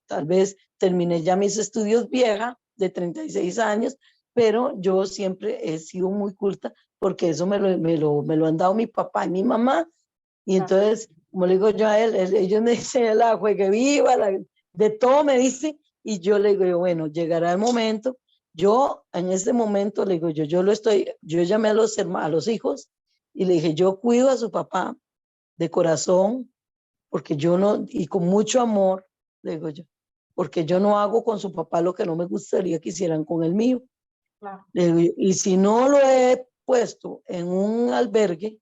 G: tal vez terminé ya mis estudios vieja, de 36 años, pero yo siempre he sido muy culta porque eso me lo han dado mi papá y mi mamá. Y entonces como le digo yo a él, ellos me dicen la juegue viva, de todo me dice, y yo le digo, bueno, llegará el momento. Yo en ese momento le digo, yo llamé a los hijos y le dije, yo cuido a su papá de corazón, porque yo no, y con mucho amor, le digo yo, porque yo no hago con su papá lo que no me gustaría que hicieran con el mío.
A: Claro.
G: Le digo, y si no lo he puesto en un albergue,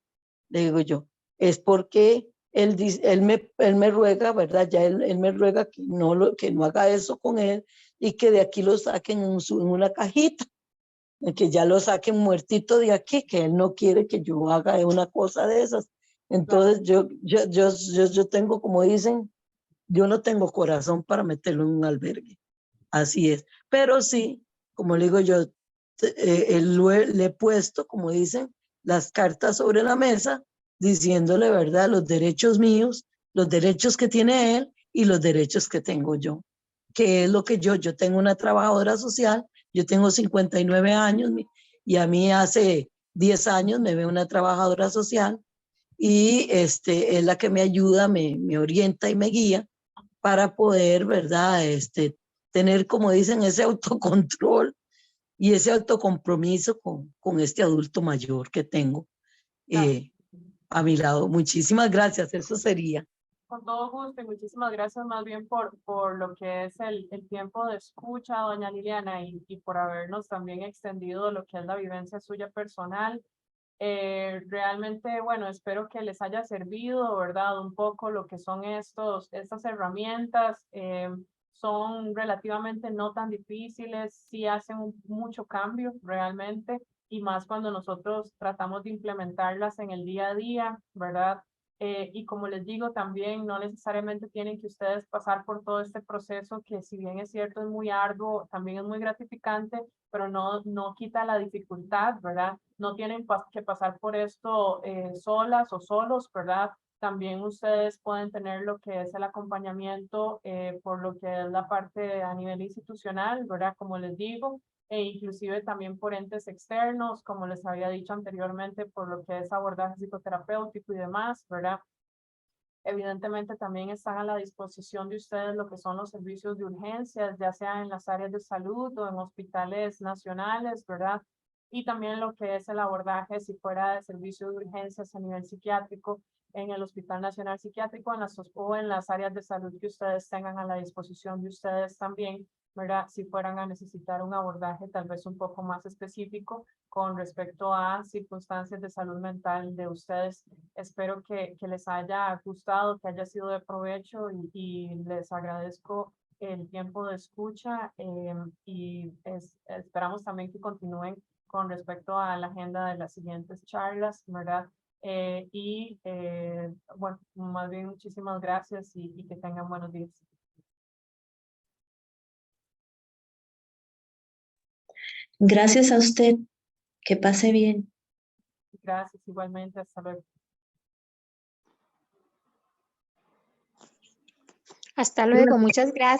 G: le digo yo, es porque él me ruega, ¿verdad? Ya él me ruega que no haga eso con él y que de aquí lo saquen en una cajita, que ya lo saquen muertito de aquí, que él no quiere que yo haga una cosa de esas. Entonces yo tengo, como dicen, yo no tengo corazón para meterlo en un albergue. Así es. Pero sí, como le digo yo, le he puesto, como dicen, las cartas sobre la mesa, diciéndole, ¿verdad?, los derechos míos, los derechos que tiene él y los derechos que tengo yo. Que es lo que yo tengo una trabajadora social, yo tengo 59 años y a mí hace 10 años me ve una trabajadora social y es la que me ayuda, me orienta y me guía para poder, ¿verdad?, tener, como dicen, ese autocontrol y ese autocompromiso con este adulto mayor que tengo a mi lado. Muchísimas gracias, eso sería.
A: Con todo gusto y muchísimas gracias más bien por lo que es el tiempo de escucha, doña Liliana, y por habernos también extendido lo que es la vivencia suya personal. Realmente, bueno, espero que les haya servido, ¿verdad? Un poco lo que son estas herramientas. Son relativamente no tan difíciles, sí hacen mucho cambio realmente, y más cuando nosotros tratamos de implementarlas en el día a día, ¿verdad? Y como les digo, también no necesariamente tienen que ustedes pasar por todo este proceso que, si bien es cierto, es muy arduo, también es muy gratificante, pero no quita la dificultad, ¿verdad? No tienen que pasar por esto solas o solos, ¿verdad? También ustedes pueden tener lo que es el acompañamiento por lo que es la parte a nivel institucional, ¿verdad? Como les digo, e inclusive también por entes externos, como les había dicho anteriormente, por lo que es abordaje psicoterapéutico y demás, ¿verdad? Evidentemente también están a la disposición de ustedes lo que son los servicios de urgencias, ya sea en las áreas de salud o en hospitales nacionales, ¿verdad? Y también lo que es el abordaje, si fuera de servicio de urgencias a nivel psiquiátrico, en el Hospital Nacional Psiquiátrico o en las áreas de salud que ustedes tengan a la disposición de ustedes también, ¿verdad? Si fueran a necesitar un abordaje tal vez un poco más específico con respecto a circunstancias de salud mental de ustedes. Espero que les haya gustado, que haya sido de provecho y les agradezco el tiempo de escucha y esperamos también que continúen con respecto a la agenda de las siguientes charlas, ¿verdad? Bueno, más bien muchísimas gracias y que tengan buenos días.
H: Gracias a usted. Que pase bien.
A: Gracias, igualmente. Hasta luego.
I: Hasta luego. Muchas gracias.